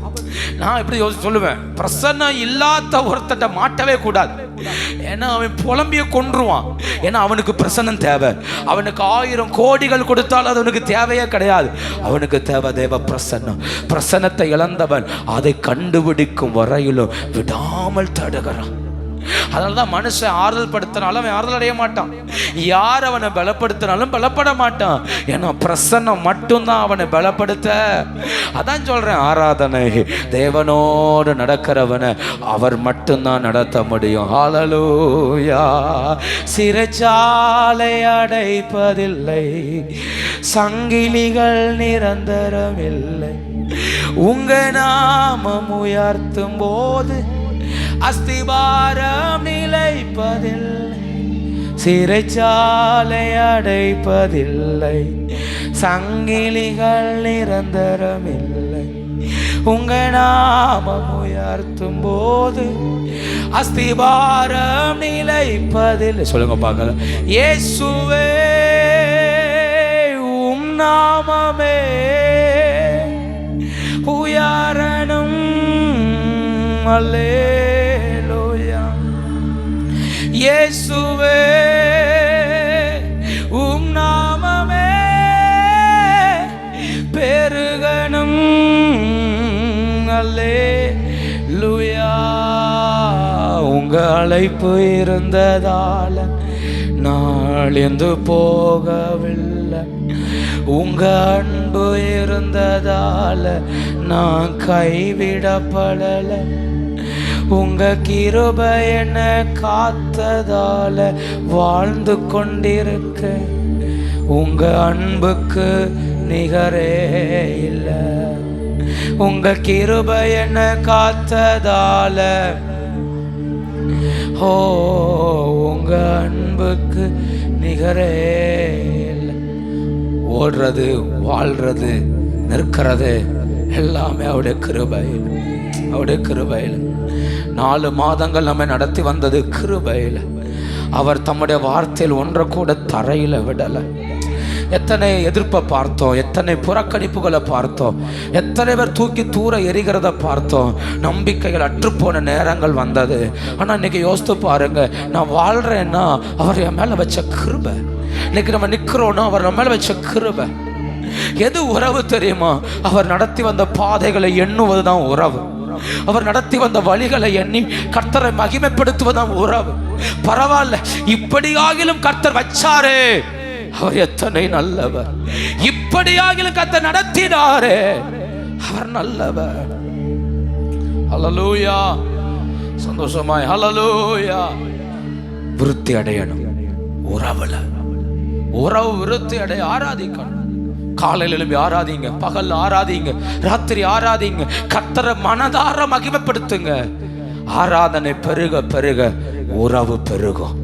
நான் இப்படி சொல்லுவேன், பிரசன்னம் இல்லாத ஒருத்தட்ட மாட்டவே கூடாது. ஏன்னா அவன் புலம்பிய கொன்றுவான். ஏன்னா அவனுக்கு பிரசன்னம் தேவை. அவனுக்கு 1000 கோடிகள் கொடுத்தாலும் அது அவனுக்கு தேவையே கிடையாது. அவனுக்கு தேவை தேவ பிரசன்னம். பிரசன்னத்தை இழந்தவன் அதை கண்டுபிடிக்கும் வரையிலும் விடாமல் தடுகிறான். அதனாலதான் மனுஷன் ஆறுதல் படுத்தினாலும் அவன் ஆறுதல் அடைய மாட்டான். யார் அவனை பலப்படுத்தினாலும் பலப்பட மாட்டான். ஏன்னா பிரசன்னம் மட்டும்தான் அவனை பலப்படுத்த. அதான் சொல்றேன், ஆராதனை தேவனோடு நடக்கிறவனை அவர் மட்டும்தான் நடத்த முடியும். ஹல்லேலூயா. சிறைச்சாலை அடைப்பதில்லை, சங்கிலிகள் நிரந்தரமில்லை, உங்க நாமம் உயர்த்தும் போது அஸ்திபாரம் நிலைப்பதில்லை, சிறைச்சாலை அடைப்பதில்லை, சங்கிலிகள் நிரந்தரமில்லை, உங்க நாமம் உயர்த்தும் போது அஸ்திபாரம் நிலைப்பதில்லை. சொல்லுங்க பார்க்கலாம். இயேசுவே உம் நாமமே உயரணும். அல்லேலூயா. இயேசுவே உம் நாமமே பெருகணும். அல்லேலூயா. உங்க அழைப்பு இருந்ததால நாளெந்து போகவில்லை, உங்க அன்பு இருந்ததால நான் கைவிடப்படல, உங்க கிருபை என்ன காத்ததால வாழ்ந்து கொண்டிருக்க, உங்க அன்புக்கு நிகரே இல்லை, உங்க கிருபை என்ன காத்ததால, ஓ உங்க அன்புக்கு நிகரே இல்லை. ஓடுறது, வாழ்றது, நிற்கிறது எல்லாமே அவருடைய கிருபையில், அவருடைய கிருபையில். 4 மாதங்கள் நம்ம நடத்தி வந்தது கிருபையில். அவர் தம்முடைய வார்த்தையில் ஒன்றை கூட தரையில் விடலை. எத்தனை எதிர்ப்பை பார்த்தோம், எத்தனை புறக்கணிப்புகளை பார்த்தோம், எத்தனை பேர் தூக்கி தூர எரிகிறத பார்த்தோம். நம்பிக்கைகள் அற்றுப்போன நேரங்கள் வந்தது. ஆனால் இன்னைக்கு யோசித்து பாருங்க, நான் வாழ்றேன்னா அவர் என் மேலே வச்ச கிருபை. இன்னைக்கு நம்ம நிற்கிறோன்னா அவர் நம்ம மேலே வச்ச கிருபை. எது உறவு தெரியுமா? அவர் நடத்தி வந்த பாதைகளை எண்ணுவதுதான் உறவு. அவர் நடத்தி வந்த வழிகளை எண்ணி கர்த்தரை மகிமைப்படுத்துவதுதான் உறவு. பரவாயில்ல, இப்படியாகிலும் கர்த்தர் வச்சாரே, அவர் எத்தனை நல்லவர். இப்படியாகிலும் கர்த்தர் நடத்தினாரே, அவர் நல்லவர். ஹல்லேலூயா. சந்தோஷமாய் ஹல்லேலூயா. விருத்தி அடையணும் உறவுல. உறவு விருத்தி அடைய ஆராதிக்கணும். காலையில் எழுப்பி ஆராதிங்க, பகல் ஆராதிங்க, ராத்திரி ஆராதிங்க. கர்த்தரை மனதார மகிமைப்படுத்துங்க. ஆராதனை பெருக பெருக உறவு பெருகும்.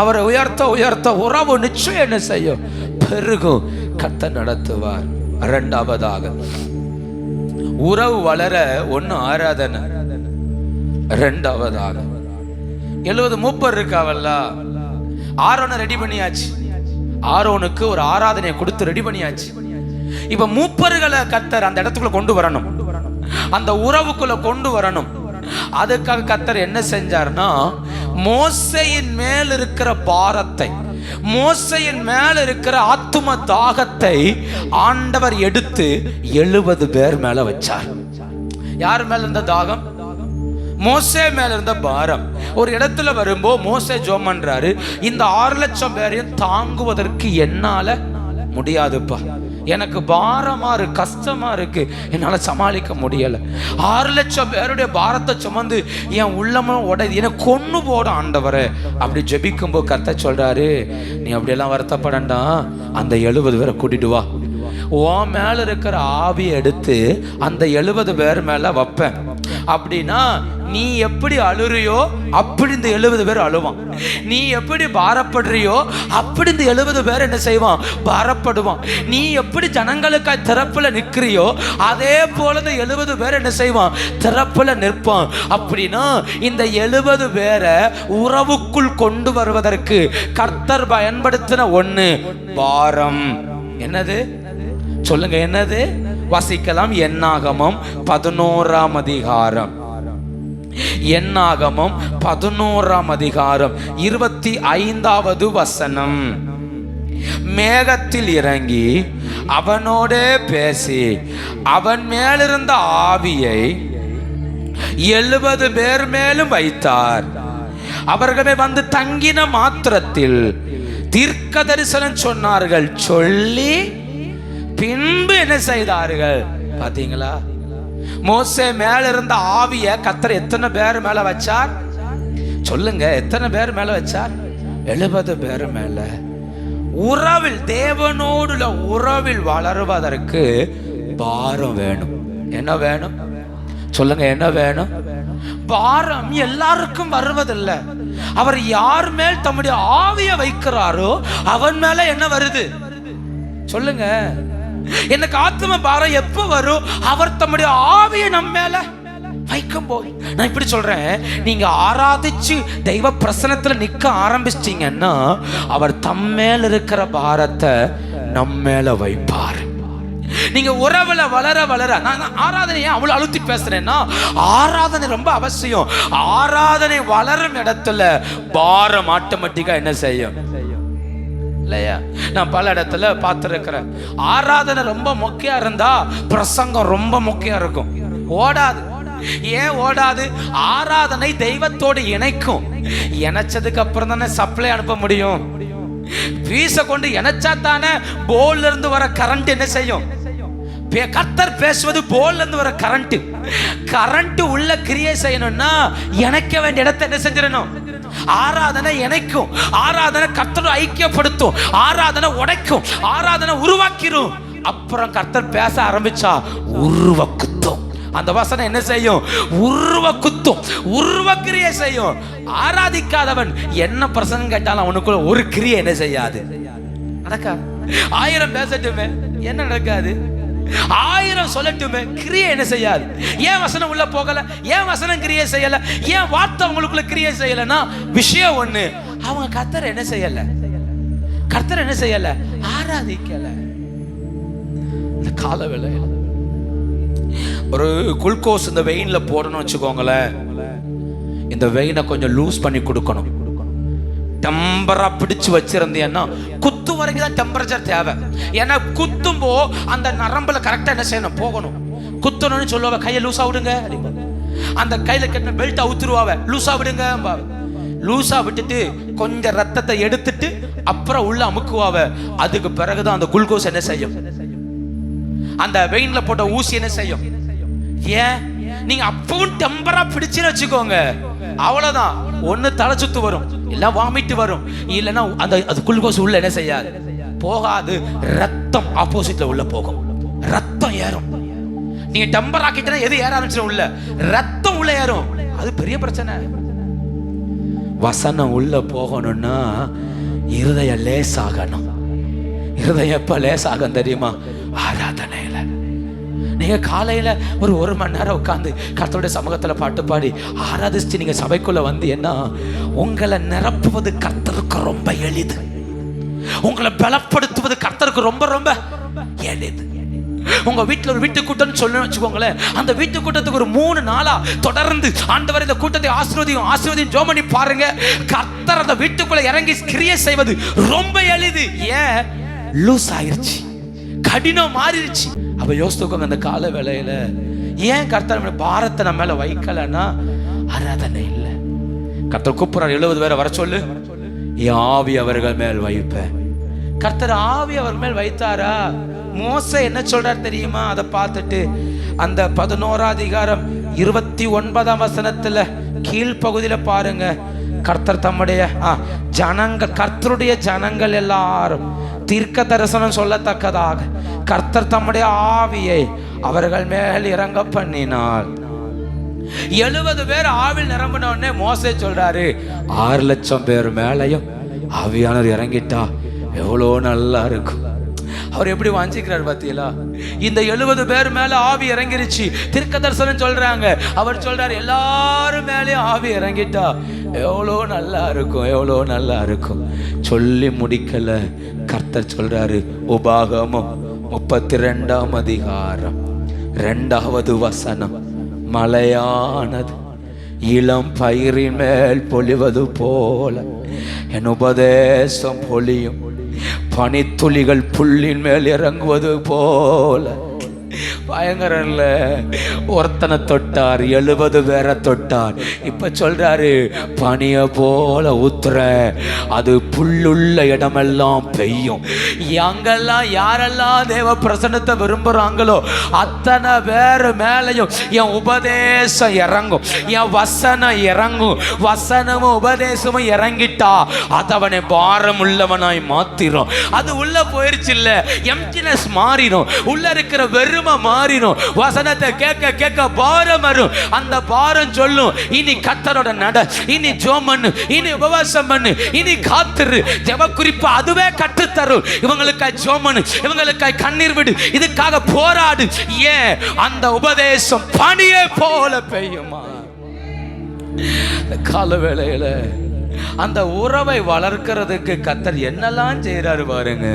அவரை உயர்த்த உயர்த்த உறவு நிச்சயம் என்ன செய்யும்? பெருகும். கர்த்தர் நடத்துவார். 2வது உறவு வளர 1 ஆராதனை, 2வது 70 மூப்பர் இருக்காவல்ல, ஆரோனை ரெடி பண்ணியாச்சு. ஆரோனுக்கு ஒரு ஆராதனையை கொடுத்து ரெடி பண்ணியாச்சு. இப்ப மூப்பர்களை கர்த்தர் அந்த இடத்துக்குள்ள கொண்டு வரணும், அந்த உறவுக்குள்ள கொண்டு வரணும். அதுக்காக கர்த்தர் என்ன செஞ்சார்னா, மோசேயின் மேல் இருக்கிற பாரத்தை, மோசேயின் மேல் இருக்கிற ஆத்தும தாகத்தை ஆண்டவர் எடுத்து 70 பேர் மேல வச்சார். யார் மேல இருந்த தாகம்? மோசே மேல இருந்த பாரம். ஒரு இடத்துல வரும்போது மோசே ஜெபம் பண்றாரு, இந்த 6 லட்சம் பேரையும் தாங்குவதற்கு என்னால முடியாதுப்பா, எனக்கு பாரமா இருக்கு, கஷ்டமா இருக்கு, என்னால சமாளிக்க முடியல. 6 லட்சம் பேருடைய பாரத்தை சுமந்து என் உள்ளமும் உடையுது, எனக்கு கொன்னு போட ஆண்டவரே. அப்படி ஜெபிக்கும் போது கர்த்தர் சொல்றாரு, நீ அப்படியெல்லாம் வருத்தப்படண்டா, அந்த 70 பேரை கூட்டிட்டு வா. உன் மேல இருக்கிற ஆவியை எடுத்து அந்த 70 பேர் மேல வைப்பேன். அப்படின்னா நீ எப்படி அழுறியோ அப்படி இந்த 70 பேர் அழுவான். நீ எப்படி பாரப்படுறியோ அப்படி இந்த 70 பேர் என்ன செய்வான்? பாரப்படுவான். நீ எப்படி ஜனங்களுக்காய் திறப்புல நிற்கிறியோ அதே போல இந்த 70 பேர் என்ன செய்வான்? திறப்புல நிற்பான். அப்படின்னா இந்த 70 பேரை உறவுக்குள் கொண்டு வருவதற்கு கர்த்தர் பயன்படுத்தின ஒண்ணு பாரம். என்னது சொல்லுங்க? என்னது? வாசிக்கலாம். என்னாகமம் 11ஆம் அதிகாரம், என்னாகமம் 11ஆம் அதிகாரம் 25வது வசனம். மேகத்தில் இறங்கி அவனோடே பேசி அவன் மேலிருந்த ஆவியை 70 பேர் மேலும் வைத்தார். அவர்களே வந்து தங்கின மாத்திரத்தில் தீர்க்க தரிசனம் சொன்னார்கள். சொல்லி பின்பு என்ன செய்தார்கள்? பாத்தீங்களா? மோசே மேல இருந்த ஆவிய கர்த்தர் எத்தனை பேர் மேல வச்சார்? சொல்லுங்க, எத்தனை பேர் மேல வச்சார்? 70 பேர் மேல. உறவில், தேவனோடு உறவில் வளருவதற்கு பாரம் வேணும். என்ன வேணும்? சொல்லுங்க, என்ன வேணும்? பாரம் எல்லாருக்கும் வருவதில்லை. அவர் யார் மேல் தம்முடைய ஆவியை வைக்கிறாரோ அவன் மேல என்ன வருது? சொல்லுங்க. எனக்கு ஆத்ம பாரம் எப்ப வரும்? அவர் தம்முடைய ஆவியை நம்ம மேல வைக்கும் போது. நான் இப்படி சொல்றேன், நீங்க ஆராதிச்சு தெய்வ பிரசன்னத்துல நிக்க ஆரம்பிச்சிட்டீங்கன்னா அவர் தம் மேல இருக்கிற பாரத்தை நம்ம மேல வைப்பார். நீங்க உறவுல வளர வளர, நான் ஆராதனையை அவ்வளவு அழுத்தி பேசுறேன்னா, ஆராதனை ரொம்ப அவசியம். ஆராதனை வளரும் இடத்துல பாரம் ஆட்டோமேட்டிக்கா என்ன செய்யும் இல்லையா? நான் பல இடத்துல பார்த்துருக்கிறேன். ஆராதனை ரொம்ப மொக்கையா இருந்தா பிரசங்கம் ரொம்ப மொக்கையா இருக்கும், ஓடாது. ஏன் ஓடாது? ஆராதனை தெய்வத்தோடு இணைக்கும். இணைச்சதுக்கு அப்புறம் தானே சப்ளை அனுப்ப முடியும். வீச கொண்டு இணைச்சா தானே போல்ல இருந்து வர கரண்ட் என்ன செய்யும்? கர்த்தர் பேசுவது போல்ல இருந்து வர கரண்ட். கரண்ட் உள்ள கிரியை செய்யணும்னா இணைக்க வேண்டிய இடத்தை என்ன செஞ்சிடணும்? ஆராதனை இணைக்கும். ஆராதனை கர்த்தரை ஐக்கியப்படுத்தும். ஆராதனை உடைக்கும். ஆராதனை உருவாக்கிரும். அப்புறம் கர்த்தர் பேச ஆரம்பிச்சா உருவ குத்தும். அந்த வசனம் என்ன செய்யும்? உருவ குத்தும், உருவ கிரியை செய்யும். ஆராதிக்காதவன் என்ன பிரசங்கம் கேட்டாலும் அவனுக்குள்ள ஒரு கிரியை என்ன செய்யாது, நடக்காது. 1000 பேசட்டுமே, என்ன நடக்காது? 1000 சொல்லட்டுமே, கிரியை என்ன செய்யாது. ஏன் வசனம் உள்ள போகல? ஏன் வசனம் கிரியை செய்யல? ஏன் வார்த்தை அவங்களுக்குள்ள கிரியை செய்யலன்னா விஷயம் ஒண்ணு, அவங்க கர்த்தர் என்ன செய்யல, கர்த்தர் என்ன செய்யல, ஆராதிக்கல. இந்த கால வேளையில ஒரு குளுக்கோஸ் இந்த வெயின்ல போடணும் வச்சுக்கோங்களேன். இந்த வெயினை கொஞ்சம் லூஸ் பண்ணி கொடுக்கணும். டெம்பரா பிடிச்சு வச்சிருந்தீங்கன்னா குத்து வரைக்கும் தான் டெம்பரேச்சர் தேவை. ஏன்னா குத்தும்போ அந்த நரம்புல கரெக்டா என்ன செய்யணும், போகணும். குத்தணும்னு சொல்லுவாங்க, கையை லூசா விடுங்க. அந்த கையில கட்டின பெல்ட் அவுத்துருவாவ, லூசா விடுங்க. லூசா விட்டுட்டு கொஞ்சம் ரத்தத்தை எடுத்துட்டு அப்புறம் உள்ள அமுக்குவாவ. அதுக்கு பிறகுதான் அந்த குளுக்கோஸ் என்ன செய்யும், அந்த வெயின்ல போட்ட ஊசி என்ன செய்யும். ஏன்? நீங்க அப்பவும் டெம்பரா பிடிச்சுன்னு வச்சுக்கோங்க, அவ்வளவுதான். ஒண்ணு தலை சுத்து வரும், இல்ல வாமிட்டு வரும், இல்லைன்னா அந்த அது குளுக்கோஸ் உள்ள என்ன செய்யாது, போகாது. ரத்தம் ஆப்போசிட்ல உள்ள போகும், ரத்தம் ஏறும். நீங்க டெம்பரா கிட்ட எது ஏற ஆரம்பிச்சிடும், உள்ள ரத்தம் உள்ள ஏறும். அது பெரிய பிரச்சனை. வசனம் உள்ள போகணும்னா இருதயம் லேசாகணும். இருதயம் எப்ப லேசாகும் தெரியுமா? ஆராதனையில. நீங்க காலையில ஒரு மணி நேரம் உட்கார்ந்து கர்த்தருடைய சமூகத்துல பாட்டு பாடி ஆராதிச்சு நீங்க சபைக்குள்ள வந்து என்ன, உங்களை நிரப்புவது கர்த்தருக்கு ரொம்ப எளிது. உங்களை பலப்படுத்துவது கர்த்தருக்கு ரொம்ப ரொம்ப எளிது. உங்க வீட்டுல ஒரு வீட்டு கூட்டம் சொல்லணும்னு வச்சுக்கோங்களேன். அந்த வீட்டு கூட்டத்துக்கு ஒரு 3 நாளா தொடர்ந்து ஆண்டவர் இந்த கூட்டத்தை ஆசீர்வதியும் ஜெபம் பண்ணி பாருங்க. கர்த்தர் அந்த வீட்டுக்குள்ள இறங்கி கிரியை செய்வது ரொம்ப எளிது. ஏன்? லூஸ் ஆயிருச்சு, கடினம் மாறிடுச்சு. அப்ப யோசித்துக்கோங்க, அந்த கால வேளையில ஏன் கர்த்தர் பாரத்தை நம்ம மேல வைக்கலன்னா ஆராதனை இல்ல. கர்த்தர் கூப்பிடுறார், 70 பேரை வர சொல்லு, ஆவி அவர்கள் மேல் வைப்பேன். கர்த்தர் ஆவி அவர் மேல் வைத்தாரா? மோசே என்ன சொல்றார் தெரியுமா? அதை பார்த்துட்டு அந்த 11ஆம் அதிகாரம் 29ஆம் வசனத்துல கீழ்ப்பகுதியில பாருங்க. கர்த்தர் தம்முடைய ஜனங்கள், கர்த்தருடைய ஜனங்கள் எல்லாரும் தீர்க்க தரிசனம் சொல்லத்தக்கதாக கர்த்தர் தம்முடைய ஆவியை அவர்கள் மேல் இறங்க பண்ணினார். 70 பேர் ஆவில் நிரம்பின உடனே மோசே சொல்றாரு, 6 லட்சம் பேர் மேலையும் ஆவியானவர் இறங்கிட்டா எவ்வளோ நல்லா இருக்கும். அவர் எப்படி வாஞ்சிக்கிறார் பார்த்தீங்களா? இந்த 70 பேர் மேல ஆவி இறங்கிருச்சு. தீர்க்க தரிசனம் சொல்றாங்க. அவர் சொல்றாரு, எல்லாரும் மேலேயும் ஆவி இறங்கிட்டா எவ்வளோ நல்லா இருக்கும், எவ்வளோ நல்லா இருக்கும். சொல்லி முடிக்கல, கர்த்தர் சொல்றாரு, உபாகமம் 32ஆம் அதிகாரம் 2வது வசனம். மழையானது இளம் பயிரின் மேல் பொழிவது போல என் உபதேசம் பொழியும், பனித்துளிகள் புல்லின் மேல் இறங்குவது போல. பயங்கரம் இல்ல? ஒருத்தனை தொட்டார், 70 பேரை தொட்டார். இப்ப சொல்றாரு, பனிய போல ஊத்துற, அது புல்லுள்ள இடமெல்லாம் பெய்யும். அங்கெல்லாம் யாரெல்லாம் தேவ பிரசன்னத்தை விரும்புறாங்களோ அத்தனை பேர் மேலையும் என் உபதேசம் இறங்கும், என் வசனம் இறங்கும். வசனமும் உபதேசமும் இறங்கிட்டா அது அவனை பாரம் உள்ளவனாய் மாத்திரும். அது உள்ள போயிருச்சு இல்ல, எம்டினஸ் மாறிடும், உள்ள இருக்கிற வெறுமை மாறிடும். வசனத்தை கேட்க கேட்க பாரம் வரும். அந்த பாரம் சொல்லும், இனி கர்த்தரோட நட, இனி ஜெபம் பண்ணு, இனி உபவாசம் பண்ணு, இனி காத்துரு. ஜெப குறிப்பு அதுவே கற்று தரும். இவங்களுக்காய் ஜெபம் பண்ணு, இவங்களுக்காய் கண்ணீர் விடு, இதுக்காக போராடு. ஏன்? அந்த உபதேசம் பனியே போல பெய்யுமா? கால வேளையில அந்த உறவை வளர்க்கிறதுக்கு கர்த்தர் என்னெல்லாம் செய்யறாரு பாருங்க.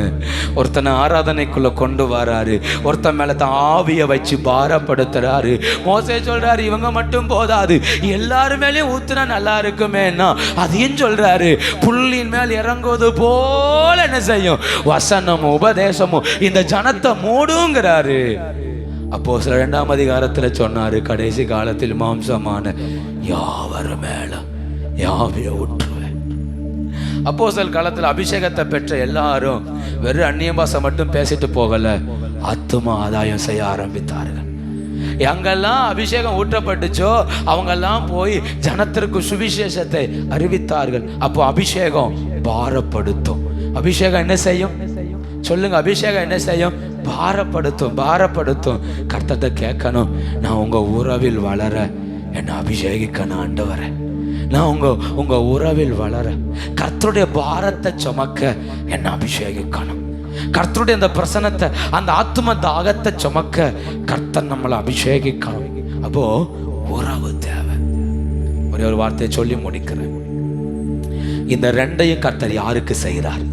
ஒருத்தனை ஆராதனைக்குள்ள கொண்டு வராரு, ஒருத்தன் மேல தான் ஆவிய வச்சு பாரப்படுத்துறாரு. மோசே சொல்றாரு, இவங்க மட்டும் போதாது, எல்லாரும் மேலேயும் ஊத்துனா நல்லா இருக்குமேன்னா அதையும் சொல்றாரு. புல்லின் மேல் இறங்குவது போல என்ன செய்யும்? வசனமும் உபதேசமும் இந்த ஜனத்தை மூடுங்கிறாரு. அப்போஸ்தலர் 2ஆம் அதிகாரத்துல சொன்னாரு, கடைசி காலத்தில் மாம்சமான யாவர் மேல யாவிய ஊற்றுவேன். அப்போஸ்தலர் காலத்தில் அபிஷேகத்தை பெற்ற எல்லாரும் வெறும் அந்நிய பாஷை மட்டும் பேசிட்டு போகல, ஆத்தும ஆதாயம் செய்ய ஆரம்பித்தார்கள். எங்கெல்லாம் அபிஷேகம் ஊற்றப்பட்டுச்சோ அவங்கெல்லாம் போய் ஜனத்திற்கு சுவிசேஷத்தை அறிவித்தார்கள். அப்போ அபிஷேகம் பாரப்படுத்தும். அபிஷேகம் என்ன செய்யும் சொல்லுங்க? அபிஷேகம் என்ன செய்யும்? பாரப்படுத்தும், பாரப்படுத்தும். கர்த்தத்தை கேட்கணும், நான் உங்க உறவில் வளர என்ன அபிஷேகிக்கணும் ஆண்டவரே. நான் உங்க உறவில் வளர, கர்த்தருடைய பாரத்தை சுமக்க என்ன அபிஷேகிக்கணும். கர்த்தருடைய அந்த பிரசன்னத்தை, அந்த ஆத்தும தாகத்தை சுமக்க கர்த்தர் நம்மளை அபிஷேகிக்கணும். அப்போ உறவு தேவை. ஒரே ஒரு வார்த்தையை சொல்லி முடிக்கிறேன். இந்த ரெண்டையும் கர்த்தர் யாருக்கு செய்கிறார்?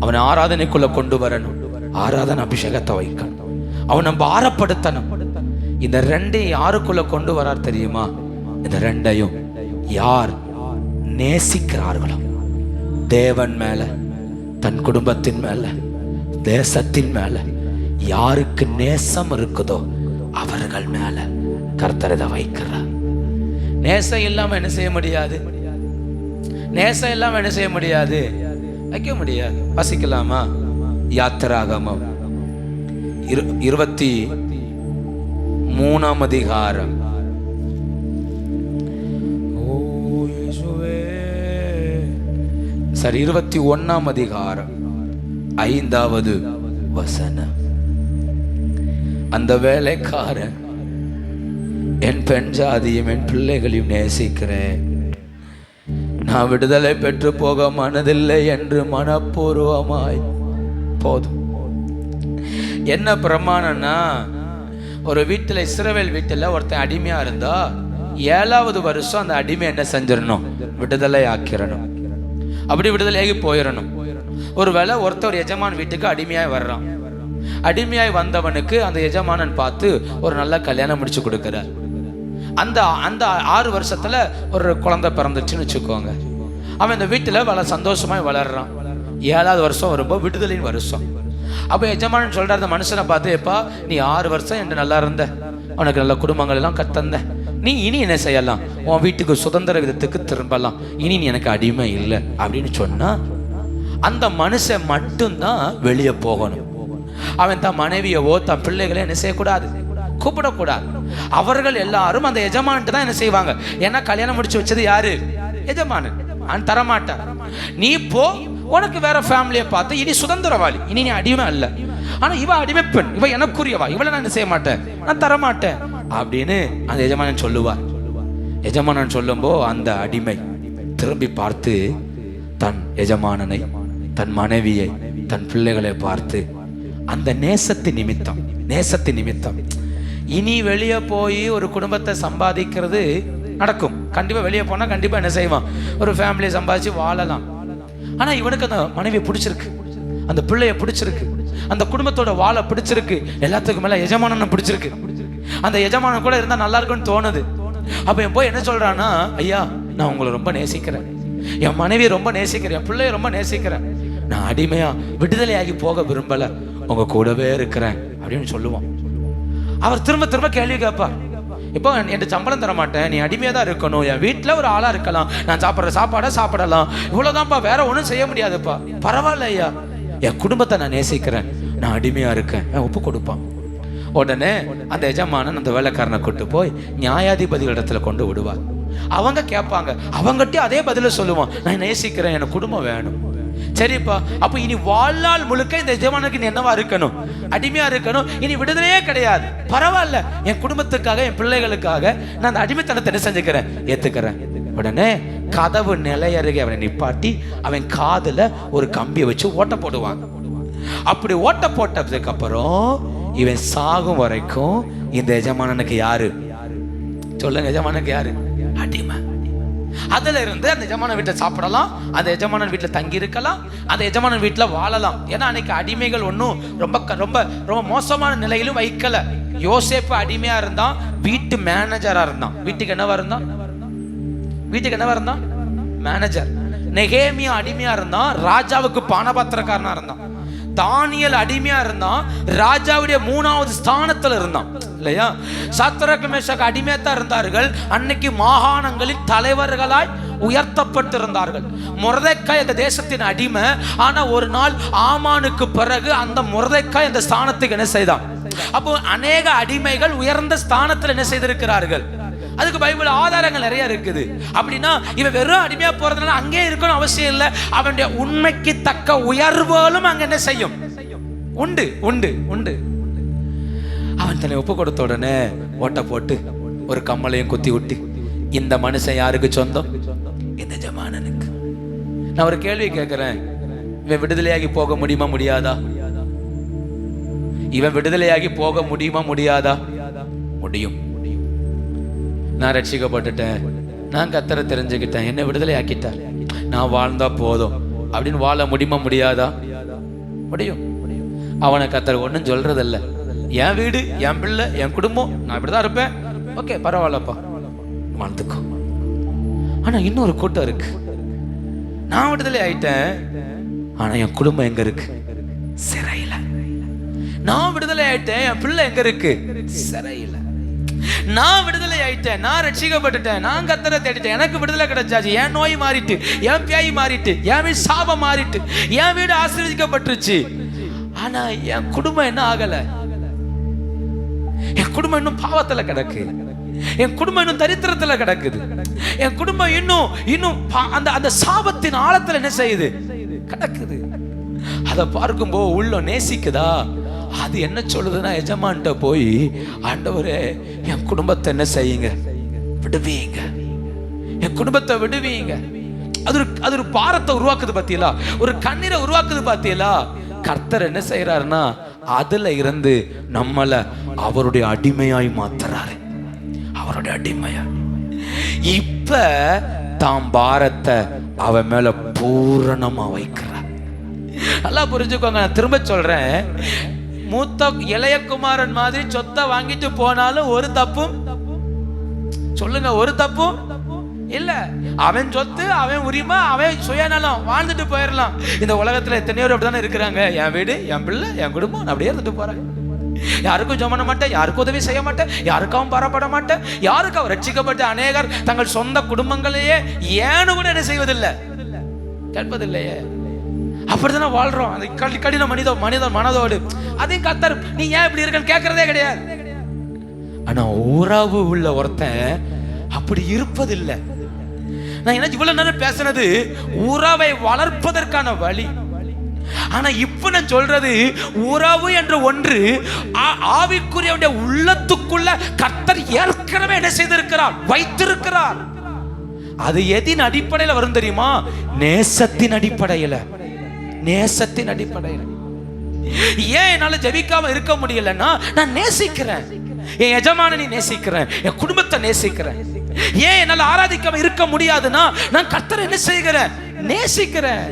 அவனை ஆராதனைக்குள்ள கொண்டு வரணும், ஆராதனை அபிஷேகத்தை வைக்கணும், அவனை பாரப்படுத்தணும். இந்த ரெண்டையும் யாருக்குள்ள கொண்டு வரார் தெரியுமா? இந்த ரெண்டையும் யார் நேசிக்கிறார்களோ, தேவன் மேல, தன் குடும்பத்தின் மேல, தேசத்தின் மேல யாருக்கு நேசம் இருக்குதோ அவர்கள் மேல கர்த்தர் இதை வைக்கிறார். நேசம் இல்லாம என்ன செய்ய முடியாது? நேசம் இல்லாம என்ன செய்ய முடியாது? வைக்க முடியாது. வாசிக்கலாமா? யாத்திராகமம் 23ஆம் அதிகாரம். சரி, 21ஆம் அதிகாரம் 5வது வசனம். அந்த வேலைக்காரன், என் பெண் ஜாதியும் என் பிள்ளைகளையும் நேசிக்கிறேன், நான் விடுதலை பெற்று போக மனதில்லை என்று மனப்பூர்வமாய். போதும். என்ன பிரமாணம்னா, ஒரு வீட்டில், இஸ்ரவேல் வீட்டில் ஒருத்தன் அடிமையா இருந்தா 7வது வருஷம் அந்த அடிமை என்ன செஞ்சிடணும்? விடுதலை ஆக்கிரணும். அப்படி விடுதலையாகி போயிடணும். ஒருவேளை ஒருத்தர் எஜமான் வீட்டுக்கு அடிமையாய் வர்றான். அடிமையாய் வந்தவனுக்கு அந்த எஜமானன் பார்த்து ஒரு நல்ல கல்யாணம் முடிச்சு கொடுக்கிறார். அந்த 6 வருஷத்துல ஒரு குழந்தை பிறந்துச்சுன்னு வச்சுக்கோங்க. அவன் இந்த வீட்டுல சந்தோஷமாய் வளர்றான். 7வது வருஷம் வரும்போது விடுதலையின் வருஷம். அப்ப எஜமானன் சொல்றாரு அந்த மனுஷனை பார்த்து, எப்பா நீ 6 வருஷம் என்று நல்லா இருந்த, உனக்கு நல்ல குடும்பங்கள் எல்லாம் கத்தந்த, நீ இனி என்ன செய்யலாம்? உன் வீட்டுக்கு சுதந்திர விதத்துக்கு திரும்பலாம், இனி நீ எனக்கு அடிமை இல்லை அப்படின்னு சொன்னா அந்த மனுஷன் மட்டும்தான் வெளியே போகணும். அவன் தன் மனைவியவோ தன் பிள்ளைகளை என்ன செய்யக்கூடாது? கூப்பிடக்கூடாது. அவர்கள் எல்லாரும் அந்த எஜமான்ட்டு தான் என்ன செய்வாங்க? ஏன்னா கல்யாணம் முடிச்சு வச்சது யாரு? எஜமானன். அவன் தரமாட்டான். நீ போ, உனக்கு வேற ஃபேமிலியை பார்த்து, இனி சுதந்திரவாளி, இனி நீ அடிமை அல்ல. ஆனா இவ அடிமை பெண், இவ எனக்குரியவா, இவளை நான் என்ன செய்ய மாட்டேன், நான் தரமாட்டேன் அப்படின்னு அந்த எஜமானன் சொல்லுவார். எஜமானன் சொல்லும்போ அந்த அடிமை திரும்பி பார்த்து தன் எஜமானனை, தன் மனைவியை, தன் பிள்ளைகளை பார்த்து அந்த நேசத்தின் நிமித்தம் இனி வெளியே போய் ஒரு குடும்பத்தை சம்பாதிக்கிறது நடக்கும். கண்டிப்பா வெளியே போனா கண்டிப்பா என்ன செய்வான்? ஒரு ஃபேமிலியை சம்பாதிச்சு வாழலாம். ஆனா இவனுக்கு அந்த மனைவி பிடிச்சிருக்கு. அந்த பிள்ளைய பிடிச்சிருக்கு, அந்த குடும்பத்தோட வாழை பிடிச்சிருக்கு, எல்லாத்துக்கும் மேல எஜமானனை பிடிச்சிருக்கு. அந்த எஜமானன் கூட இருந்தா நல்லா இருக்குன்னு தோணுது. அப்ப என் போய் என்ன சொல்றான்னா, ஐயா நான் உங்களை ரொம்ப நேசிக்கிறேன், என் மனைவியை ரொம்ப நேசிக்கிறேன், என் பிள்ளைய ரொம்ப நேசிக்கிறேன், நான் அடிமையா விடுதலையாகி போக விரும்பல, உங்க கூடவே இருக்கிறேன் அப்படின்னு சொல்லுவான். அவர் திரும்ப திரும்ப கேள்வி கேட்பார். இப்போ என் சம்பளம் தர மாட்டேன், நீ அடிமையா தான் இருக்கணும், என் வீட்டில் ஒரு ஆளா இருக்கலாம், நான் சாப்பிட்ற சாப்பாடை சாப்பிடலாம், இவ்வளவுதான்ப்பா, வேற ஒன்றும் செய்ய முடியாதுப்பா. பரவாயில்ல ஐயா, என் குடும்பத்தை நான் நேசிக்கிறேன், நான் அடிமையா இருக்கேன், ஒப்பு கொடுப்பான். உடனே அந்த எஜமானன் அந்த வேலைக்காரனை கூட்டு போய் நியாயாதிபதிகள் இடத்துல கொண்டு விடுவார். அவங்க கேட்பாங்க, அவங்ககிட்ட அதே பதில சொல்லுவான், நான் நேசிக்கிறேன், எனக்கு குடும்பம் வேணும். சரிப்பா, அப்ப இனி வாழ்நாள் முழுக்க இந்த எஜமானுக்கு நீ என்னவா இருக்கணும்? அடிமையா இருக்கணும். இனி விடுதலையே கிடையாது. பரவாயில்ல, என் குடும்பத்துக்காக, என் பிள்ளைகளுக்காக நான் அந்த அடிமைத்தனத்தை என்ன செஞ்சுக்கிறேன், ஏத்துக்கிறேன். உடனே கதவு நிலையருகே அவனை நிப்பாட்டி அவன் காதுல ஒரு கம்பியை வச்சு ஓட்ட போடுவாங்க. அப்படி ஓட்ட போட்டதுக்கு அப்புறம் இவன் சாகும் வரைக்கும் இந்த எஜமானனுக்கு யாரு சொல்லுங்க? எஜமானுக்கு யாரு? அடிமை. அதுல இருந்து அந்த எஜமான வீட்டில் சாப்பிடலாம், அந்த எஜமானன் வீட்டில் தங்கி இருக்கலாம், அந்த எஜமானன் வீட்டில் வாழலாம். ஏன்னா அன்னைக்கு அடிமைகள் ஒன்றும் ரொம்ப ரொம்ப ரொம்ப மோசமான நிலையிலும் வைக்கல. யோசேப்பு அடிமையா இருந்தான், வீட்டு மேனேஜரா இருந்தான். வீட்டுக்கு என்னவா இருந்தான்? வீட்டுக்கு என்னவா இருந்தான்? மேனேஜர். நெகேமியா அடிமையா இருந்தான், ராஜாவுக்கு பானபாத்திரக்காரனா இருந்தான். தானியேல் அடிமையா இருந்தான், ராஜாவுடைய 3வது ஸ்தானத்துல இருந்தான் இல்லையா? சாத்ராக் மேஷாக் அடிமையா தான் இருந்தார்கள். அன்னைக்கு மாகாணங்களின் தலைவர்களாய் உயர்த்தப்பட்டிருந்தார்கள். மொர்தெக்காய் அந்த தேசத்தின் அடிமை. ஆனா ஒரு நாள் ஆமானுக்கு பிறகு அந்த மொர்தெக்காய் அந்த ஸ்தானத்துக்கு என்ன செய்தான்? அப்போ அநேக அடிமைகள் உயர்ந்த ஸ்தானத்தில் என்ன செய்திருக்கிறார்கள். அதுக்கு பைபிள் ஆதாரங்கள் நிறைய இருக்குது. அப்படின்னா இவன் வெறும் அடிமையா போறதுனால அங்கே இருக்கணும் அவசியம் இல்லை. அவனுடைய உண்மைக்கு தக்க உயர்வுகளும் அங்க என்ன செய்யும்? உண்டு உண்டு உண்டு. அவன் தன்னை ஒப்பு கொடுத்த உடனே ஓட்ட போட்டு ஒரு கம்மலையும் குத்தி விட்டு, இந்த மனுஷன் யாருக்கு சொந்தம்? இந்த எஜமானனுக்கு. நான் ஒரு கேள்வி கேட்கிறேன், இவன் விடுதலையாகி போக முடியுமா முடியாதா? இவன் விடுதலையாகி போக முடியுமா முடியாதா? முடியும். நான் ரட்சிக்கப்பட்டுட்டேன், நான் கர்த்தரை தெரிஞ்சுக்கிட்டேன், என்ன விடுதலை ஆக்கிட்டார், நான் வாழ்ந்தா போதும் அப்படின்னு வாழ முடியுமா முடியாதா? முடியும். அவனை கர்த்தர் ஒன்றும் சொல்றதில்ல. என் வீடு, என் பிள்ளை, என் குடும்பம், நான் இப்படிதான் இருப்பேன், ஓகே பரவாயில்லப்பா வாழ்ந்துக்கோ. ஆனா இன்னொரு கூட்டம் இருக்கு, நான் விடுதலை ஆயிட்டேன், ஆனா என் குடும்பம் எங்க இருக்கு? சிறையில. நான் விடுதலை ஆயிட்டேன், என் பிள்ளை எங்க இருக்கு? சிறையில. நான் விடுதலை ஆயிட்டேன், நான் ரட்சிக்கப்பட்டுட்டேன், நான் கர்த்தரை தேடிட்டேன், எனக்கு விடுதலை கிடைச்சாச்சு, என் நோய் மாறிட்டு, என் பேய் மாறிட்டு, என் வீடு சாபம் மாறிட்டு, என் வீடு ஆசீர்வதிக்கப்பட்டுருச்சு. ஆனா என் குடும்பம் என்ன ஆகல? என் குடும்பம் இன்னும் பாவத்துல கிடக்கு, என் குடும்பம் இன்னும் தரித்திரத்துல கிடக்குது, என் குடும்பம் இன்னும் அந்த சாபத்தின் ஆழத்துல என்ன செய்யுது? கிடக்குது. அதை பார்க்கும்போது உள்ள நேசிக்குதா? அது என்ன சொல்லுதுன்னா, எஜமான்ட்ட போய், ஆண்டவரே என் குடும்பத்தை என்ன செய்யுங்க? விடுவீங்க, என் குடும்பத்தை விடுவீங்க. அது ஒரு பாரத்தை உருவாக்குது பாத்தீங்களா? ஒரு கண்ணீரை உருவாக்குது பாத்தீங்களா? கர்த்தர் என்ன செய்யறாருன்னா, அதுல இருந்து நம்மள அவருடைய அடிமையாய் மாத்துறாரு. அவருடைய அடிமையா. இப்ப தாம் பாரத்தை அவன் மேல பூரணமா வைக்கிறார். நல்லா புரிஞ்சுக்கோங்க, நான் திரும்ப சொல்றேன். மூத்த இளைய குமாரன் மாதிரி சொத்தை வாங்கிட்டு போனாலும் ஒரு தப்பும், சொல்லுங்க, ஒரு தப்பும் இல்ல. அவன் சொத்து, அவன் உரிமை, அவன் சுயநலம், வாழ்ந்துட்டு போயிடலாம். இந்த உலகத்துல எத்தனையோ அப்படித்தானே இருக்கிறாங்க. என் வீடு, என் பிள்ளை, என் குடும்பம், நான் அப்படியே இருந்துட்டு போறேன். யாருக்கும் ஜெபம் பண்ண மாட்டேன், யாருக்கும் உதவி செய்ய மாட்டேன், யாருக்காகவும் பாரப்பட மாட்டேன். யாருக்காகவும் ரட்சிக்கப்பட்ட அநேகர் தங்கள் சொந்த குடும்பங்களையே ஏன்னு கூட என்ன செய்வதில்லை, கேட்பதில்லையே. அப்படித்தானே வாழ்றோம் அந்த கடின மனிதன் மனதோடு. அதையும் கர்த்தர் நீ ஏன் இப்படி இருக்கன்னு கேட்கறதே கிடையாது. ஆனா உறவு உள்ள ஒருத்தன் அப்படி இருப்பதில்லை. நான் என்ன இவ்வளவு நேரம் பேசுனது உறவை வளர்ப்பதற்கான வழி. ஆனா இப்ப நான் சொல்றது, உறவு என்ற ஒன்று ஆவிக்குரிய உள்ளத்துக்குள்ள கர்த்தர் ஏற்கனவே என்ன செய்திருக்கிறார்? வைத்திருக்கிறார். அது எதின் அடிப்படையில் வரும் தெரியுமா? நேசத்தின் அடிப்படையில். நேசத்தின் அடிப்படையில். ஏன் என்னால ஜெபிக்காம இருக்க முடியலன்னா, நான் நேசிக்கிறேன், என் எஜமானனை நேசிக்கிறேன், என் குடும்பத்தை நேசிக்கிறேன். ஏன் என்னால ஆராதிக்காம இருக்க முடியாதுன்னா, நான் கர்த்தரை என்ன செய்கிறேன்? நேசிக்கிறேன்.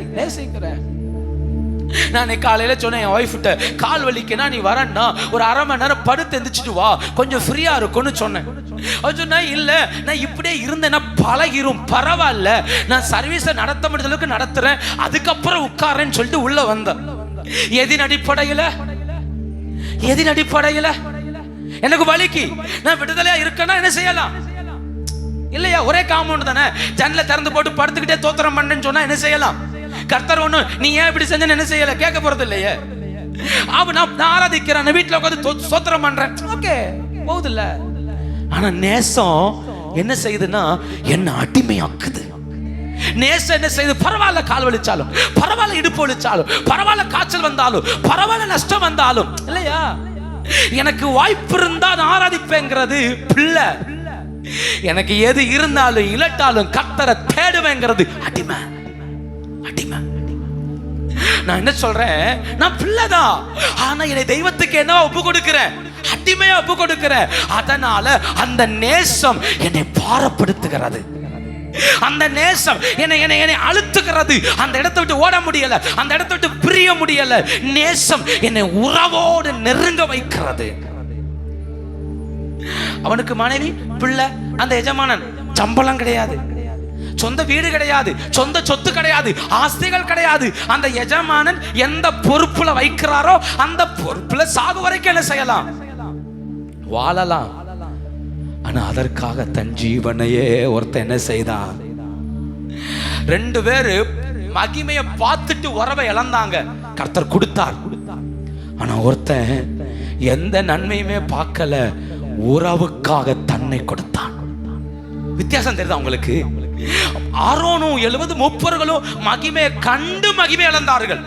நான் காலையில சொன்னேன் என் ஒய்ஃப்கிட்ட, கால் வலிக்குன்னா நீ வரன்னா ஒரு அரை மணி நேரம் படுத்து எந்திரிச்சிட்டு வா, கொஞ்சம் ஃப்ரீயா இருக்கும்னு சொன்னேன். சொன்னா இல்ல நான் இப்படியே இருந்தேன்னா பழகிரும், பரவாயில்ல நான் சர்வீஸை நடத்த முடிஞ்ச அளவுக்கு நடத்துறேன், அதுக்கப்புறம் உட்காரேன்னு சொல்லிட்டு உள்ள வந்தேன். எதின் அடிப்படையில எனக்கு வலிக்கு நான் விடுதலையா இருக்கேன்னா என்ன செய்யலாம்? இல்லையா? ஒரே காம்பவுண்ட் தானே, ஜன்னல திறந்து போட்டு படுத்துக்கிட்டே தோத்திரம் பண்ணேன்னு சொன்னா என்ன செய்யலாம்? கர்த்தர் ஒண்ணு நீ ஏன் இப்படி செஞ்ச என்ன செய்யல கேட்க போறது இல்லையே. நான் ஆராதிக்கிறேன், வீட்டுல உட்காந்து சோத்திரம் பண்றேன், ஓகே போகுது இல்ல. ஆனா நேசம் என்ன செய்யுதுன்னா என்ன அடிமையாக்குது. நேசம் என்ன செய்யுது? பரவாயில்ல கால் வலிச்சாலும், பரவாயில்ல இடுப்பு வலிச்சாலும், பரவாயில்ல காய்ச்சல் வந்தாலும், பரவாயில்ல நஷ்டம் வந்தாலும், இல்லையா எனக்கு வாய்ப்பு இருந்தா நான் ஆராதிப்பேங்கிறது பிள்ளை. எனக்கு எது இருந்தாலும் இலட்டாலும் கர்த்தரை தேடுவேங்கிறது அடிமை. நான் என்ன சொல்றேன், நான் பிள்ளைதான், ஆனா என்னை தெய்வத்துக்கு என்ன ஒப்பு கொடுக்கிறேன்? அடிமையா ஒப்பு கொடுக்கிறேன். அதனால அந்த நேசம் என்னை பாரப்படுத்துகிறது, அந்த நேசம் என்னை அழுத்துகிறது. அந்த இடத்தை விட்டு ஓட முடியல, அந்த இடத்தை விட்டு பிரிய முடியல. நேசம் என்னை உறவோடு நெருங்க வைக்கிறது. அவனுக்கு மனைவி, பிள்ளை, அந்த எஜமானன் சம்பளம் கிடையாது, சொந்த வீடு கிடையாது, சொந்த சொத்து கிடையாது, ஆஸ்திகள் கிடையாது. அந்த எஜமானன் எந்த பொறுப்புல வைக்கிறாரோ அந்த பொறுப்புல சாகு வரைக்கும் என்ன செய்யலாம்? வாழலாம். ஆனா அதற்காக தன் ஜீவனையே ஒருத்தன் என்ன செய்தான்? 2 பேரு மகிமையை பார்த்துட்டு உறவை இழந்தாங்க, கர்த்தர் கொடுத்தார். ஆனா ஒருத்தன் எந்த நன்மையுமே பார்க்கல, உறவுக்காக தன்னை கொடுத்தான். வித்தியாசம் தெரியுதா உங்களுக்கு? ஆரோனும் 70 மூப்பர்களும் மகிமையை கண்டு மகிமை இழந்தார்கள்.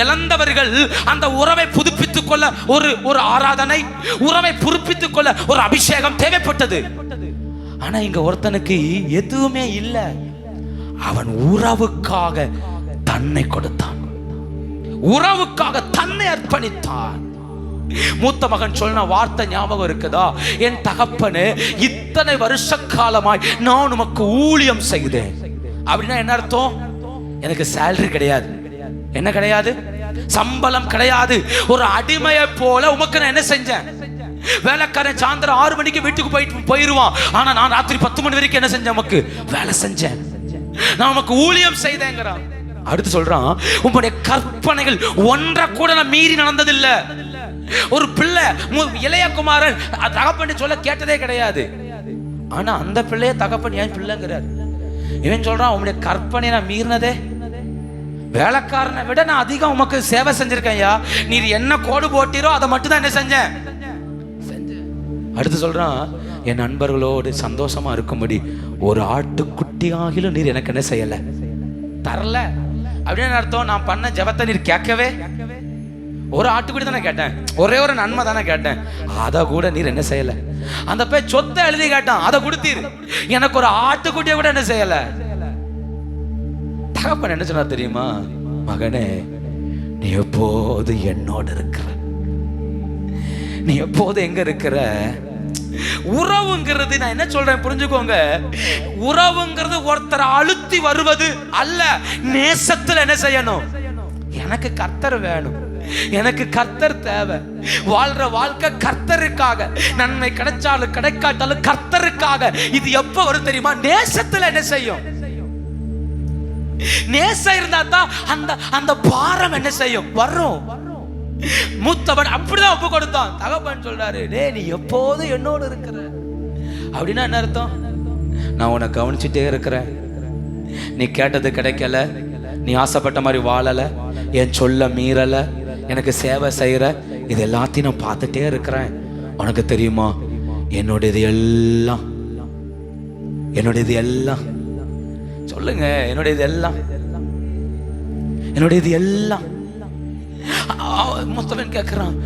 இழந்தவர்கள் அந்த உறவை புதுப்பித்துக் கொள்ள ஒரு ஆராதனை, உறவை புதுப்பித்துக் கொள்ள ஒரு அபிஷேகம் தேவைப்பட்டது. ஆனா இங்க ஒருத்தனுக்கு எதுவுமே இல்லை, அவன் உறவுக்காக தன்னை கொடுத்தான், உறவுக்காக தன்னை அர்ப்பணித்தான். மூத்த மகன் சொன்ன வார்த்தை ஞாபகம் இருக்குதா? என் தகப்பனே, இத்தனை வருஷ காலமாய் நான் உமக்கு ஊழியம் செய்தேன். அப்படின்னா என்ன அர்த்தம்? எனக்கு சேலரி கிடையாது, என்ன கிடையாது, சம்பளம் கிடையாது, ஒரு அடிமையை போல உமக்கு நான் என்ன செஞ்சேன்? வேலைக்காரன் சாயந்தரம் 6 மணிக்கு வீட்டுக்கு போயிருவான், ஆனா நான் ராத்திரி 10 மணி வரைக்கும் என்ன செஞ்சேன்? உமக்கு வேலை செஞ்சேன், நான் உமக்கு ஊழியம் செய்தேங்கிறான். அடுத்து சொல்றான், உங்களுடைய கற்பனைகள் ஒன்றை கூட நான் மீறி நடந்ததில்லை. ஒரு பிள்ளை இளைய குமாரன் தகப்பன் சொல்ல கேட்டதே கிடையாது, ஆனா அந்த பிள்ளைய தகப்பன் ஏன் பிள்ளைங்கிறார். இவன் சொல்றான், உங்களுடைய கற்பனை நான் மீறினதே, வேலைக்காரனை விட நான் அதிகம் உமக்கு சேவை செஞ்சிருக்கேன் ஐயா, நீர் என்ன கோடு போட்டீரோ அதை மட்டும் தான் என்ன செஞ்சேன். அடுத்து சொல்றான், என் நண்பர்களோடு சந்தோஷமா இருக்கும்படி ஒரு ஆட்டுக்குட்டி ஆகிலும் நீர் எனக்கு என்ன செய்யல, தரல. அப்படின்னு அர்த்தம், நான் பண்ண ஜெபத்தை நீர் கேட்கவே, ஒரு ஆட்டுக்குட்டி தானே கேட்டேன், ஒரே ஒரு நன்மை தானே கேட்டேன், அதை கூட நீர் என்ன செய்யல. அந்த போய் சொத்தை எழுதி கேட்டான், அதை கொடுத்தீர், எனக்கு ஒரு ஆட்டுக்குட்டியை கூட என்ன செய்யல. தகப்பன் என்ன சொன்னா தெரியுமா? மகனே, நீ எப்போது என்னோடு இருக்கிற, நீ எப்போது எங்க இருக்கிற. உறவுங்கிறது, நான் என்ன சொல்றேன் புரிஞ்சுக்கோங்க, உறவுங்கிறது ஒருத்தரை அழுத்தி வருவது அல்ல. நேசத்துல என்ன செய்யணும்? எனக்கு கர்த்தர் வேணும், எனக்கு கர்த்தர் தேவை, வாழ்ற வாழ்க்கை கர்த்தருக்காக, நன்மை கிடைச்சாலும் கிடைக்காட்டாலும் கர்த்தருக்காக. இது எப்ப வரும் தெரியுமா? நேசத்துல என்ன செய்யும்? நேசம் இருந்தா தான் அந்த பாரம் என்ன செய்யும்? வரும். மூத்தவன் அப்படிதான் ஒப்பு கொடுத்தான். தகப்பன் சொல்றாரு, டேய் நீ எப்போது என்னோடு இருக்கிற. அப்படின்னா என்ன அர்த்தம்? நான் உன்னை கவனிச்சுட்டே இருக்கிறேன், நீ கேட்டது கிடைக்கல, நீ ஆசைப்பட்ட மாதிரி வாழல, என் சொல்ல மீறல, எனக்கு சேவை செய்யற, இது எல்லாத்தையும் நான் பார்த்துட்டே இருக்கிறேன். உனக்கு தெரியுமா, என்னுடையது எல்லாம், என்னுடையது எல்லாம், சொல்லுங்க, என்னுடையது எல்லாம், என்னுடையது எல்லாம். மொத்தவன் கேட்கிறான்,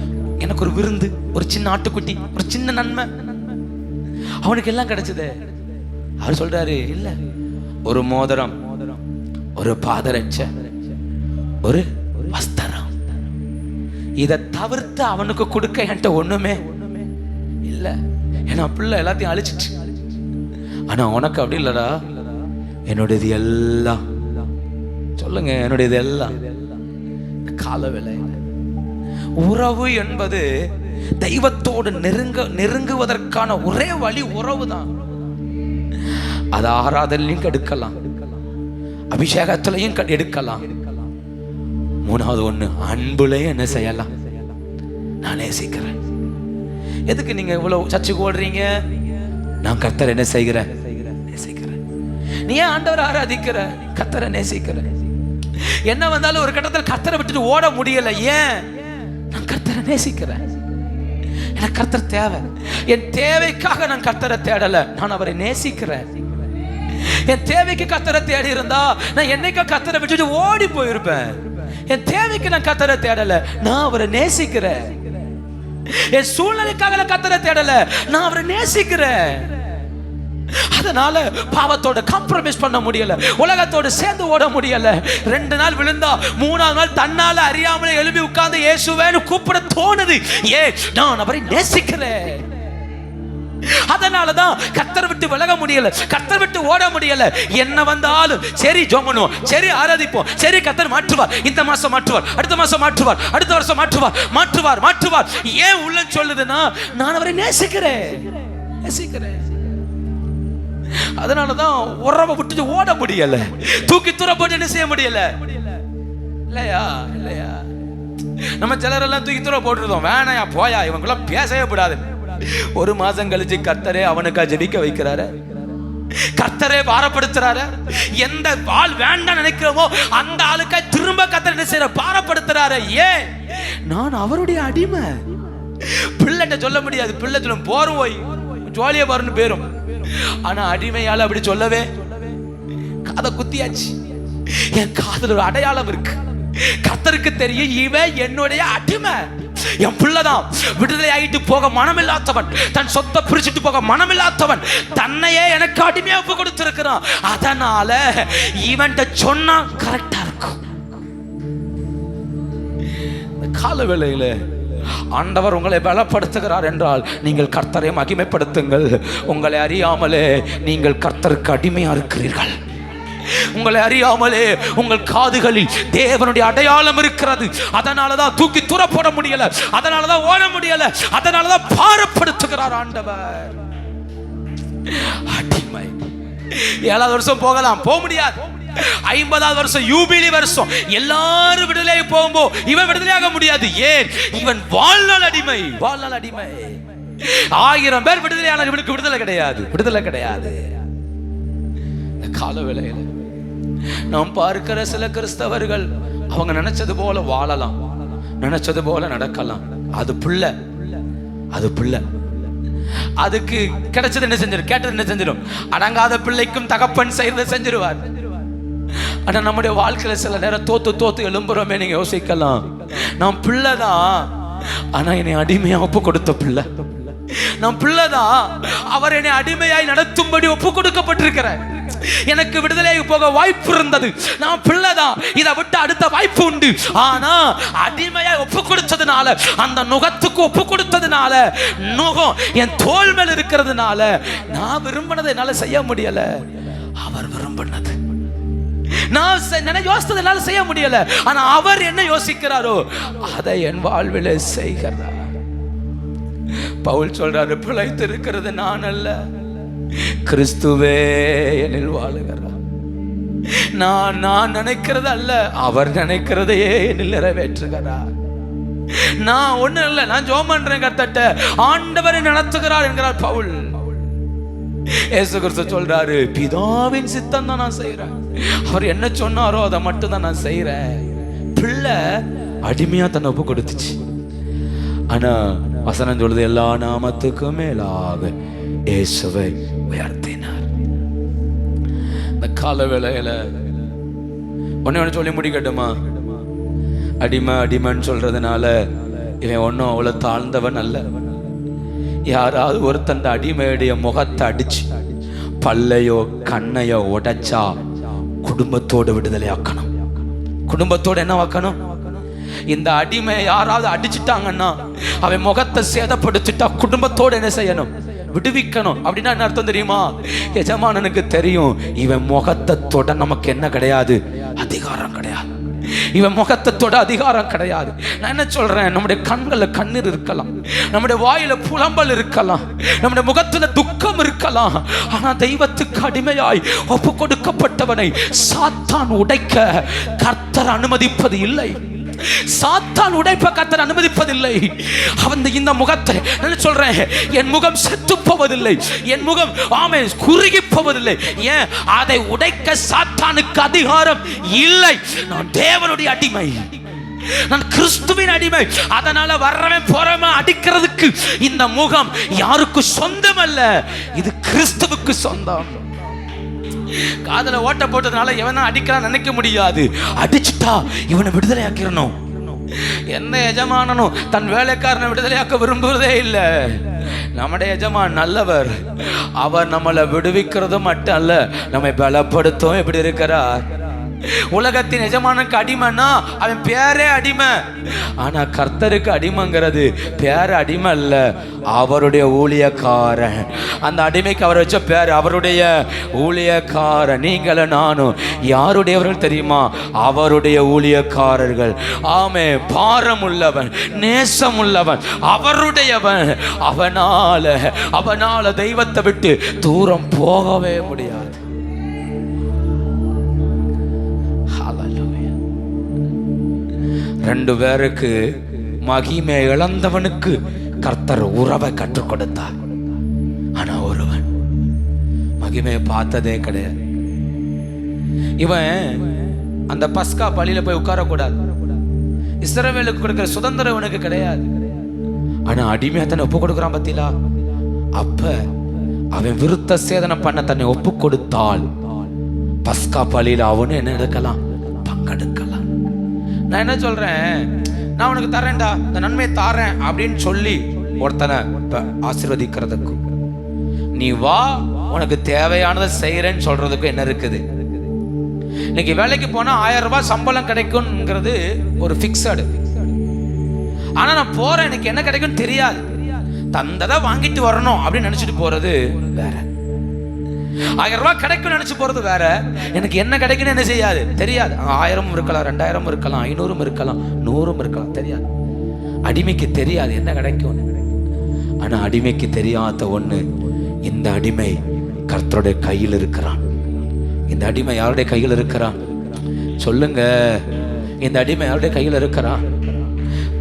எனக்கு ஒரு விருந்து, ஒரு சின்ன ஆட்டுக்குட்டி, ஒரு சின்ன நன்மை, அவனுக்கு எல்லாம் கிடைச்சது. அவர் சொல்றாரு, இல்ல, ஒரு மோதிரம், ஒரு பாதரட்சை, ஒரு வஸ்திரம், இதை தவிர்த்து அவனுக்கு கொடுக்க என்கிட்ட ஒண்ணுமே இல்ல. ஏன்னா பிள்ளை எல்லாத்தையும் அழிச்சிட்டு. ஆனா உனக்கு அப்படி இல்லடா, என்னுடையது எல்லாம், சொல்லுங்க, என்னுடையது எல்லாம். காலவேளையில் உறவு என்பது தெய்வத்தோடு நெருங்குவதற்கான ஒரே வழி உறவு தான். அது ஆராதனையும் எடுக்கலாம், அபிஷேகத்திலையும் எடுக்கலாம். மூணாவது ஒண்ணு, அன்புலையும் என்ன செய்யலாம்? நான் நேசிக்கிறேன். எதுக்கு நீங்க இவ்வளவு சர்ச்சுக்கு ஓடுறீங்க? நான் கர்த்தரை என்ன செய்கிறேன்? நேசிக்கிறேன். நீ ஏன் ஆண்டவரை ஆராதிக்கிற? கர்த்தரை நேசிக்கிற. என்ன வந்தாலும் ஒரு கட்டத்தில் கர்த்தரை விட்டுட்டு ஓட முடியல. ஏன்? நான் கர்த்தரை நேசிக்கிறேன். எனக்கு கர்த்தர் தேவை. என் தேவைக்காக நான் கர்த்தரை தேடல, நான் அவரை நேசிக்கிறேன். என் தேவைக்கு கர்த்தரை தேடி இருந்தா நான் என்னைக்கு கர்த்தரை விட்டுட்டு ஓடி போயிருப்பேன். என் தேவைக்கு நான் கர்த்தரை தேடல, நான் அவரை நேசிக்கிறேன். என் சூழ்நிலைக்காக கர்த்தரை தேடல, நான் அவரை நேசிக்கிறேன். அதனால பாவத்தோட காம்ப்ரமைஸ் பண்ண முடியல, உலகத்தோடு சேர்ந்து ஓட முடியல. 2 நாள் விழுந்தா 3ஆவது நாள் தன்னால அறியாமலே எழுப்பி உட்கார்ந்து இயேசுவேன்னு கூப்பிட தோணுது. ஏன்? நான் அவரை நேசிக்கிறேன். அதனாலதான் கர்த்தரை விட்டு விலக முடியல, கர்த்தரை விட்டு ஓட முடியல. என்ன வந்தாலும் சரி ஜெபம் பண்ணுவோம், சரி ஆராதிப்போம், சரி கர்த்தர் மாற்றுவார், இந்த மாசம் மாற்றுவார், அடுத்த மாசம் மாற்றுவார், அடுத்த வருஷம் மாற்றுவார், மாற்றுவார், மாற்றுவார். ஏன் உள்ள சொல்லுதுன்னா நான் அவரை நேசிக்கிறேன், நேசிக்கிறேன். அதனாலதான் உறவை விட்டு ஓட முடியல, தூக்கி தூர போட்டு என்ன செய்ய முடியல. இல்லையா? இல்லையா? நம்ம சிலரெல்லாம் தூக்கி தூர போட்டுருந்தோம், வேணாயா போயா இவங்கள பேசவே கூடாது. 1 மாசம் கழிச்சு கர்த்தரே அவனுக்கா ஜெபிக்க வைக்கிறாரு, கர்த்தரே பாரப்படுத்துறாரு. எந்த ஆள் வேண்டாம் நினைக்கிறோமோ அந்த ஆளுக்கா திரும்ப கர்த்தர் என்ன செய்யற? பாரப்படுத்துறாரு. ஏன்? நான் அவருடைய அடிமை. பிள்ளைகிட்ட சொல்ல முடியாது, பிள்ளை சொல்லும் போரும் போய் ஜோலியா பாருன்னு பேரும். ஆனா அடிமையால அப்படி சொல்லவே காதை குத்தியாச்சு. என் காதல் ஒரு அடையாளம் இருக்கு. கர்த்தருக்கு தெரியும் இவன் என்னுடைய அடிமை, என் பிள்ளைதான். விடுதலை ஆகிட்டு போக மனமில்லாதவன், தன் சொத்தை பிரிச்சுட்டு போக மனமில்லாதவன், தன்னையே எனக்கு அடிமையா ஒப்பு கொடுத்திருக்கிறான். அதனால இவன்ட்ட சொன்னா கரெக்டா இருக்கும். காலவேளையில ஆண்டவர் உங்களை பலப்படுத்துகிறார் என்றால் நீங்கள் கர்த்தரை மகிமைப்படுத்துங்கள். உங்களை அறியாமலே நீங்கள் கர்த்தருக்கு அடிமையா இருக்கிறீர்கள். உங்களை அறியாமலே உங்கள் காதுகளில் தேவனுடைய அடையாளம் இருக்கிறது. அதனாலதான் தூக்கி தூர போட முடியல, அதனாலதான் ஓட முடியல, அதனாலதான் பாரப்படுத்துகிறார் ஆண்டவர். அடிமை 7வது வருஷம் போகலாம், போக முடியாது. 50வது வருஷம் யூபிலி வருஷம் எல்லாரும் விடுதலை போகும்போ இவன் விடுதலையாக முடியாது. ஏன்? இவன் வாழ்நாள் அடிமை, வாழ்நாள் அடிமை. 1000 பேர் விடுதலையான இவனுக்கு விடுதலை கிடையாது, விடுதலை கிடையாது. காலவேளையில நாம் பார்க்கிற சில கிறிஸ்தவர்கள் அவங்க நினைச்சது போல வாழலாம், நினைச்சது போல நடக்கலாம். அது பிள்ளை, அது பிள்ளை. அதுக்கு கிடைச்சது என்ன செஞ்சிடும்? கேட்டது என்ன செஞ்சிடும்? அடங்காத பிள்ளைக்கும் தகப்பன் செய்யறதை செஞ்சிருவார். ஆனா நம்முடைய வாழ்க்கையில சில நேரம் தோத்து எழும்புறோமே. நீங்க யோசிக்கலாம், நான் பிள்ளைதான், ஆனா என்னை அடிமையா ஒப்பு கொடுத்த பிள்ளை. நான் பிள்ளைதான், அவர் என்னை அடிமையாய் நடத்தும்படி ஒப்பு கொடுக்கப்பட்டிருக்கிறேன். எனக்கு விடுதலை போக வாய்ப்பு இருந்தது, நான் பிள்ளைதான், இதை விட்டு அடுத்த வாய்ப்பு உண்டு. ஆனா அடிமையாய் ஒப்பு கொடுத்ததுனால, அந்த நுகத்துக்கு ஒப்பு கொடுத்ததுனால, நுகம் என் தோள் மேல் இருக்கிறதுனால நான் விரும்பினதை என்னால செய்ய முடியல. அவர் விரும்பினது நான் யோசித்ததுனால செய்ய முடியல. ஆனா அவர் என்ன யோசிக்கிறாரோ அதை என் வாழ்விலே செய்கிறார். பவுல் சொல்றாரு, பிழைத்து இருக்கிறது நான் அல்ல, கிறிஸ்துவே என்னில் வாழுகிறார். நான் நினைக்கிறது அல்ல, அவர் நினைக்கிறதையே என்னில் நிறைவேற்றுகிறார். நான் ஒண்ணு இல்ல, நான் ஜெபம் பண்றேன் கர்த்தர்ட்ட, ஆண்டவரை நடத்துகிறார் என்கிறார் பவுல். இயேசு கிறிஸ்து சொல்றாரு, பிதாவின் சித்தம் தான் நான் செய்யறேன், அவர் என்ன சொன்னாரோ அதை மட்டும் தான் நான் செய்யறேன். பிள்ளை அடிமையா தன்னை ஒப்பு கொடுத்துச்சு. ஆனா வசனம் சொல்லுது, எல்லா நாமத்துக்கும் மேலாக இயேசுவை உயர்த்தினார். இந்த காலவேளையில ஒன்னு சொல்லி முடிக்கட்டுமா? அடிமை அடிமைன்னு சொல்றதுனால இவன் ஒன்னும் அவ்வளவு தாழ்ந்தவன் அல்ல. யாராவது ஒருத்தன் அடிமையுடைய முகத்தை அடிச்சு பல்லையோ கண்ணையோ உடைச்சா குடும்பத்தோடு விடுதலை ஆக்கணும். குடும்பத்தோடு என்ன ஆக்கணும்? இந்த அடிமை யாராவது அடிச்சுட்டாங்கன்னா, அவன் முகத்தை சேதப்படுத்திட்டா குடும்பத்தோடு என்ன செய்யணும்? விடுவிக்கணும். அப்படின்னா என்ன அர்த்தம் தெரியுமா? எஜமானனுக்கு தெரியும், இவன் முகத்தை தொட நமக்கு என்ன கிடையாது? அதிகாரம் கிடையாது. இவன் முகத்தை தொட அதிகாரம் கிடையாது. நான் என்ன சொல்றேன், நம்முடைய கண்கள்ல கண்ணீர் இருக்கலாம், நம்முடைய வாயில புலம்பல் இருக்கலாம், நம்முடைய முகத்துல துக்கம் இருக்கலாம். ஆனா தெய்வத்துக்கு அடிமையாய் ஒப்பு கொடுக்கப்பட்டவனை சாத்தான் உடைக்க கர்த்தர் அனுமதிப்பது இல்லை. சாத்தான் உடைப்ப கர்த்தர் அனுமதிப்பதில்லை. அவன் இந்த முகத்தை நான் சொல்றேன், என் முகம் செத்து போவதில்லை, என் முகம் ஆமே குறுகி போவதில்லை. ஏன்? அதை உடைக்க சாத்தானுக்கு அதிகாரம் இல்லை. நான் தேவனுடைய அடிமை, நான் கிறிஸ்துவின் அடிமை. அதனால வர்றவன் போறவன் அடிக்கிறதுக்கு இந்த முகம் யாருக்கு சொந்தம் அல்ல, இது கிறிஸ்துவுக்கு சொந்தம். காதல ஓட்ட போட்டதுனால எவனா அடிக்கலாம் நினைக்க முடியாது. அடிச்சுட்டா இவனை விடுதலை ஆக்கிரணும். எந்த எஜமானனும் தன் வேலைக்காரனை விடுதலையாக்க விரும்புவதே இல்லை. நம்முடைய எஜமான் நல்லவர். அவர் நம்மளை விடுவிக்கிறது மட்டும் அல்ல, நம்மை பலப்படுத்தும். எப்படி இருக்கிறார்? உலகத்தின் எஜமானுக்கு அடிமைன்னா அவன் பேரே அடிமை. ஆனா கர்த்தருக்கு அடிமைங்கிறது பேர அடிமை அல்ல, அவருடைய ஊழியக்காரன். அந்த அடிமைக்கு அவர் வச்ச பேர் அவருடைய ஊழியக்காரன். நீங்களும் நானும் யாருடையவர்கள் தெரியுமா? அவருடைய ஊழியக்காரர்கள். ஆமே, பாரம் உள்ளவன், நேசம் உள்ளவன், அவருடையவன். அவனால தெய்வத்தை விட்டு தூரம் போகவே முடியாது. ரெண்டு பேருக்கு மகிமை இழந்தவனுக்கு கர்த்தர் உறவை கற்றுக் கொடுத்தார். ஆனா ஒருவன் மகிமையை பார்த்ததே கிடையாது. இவன் அந்த பஸ்கா பள்ளியில போய் உட்காரக்கூடாது. இஸ்ரவேலுக்கு கொடுக்கிற சுதந்திரம் இவனுக்கு கிடையாது. ஆனா அடிமையா தன்னை ஒப்பு கொடுக்குறான் பத்திலா. அப்ப அவன் விருத்த சேதனம் பண்ண தன்னை ஒப்பு கொடுத்தால் பஸ்கா பள்ளியில அவனு என்ன எடுக்கலாம்? பங்கெடுக்கலாம். நான் என்ன சொல்றேன், நான் உனக்கு தரேன்டா, இந்த நன்மையை தாரேன் அப்படின்னு சொல்லி ஒருத்தனை ஆசீர்வதிக்கிறதுக்கு, நீ வா உனக்கு தேவையானதை செய்யறேன்னு சொல்றதுக்கு என்ன இருக்குது? இன்னைக்கு வேலைக்கு போனா 1000 ரூபாய் சம்பளம் கிடைக்கும்ங்கிறது ஒரு பிக்ஸடு. ஆனா நான் போறேன், எனக்கு என்ன கிடைக்கும் தெரியாது, தந்ததை வாங்கிட்டு வரணும் அப்படின்னு நினைச்சிட்டு போறது வேற. 1000 ரூபாய் கிடைக்கும் நினைச்சு போறது வேற. எனக்கு என்ன கிடைக்குன்னு என்ன செய்யாது தெரியாது. 1000 இருக்கலாம், 2000 இருக்கலாம், 500 இருக்கலாம், 100 இருக்கலாம், தெரியாது. அடிமைக்கு தெரியாது என்ன கிடைக்கும். ஆனா அடிமைக்கு தெரியாத ஒண்ணு, இந்த அடிமை கர்த்தருடைய கையில் இருக்கிறான். இந்த அடிமை யாருடைய கையில் இருக்கிறான் சொல்லுங்க? இந்த அடிமை யாருடைய கையில் இருக்கிறான்?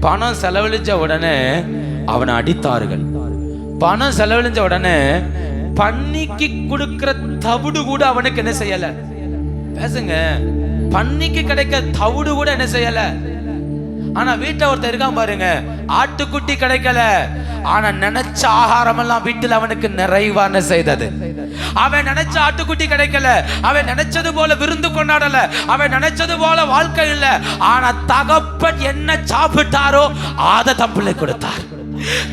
பணம் செலவழிச்ச உடனே அவனை அடித்தார்கள். பணம் செலவழிச்ச உடனே பன்னிக்கு கொடுக்கிற தவிடு கூட அவனுக்கு என்ன செய்யல? பேசுங்க. பன்னிக்கு கிடைக்க தவிடு கூட என்ன செய்யல? ஆனா வீட்டுல ஒருத்தர் இருக்கான் பாருங்க, ஆட்டுக்குட்டி கிடைக்கல, ஆனா நினைச்ச ஆகாரம் எல்லாம் வீட்டுல அவனுக்கு நிறைவான செய்தது. அவன் நினைச்ச ஆட்டுக்குட்டி கிடைக்கல, அவன் நினைச்சது போல விருந்து கொண்டாடல, அவன் நினைச்சது போல வாழ்க்கை இல்ல, ஆனா தகப்பன் என்ன சாப்பிட்டாரோ அதை தம்பிள்ளை கொடுத்தார்.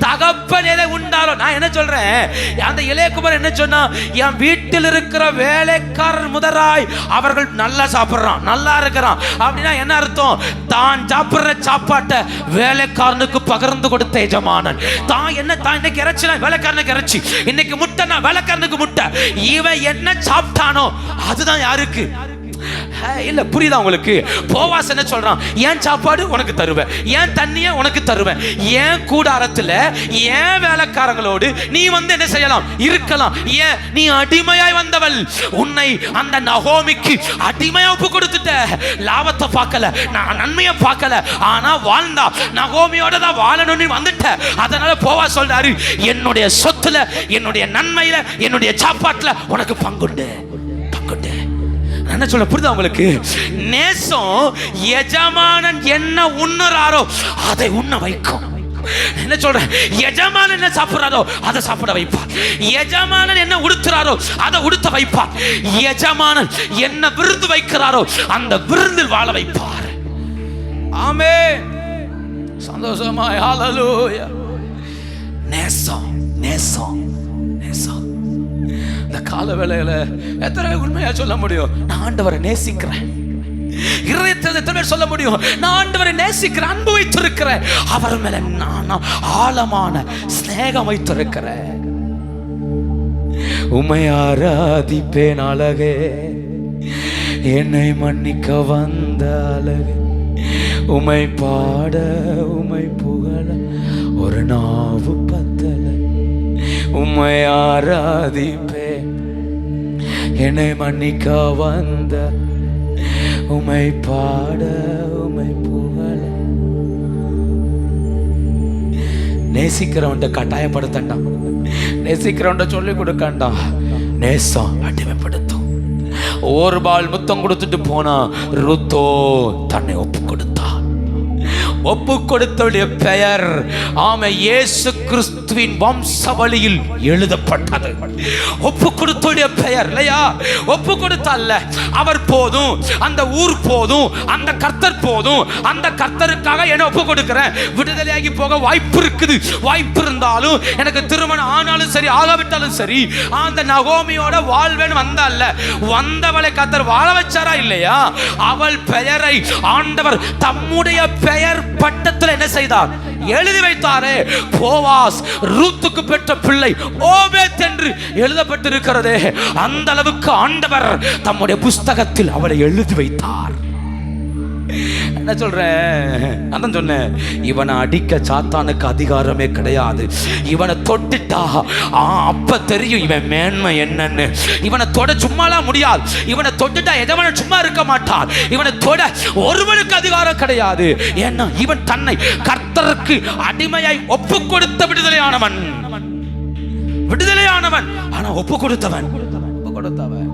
தகப்பன் எதை உண்டாரோ. நான் என்ன சொல்றேன், அந்த இளையகுமாரன் என்ன சொன்னா, என் வீட்டில் இருக்கிற வேலைக்காரர் முதலாய் அவர்கள் நல்லா சாப்பிடுறான், நல்லா இருக்கிறான் அப்படின்னா என்ன அர்த்தம்? தான் சாப்பிடுற சாப்பாட்டை வேலைக்காரனுக்கு பகிர்ந்து கொடுத்த எஜமானன். தான் இன்னைக்கு இறைச்சினா வேலைக்காரனுக்கு இறைச்சி, இன்னைக்கு முட்டைனா வேலைக்காரனுக்கு முட்டை. இவன் என்ன சாப்பிட்டானோ அதுதான் யாருக்கு இல்ல. புரியுதா உங்களுக்கு? போவாஸ் என்ன சொல்றான்? ஏன் சாப்பாடு உனக்கு தருவேன், ஏன் தண்ணிய உனக்கு தருவேன், ஏன் கூடாரத்துல ஏன் வேலைக்காரங்களோடு நீ வந்து என்ன செய்யலாம்? இருக்கலாம். ஏன்? நீ அடிமையாய் வந்தவள். உன்னை அந்த நகோமிக்கு அடிமையா ஒப்பு கொடுத்துட்ட. லாபத்தை பார்க்கல, நன்மையை பார்க்கல, ஆனா வாழ்ந்தா நகோமியோட தான் வாழணும்னு வந்துட்ட. அதனால போவாஸ் சொல்றாரு, என்னுடைய சொத்துல, என்னுடைய நன்மையில, என்னுடைய சாப்பாட்டுல உனக்கு பங்குண்டு. என்ன சொல்ல புரியுதா உங்களுக்கு? நேசம் எஜமானன் என்ன உண்ணுறாரோ அதை உண்ண வைக்கும். என்ன சொல்றேன்? எஜமானன் என்ன சாப்பிடுறாரோ அதை சாப்பிட வைப்பார். எஜமானன் என்ன உடுத்துறாரோ அதை உடுத்த வைப்பார். எஜமானன் என்ன விருந்து வைக்கிறாரோ அந்த விருந்தில் வாழ வைப்பார். ஆமென். சந்தோஷமாய் ஹalleluya. நேசம் நேசம் நேசம். இந்த கால வேளையில எத்தனை உண்மையா சொல்ல முடியும்? நான் ஆண்டவரை நேசிக்கிறேன். இருதயத்தில் எத்தனை பேர் சொல்ல முடியும்? நான் ஆண்டவரை நேசிக்கிறேன், அன்பு வைத்திருக்கிறேன், அவர் மேல நான் ஆழமான ஸ்நேகம் வைத்திருக்கிறேன். உம்மை ஆராதிப்பேன் அழகே, என்னை மன்னிக்க வந்த அழகே. உமை பாட உமை புகழ ஒரு நாவு பத்தல. உமை ஆராதிப்பே என்னை மன்னிக்க வந்த. உமை பாட உமை புகழ. நேசிக்கிறவன்ட்ட கட்டாயப்படுத்தண்டா, நேசிக்கிறவன்ட்ட சொல்லி கொடுக்கண்டா. நேசம் அடிமைப்படுத்தும். ஒரு பால் முத்தம் கொடுத்துட்டு போனா ருத்தோ தன்னை ஒப்பு கொடுத்தா. ஒப்பு கொடுத்தவருடைய பெயர் ஆமை இயேசு கிறிஸ்துவின் வம்சவழியில் எழுதப்பட்டது. ஒப்பு கொடுத்தவருடைய பெயர் இல்லையா? ஒப்பு கொடுத்தல்ல, அவர் போதும், அந்த ஊர் போதும், அந்த கர்த்தர் போதும், அந்த கர்த்தருக்காக என்ன ஒப்பு கொடுக்கிறேன். விடுதலையாகி போக வாய்ப்பு இருக்குது. வாய்ப்பு இருந்தாலும் எனக்கு திருமணம் ஆனாலும் சரி ஆகாவிட்டாலும் சரி, அந்த நகோமியோட வாழ்வேன் வந்தால, வந்தவளை கர்த்தர் வாழ வச்சாரா இல்லையா? அவள் பெயரை ஆண்டவர் தம்முடைய பெயர் பட்டத்தில் என்ன செய்தார்? எழுதி வைத்தாரே. போவாஸ் ரூத்துக்கு பெற்ற பிள்ளை ஓபேத் என்று எழுதப்பட்டிருக்கிறதே. அந்த அளவுக்கு ஆண்டவர் தம்முடைய புஸ்தகத்தில் அவளை எழுதி வைத்தார். என்ன சொல்றேன்? அதான் சொன்னேன், இவனை அடிக்க சாத்தானுக்கு அதிகாரமே கிடையாது. இவனை தொட்டுட்டா அப்ப தெரியும் இவன் மேன்மை என்னன்னு. இவனை தொட சும்மாலாம் முடியாது. இவனை தொட்டுட்டா எதவன சும்மா இருக்க மாட்டான். இவனை தொட ஒருவனுக்கு அதிகாரம் கிடையாது. ஏன்னா இவன் தன்னை கர்த்தருக்கு அடிமையாய் ஒப்பு கொடுத்த விடுதலையானவன். விடுதலையானவன் ஆனா ஒப்பு கொடுத்தவன். ஒப்பு கொடுத்தவன்.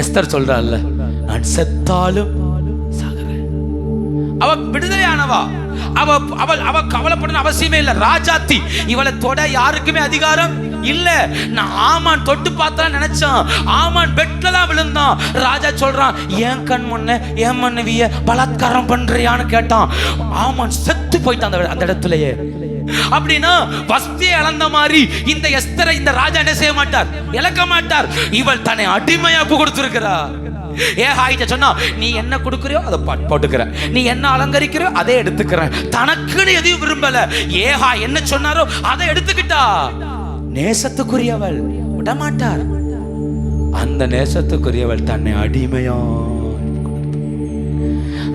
எஸ்தர் சொல்றாள், நான் செத்தாலும் அவ விடுதலையானவா. அவ கவலைப்பட அவசியமே இல்லை. ராஜாத்தி, இவளை தொட யாருக்குமே அதிகாரம் இல்ல. நான் ஆமான் தொட்டு பார்த்தா நினைச்சான். ஆமான் பெட்ல தான் விழுந்தான். ராஜா சொல்றான், ஏன் கண் முன்ன என் மனைவிய பலாத்காரம் பண்றியான்னு கேட்டான். ஆமான் செத்து போயிட்டான் அந்த இடத்துலயே. அப்படின்னா வஸ்தியை இழந்த மாதிரி இந்த எஸ்தரை இந்த ராஜா என்ன செய்ய மாட்டார்? இழக்க மாட்டார். இவள் தன்னை அடிமையா கொடுத்திருக்கிறார். ஏகாயிட்ட சொன்னா, நீ என்ன கொடுக்குறியோ அதை போட்டுக்கிற, நீ என்ன அலங்கரிக்கிறியோ அதை எடுத்துக்கிறேன். தனக்குன்னு எதையும் விரும்பல. ஏகா என்ன சொன்னாரோ அதை எடுத்துக்கிட்டா. நேசத்துக்குரியவள் விடமாட்டார். அந்த நேசத்துக்குரியவள் தன்னை அடிமையா.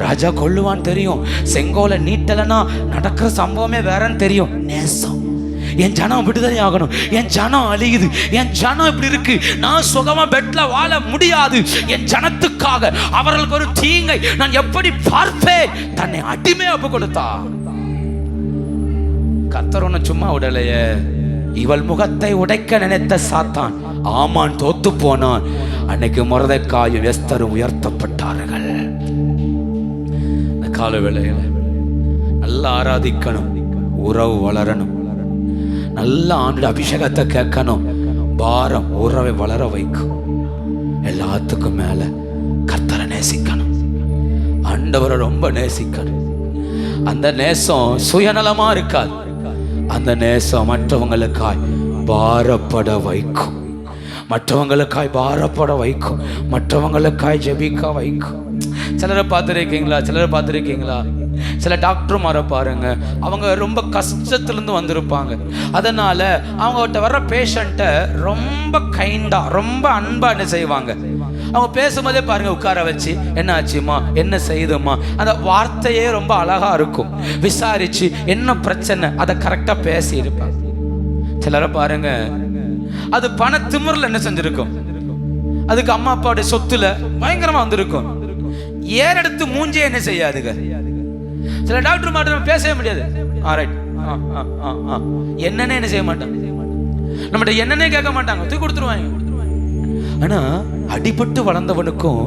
ராஜா கொல்லுவான் தெரியும். செங்கோலை நீட்டலனா நடக்கிற சம்பவமே வேறன்னு தெரியும். நேசம். என் ஜனம் விடுதலை ஆகணும், என் ஜனம் அழியுது, என் ஜனம் இப்படி இருக்கு, நான் சுகமா பெட்ல வாழ முடியாது, என் ஜனத்துக்காக அவர்களுக்கு ஒரு தீங்கை நான் எப்படி பார்ப்பேன்? தன்னை அடிமையா ஒப்பு கொடுத்தா. கர்த்தர் ஒன்னு சும்மா விடலையே. இவள் முகத்தை உடைக்க நினைத்த சாத்தான் ஆமான் தோத்து போனான். அன்னைக்கு மொர்தெக்காயும் எஸ்தரும் உயர்த்தப்பட்டார்கள். கால வேளையில நல்லா ஆராதிக்கணும், உறவு வளரணும், நல்ல ஆண்டு அபிஷேகத்தை கேட்கணும். பாரம் உறவை வளர வைக்கும். எல்லாத்துக்கும் மேல கர்த்தரை நேசிக்கணும், ஆண்டவரை ரொம்ப நேசிக்கணும். அந்த நேசம் சுயநலமா இருக்காது. அந்த நேசம் மற்றவங்களுக்காய் பாரப்பட வைக்கும், மற்றவங்களுக்காய் பாரப்பட வைக்கும், மற்றவங்களுக்காய் ஜெபிக்க வைக்கும். சிலரை பார்த்துருக்கீங்களா? சில டாக்டர்மாரை பாருங்க, அவங்க ரொம்ப கஷ்டத்துலேருந்து வந்திருப்பாங்க. அதனால அவங்ககிட்ட வர்ற பேஷண்ட்டை ரொம்ப கைண்டா ரொம்ப அன்பா என்ன செய்வாங்க? அவங்க பேசும்போதே பாருங்க, உட்கார வச்சு என்ன ஆச்சுமா, என்ன செய்யுதுமா, அந்த வார்த்தையே ரொம்ப அழகா இருக்கும். விசாரிச்சு என்ன பிரச்சனை அதை கரெக்டா பேசி இருப்பாங்க. சிலரை பாருங்க, அது பண திமிரில் என்ன செஞ்சிருக்கும், அதுக்கு அம்மா அப்பாவுடைய சொத்துல பயங்கரமா வந்திருக்கும். ஏறெடுத்து மூஞ்சே என்ன செய்யாதுங்க. சில டாக்டர் மாட்ட பேசவே முடியாது. என்னன்னு என்ன செய்ய மாட்டாங்க, நம்மகிட்ட என்னன்னே கேட்க மாட்டாங்க, தூக்கி கொடுத்துருவாங்க. ஆனா அடிபட்டு வளர்ந்தவனுக்கும்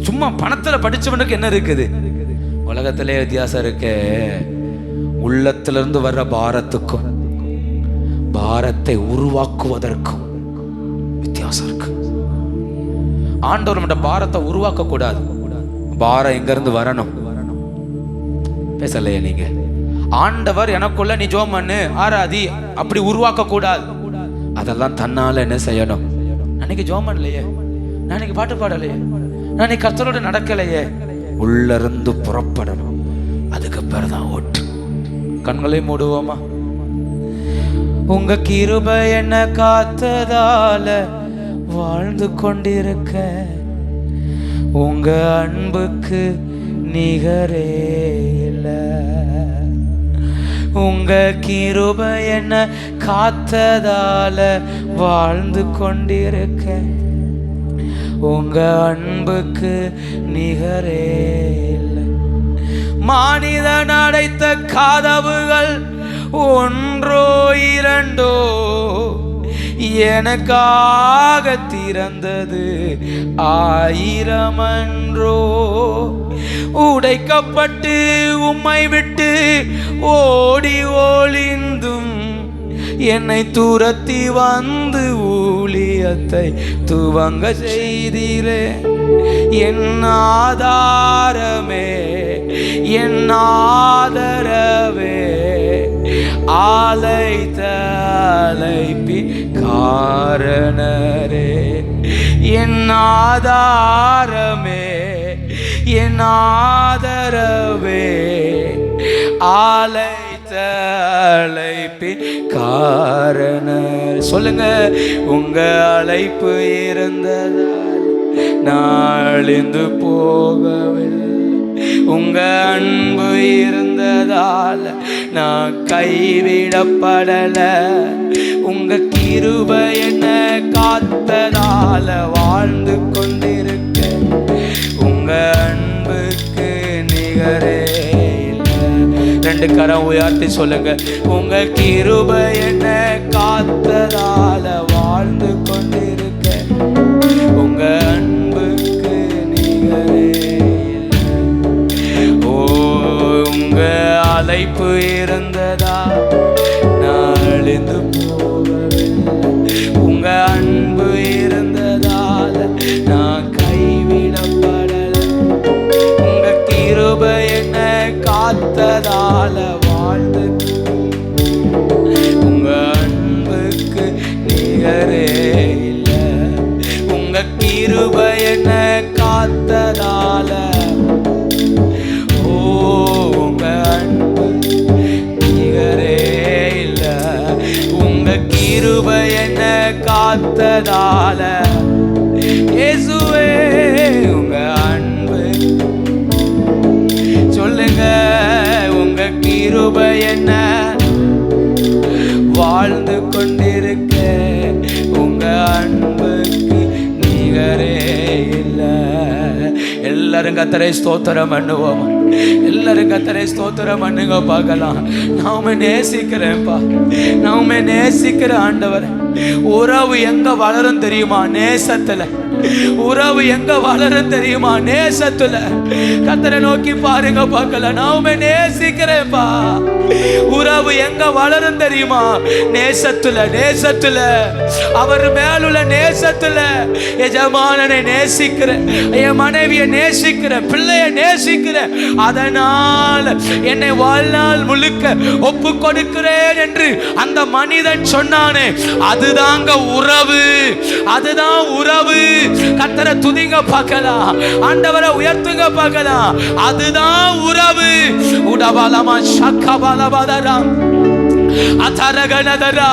சும்மா பணத்துல படிச்சவனுக்கு என்ன இருக்குது? உலகத்திலே வித்தியாசம் இருக்கு. உள்ளத்திலிருந்து வர்ற பாரத்துக்கும் பாரத்தை உருவாக்குவதற்கும் வித்தியாசம் இருக்கு. ஆண்டவர் நம்மகிட்ட பாரத்தை உருவாக்க கூடாது. பாரம் எங்க இருந்து வரணும்? பேசலையே நீங்க. ஆண்டவர் எனக்குள்ள நீ ஜெபம் பண்ணு, ஆராதி, அப்படி உருவாக்க கூடாது. அதெல்லாம் தன்னால என்ன செய்யணும்? அன்னைக்கு ஜெபம் பண்ணலையே, நான் இன்னைக்கு பாட்டு பாடலையே, நான் இன்னைக்கு கர்த்தரோட நடக்கலையே, உள்ள இருந்து புறப்படணும். அதுக்கு பிறதான் ஓட்டு. கண்களை மூடுவோமா? உங்க கிருபை என்ன காத்ததால வாழ்ந்து கொண்டிருக்க, உங்க அன்புக்கு நிகரே இல்ல. உங்க கிருபை என்ன காத்ததால வாழ்ந்து கொண்டிருக்க. உங்க அன்புக்கு நிகரே இல்லை. மனிதன் அடைத்த கதவுகள் ஒன்றோ இரண்டோ எனக்காக திறந்தது 1000 அன்றோ. உடைக்கப்பட்டு உம்மை விட்டு ஓடி ஒளிந்தும் என்னை துரத்தி வந்து ஊழியத்தை துவங்க செய்தீரே. என் ஆதாரமே, என் ஆதரவே, அழைத்த அழைப்பி காரணரே. என் ஆதாரமே, என் ஆதரவே, அழைத்த அழைப்பின் காரணர். சொல்லுங்க, உங்க அழைப்பு இருந்ததால் நாளிந்து போகவில்லை. உங்க அன்பு இருந்ததால் நான் கைவிடப்படல. உங்க கிருபை என்ன காத்ததால வாழ்ந்து கொண்டிருக்க. உங்க அன்புக்கு நிகரே இல்லை. 2 கரம் உயர்த்தி சொல்லுங்க, உங்க கிருபை என்ன காத்ததால வாழ்ந்து கொண்டிருக்க. உங்க அன்புக்கு நிகரே இல்லை. ஓ, உங்க அழைப்பு இருந்ததா நாளிந்து போகவில்லை. உங்க அன்பு இருந்ததால நான் கைவிடப்படல. உங்க கிருபை என்ன காத்ததால வாழ்ந்து. உங்க அன்புக்கு நிகரே இல்லை. உங்க கிருபை என்ன காத்ததால. ஓ, உங்க அன்பு நிகரே இல்லை. உங்க கிருபை என்ன காத்ததால. இயேசுவே, உங்க அன்பு. சொல்லுங்க, உங்க கிருபை என்ன வாழ்ந்து கொண்டிருக்க. உங்க அன்புக்கு நிகரே இல்லை. எல்லாரும் கர்த்தரை ஸ்தோத்திரம் பண்ணுவோம். எல்லாரும் கர்த்தரை ஸ்தோத்திரம் பண்ணுங்க பார்க்கலாம். நாம நேசிக்கிறேன்ப்பா, நாம நேசிக்கிற ஆண்டவர். உறவு எங்க வளரும் தெரியுமா? நேசத்துல. உறவு எங்க வளரும் தெரியுமா? நேசத்துல. கர்த்தரை நோக்கி பாருங்க பார்க்கலாம். நாம நேசிக்கிறேன்ப்பா. உறவு எங்க வளரும் தெரியுமா? நேசத்துல. நேசத்துல, அவர் மேலுள்ள நேசத்துல. எஜமானனை நேசிக்கிறேன், என் மனைவியை நேசிக்கிறேன், பிள்ளையை நேசிக்கிறேன். அதனால் என்னை வாழ்நாள் முழுக்க ஒப்பு கொடுக்கிறேன் என்று அந்த மனிதன் சொன்னானே, அதுதாங்க உறவு. அதுதான் உறவு. கர்த்தரை துதிங்க பார்க்கலாம், ஆண்டவரை உயர்த்துங்க பார்க்கலாம். அதுதான் உறவு. உடபாலமா சக்கபாலபாதரா அதரகனதரா.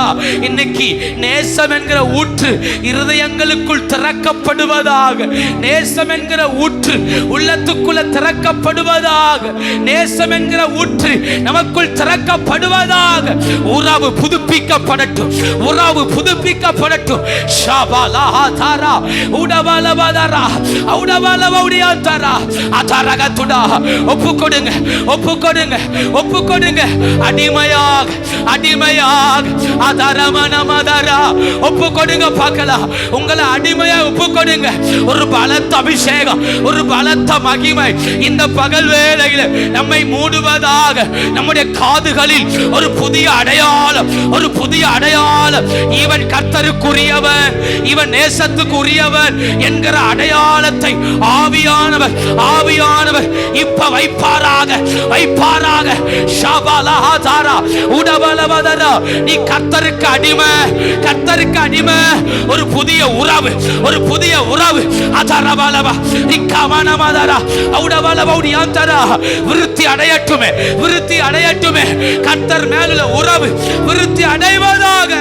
இன்னைக்கு நேசம் என்கிற ஊற்று இருதயங்களுக்குள் திறக்கப்படுவதாக. நேசம் என்கிற ஊற்று உள்ளத்துக்குள்ள திறக்கப்படுவதாக. நேசம் என்கிற ஊற்று நமக்குள் திறக்கப்படுவதாக. உறவு புதுப்பிக்கப்படட்டும், உறவு புதுப்பிக்கப்படட்டும். ஷபாலஹாதரா உடபாலபாதரா உடபாலபௌடியாதரா அதரகதுடா. ஒப்பு கொடுங்க, ஒப்பு கொடுங்க, ஒப்பு கொடுங்க. அடிமையாக, அடிமையாக அதரமனமதரா ஒப்பு கொடுங்க பார்க்கலாம். உங்களை அடிமையா ஒப்பு கொடுங்க. ஒரு பலத்த அபிஷேகம், ஒரு பலத்த மகிமை இந்த பகல் வேளையில் நம்மை மூடுவதாக. நம்முடைய காதுகளில் ஒரு புதிய அடையாளம், ஒரு புதிய அடையாளம். இவன் கர்த்தருக்குரியவன், இவன் நேசத்துக்குரியவன் என்கிற அடையாளத்தை ஆவியானவர், ஆவியானவர் இப்ப வைப்பாராக, வைப்பாராக. ஷபாலஹாதரா உடபலபதரா. நீ கர்த்தருக்கு அடிமை, கர்த்தருக்கு அடிமை. ஒரு புதிய உறவு, ஒரு புதிய உறவு. அதரபலபா இக்கமனமதரா உடபலபௌடியாந்தரா. விருத்தி அடையட்டுமே, விருத்தி அடையட்டுமே. கர்த்தர் மேலுள்ள உறவு விருத்தி அடைவதாக.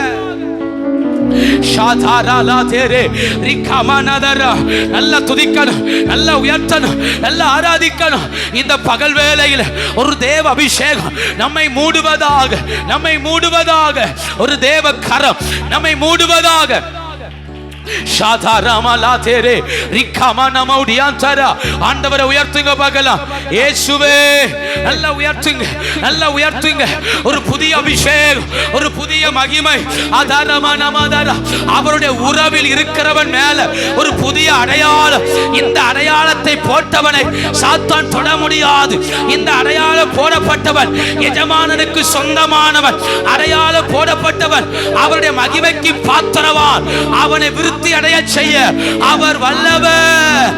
நல்லா துதிக்கணும், நல்லா உயர்த்தணும், நல்லா ஆராதிக்கணும். இந்த பகல் வேளையில் ஒரு தேவ அபிஷேகம் நம்மை மூடுவதாக, நம்மை மூடுவதாக, ஒரு தேவ கரம் நம்மை மூடுவதாக. ஆண்டவரை உயர்த்துங்க பார்க்கலாம். இயேசுவே நல்லா உயர்த்துங்க, நல்லா உயர்த்துங்க. ஒரு புதிய அபிஷேகம், ஒரு புதிய மகிமை. அவருடைய உறவில் இருக்கிறவன் மேல ஒரு புதிய அடையாளம். இந்த அடையாளத்தை போட்டவனை சாத்தான் தொட முடியாது. இந்த அடையாளம் போடப்பட்டவன் எஜமானனுக்கு சொந்தமானவன். அடையாளம் போடப்பட்டவன் அவருடைய மகிமைக்கு பாத்திரவான். அவனை விருத்தி அடைய செய்ய அவர் வல்லவர்.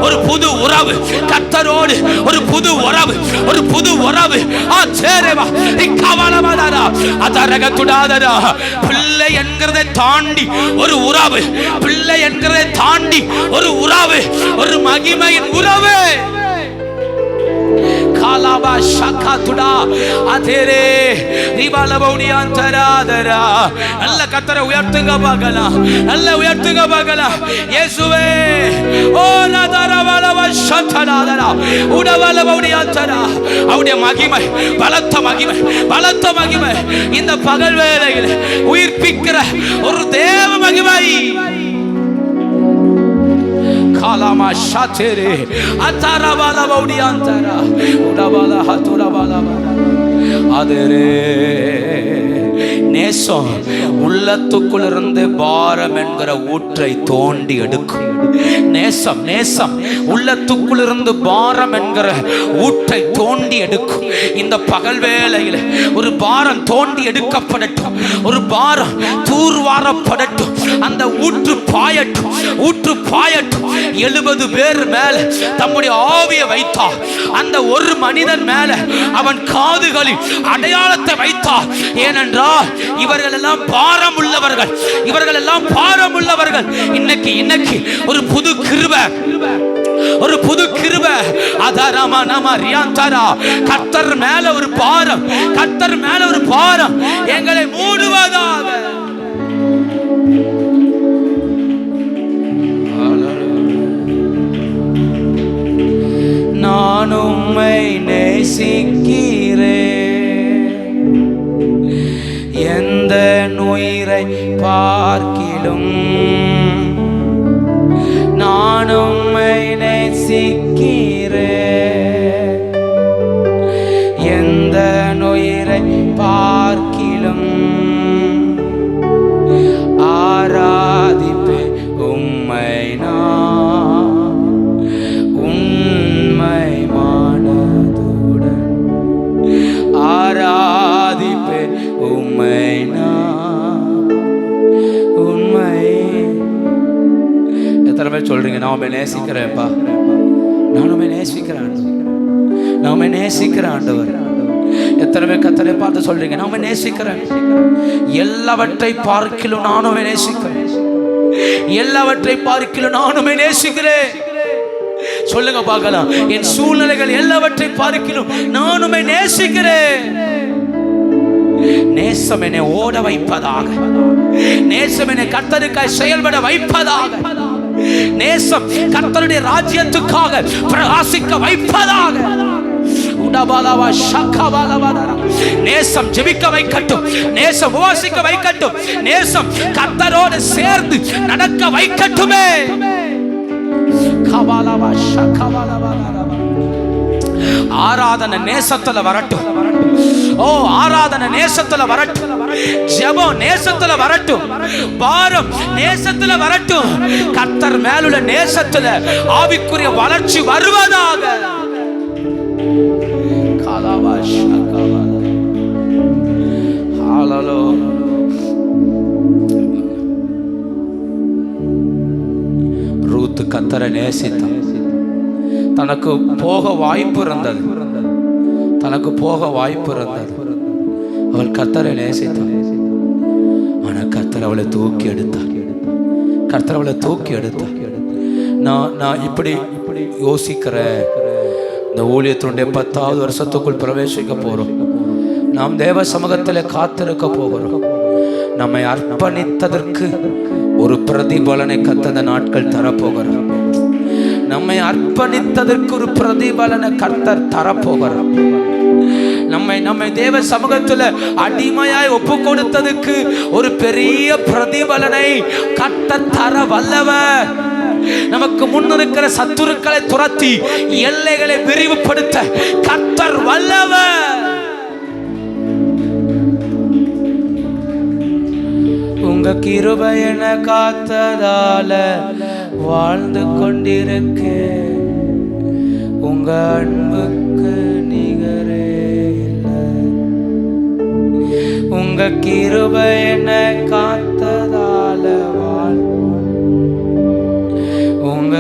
ஒரு புது உறவு கர்த்தரோடு, ஒரு புது உறவு, ஒரு புது உறவு. பிள்ளை என்கிறதை தாண்டி ஒரு உறவு, பிள்ளை என்கிறதை தாண்டி ஒரு உறவு, ஒரு மகிமையின் உறவு. காலாபா ஷகாதுடா அதேரே ரிபாலபௌடியாந்தராதரா. நல்ல கர்த்தரை உயர்த்துங்க பார்க்கலாம், நல்ல உயர்த்துங்க பார்க்கலாம். இயேசுவே ஓ லதரவலவ ஷதனாதரா உடவலபௌடியாந்தரா. அவருடைய மகிமை, பலத்த மகிமை, பலத்த மகிமை இந்த பகல் வேளையில் உயிர்ப்பிக்கிற ஒரு தேவ மகிமை. காலாமா ஷாதேரே அதாரபாலா பௌடியாந்தரா உடபாலா ஹதுரபாலா அதரே. நேசம் உள்ளத்துக்குள்ளிருந்து பாரம் என்கிற ஊற்றை தோண்டி எடுக்கும். நேசம், நேசம் உள்ளத்துக்குள்ளிருந்து பாரம் என்கிற ஊற்றை தோண்டி எடுக்கும். இந்த பகல் வேளையில் ஒரு பாரம் தோண்டி எடுக்கப்படட்டும், ஒரு பாரம் தூர்வாரப்படட்டும். அந்த ஊற்று பாயட்டும், ஊற்று பாயட்டும். 70 பேர் மேல தம்முடைய ஆவியை வைத்தார். அந்த ஒரு மனிதன் மேல அவன் காதுகளில் அடையாளத்தை வைத்தார். ஏனென்றால் இவர்கள் எல்லாம் பாரம் உள்ளவர்கள், இவர்கள் எல்லாம் பாரம் உள்ளவர்கள். இன்னைக்கு ஒரு புது கிருபை, ஒரு புது கிருபை. அதரமா நம ரியாந்தரா. கர்த்தர் மேல ஒரு பாரம், கர்த்தர் மேல ஒரு பாரம் எங்களை மூடுவதாக. நான் உம்மை நேசிக்கிறேன், எந்த உயிரை பார்க்கிலும். நான் உம்மை நேசிக்கிறேன், எந்த உயிரை பார்க்கிலும். ஆராதிப்பே உம்மை நான் உண்மை மனதுடன். ஆராதிப்பே உம்மை நான் உண்மை. எத்தனை பேர் சொல்றீங்க நான் உம்மை நேசிக்கிறேன்ப்பா, நான் உம்மை நேசிக்கிறேன், நான் உம்மை நேசிக்கிறேன் ஆண்டவர். எத்தனை பேர் கர்த்தரை பார்த்து சொல்றீங்க நான் உம்மை நேசிக்கிறேன், எல்லாவற்றை பார்க்கிலும் நான் உம்மை நேசிக்கிறேன், எல்லாவற்றை பார்க்கிலும் நான் உம்மை நேசிக்கிறேன். சொல்லுங்க பார்க்கலாம். என் சூழ்நிலைகள் எல்லாவற்றை பார்க்கிலும் நான் உம்மை நேசிக்கிறேன். நேசம் என்னை ஓட வைப்பதாக, நேசம் என்னை கர்த்தருக்காய் செயல்பட வைப்பதாக, நேசம் கர்த்தருடைய ராஜ்யத்துக்காக பிரகாசிக்க வைப்பதாக. நேசம் ஜெபிக்க வைக்கட்டும், நேசம் உபவாசிக்க வைக்கட்டும், நேசம் கர்த்தரோடு சேர்ந்து நடக்க வைக்கட்டுமே. ஆராதனை நேசத்துல வரட்டும். ஓ ஆராதனை நேசத்துல வரட்டும், ஜெபம் நேசத்துல வரட்டும், பாரம் நேசத்துல வரட்டும். கர்த்தர் மேலுள்ள நேசத்துல ஆவிக்குரிய வளர்ச்சி வருவதாக. ரூத் கர்த்தரை நேசித்தான். தனக்கு போக வாய்ப்பு இருந்தது, தனக்கு போக வாய்ப்பு இருந்தது. அவள் கர்த்தரை நேசித்தாள். ஆனால் கர்த்தர் அவளை தூக்கி எடுத்தார், கர்த்தர் அவளை தூக்கி எடுத்தார். நான் இப்படி யோசிக்கிறேன். இந்த ஊழியத்தினுடைய 10வது வருஷத்துக்குள் பிரவேசிக்க போறோம். நாம் தேவ சமூகத்தில் காத்திருக்க போகிறோம். நம்மை அர்ப்பணித்ததற்கு ஒரு பிரதிபலனை கர்த்தர் நாட்கள் தரப்போகிறார். நம்மை அர்ப்பணித்ததற்கு ஒரு பிரதிபலனை கர்த்தர் தரப்போகிறார். நம்மை தேவ சமூகத்தில் அடிமையாய் ஒப்பு கொடுத்ததுக்கு ஒரு பெரிய பிரதிபலனை கர்த்தர் தர வல்லவர். நமக்கு முன்னிருக்கிற சத்துருக்களை துரத்தி எல்லைகளை விரிவுபடுத்த கர்த்தர் வல்லவர். உங்க கிருபை என காத்ததால வாழ்ந்து கொண்டிருக்க, உங்க அன்புக்கு நிகரே இல்லை. உங்க கிருபை என காத்ததால உங்க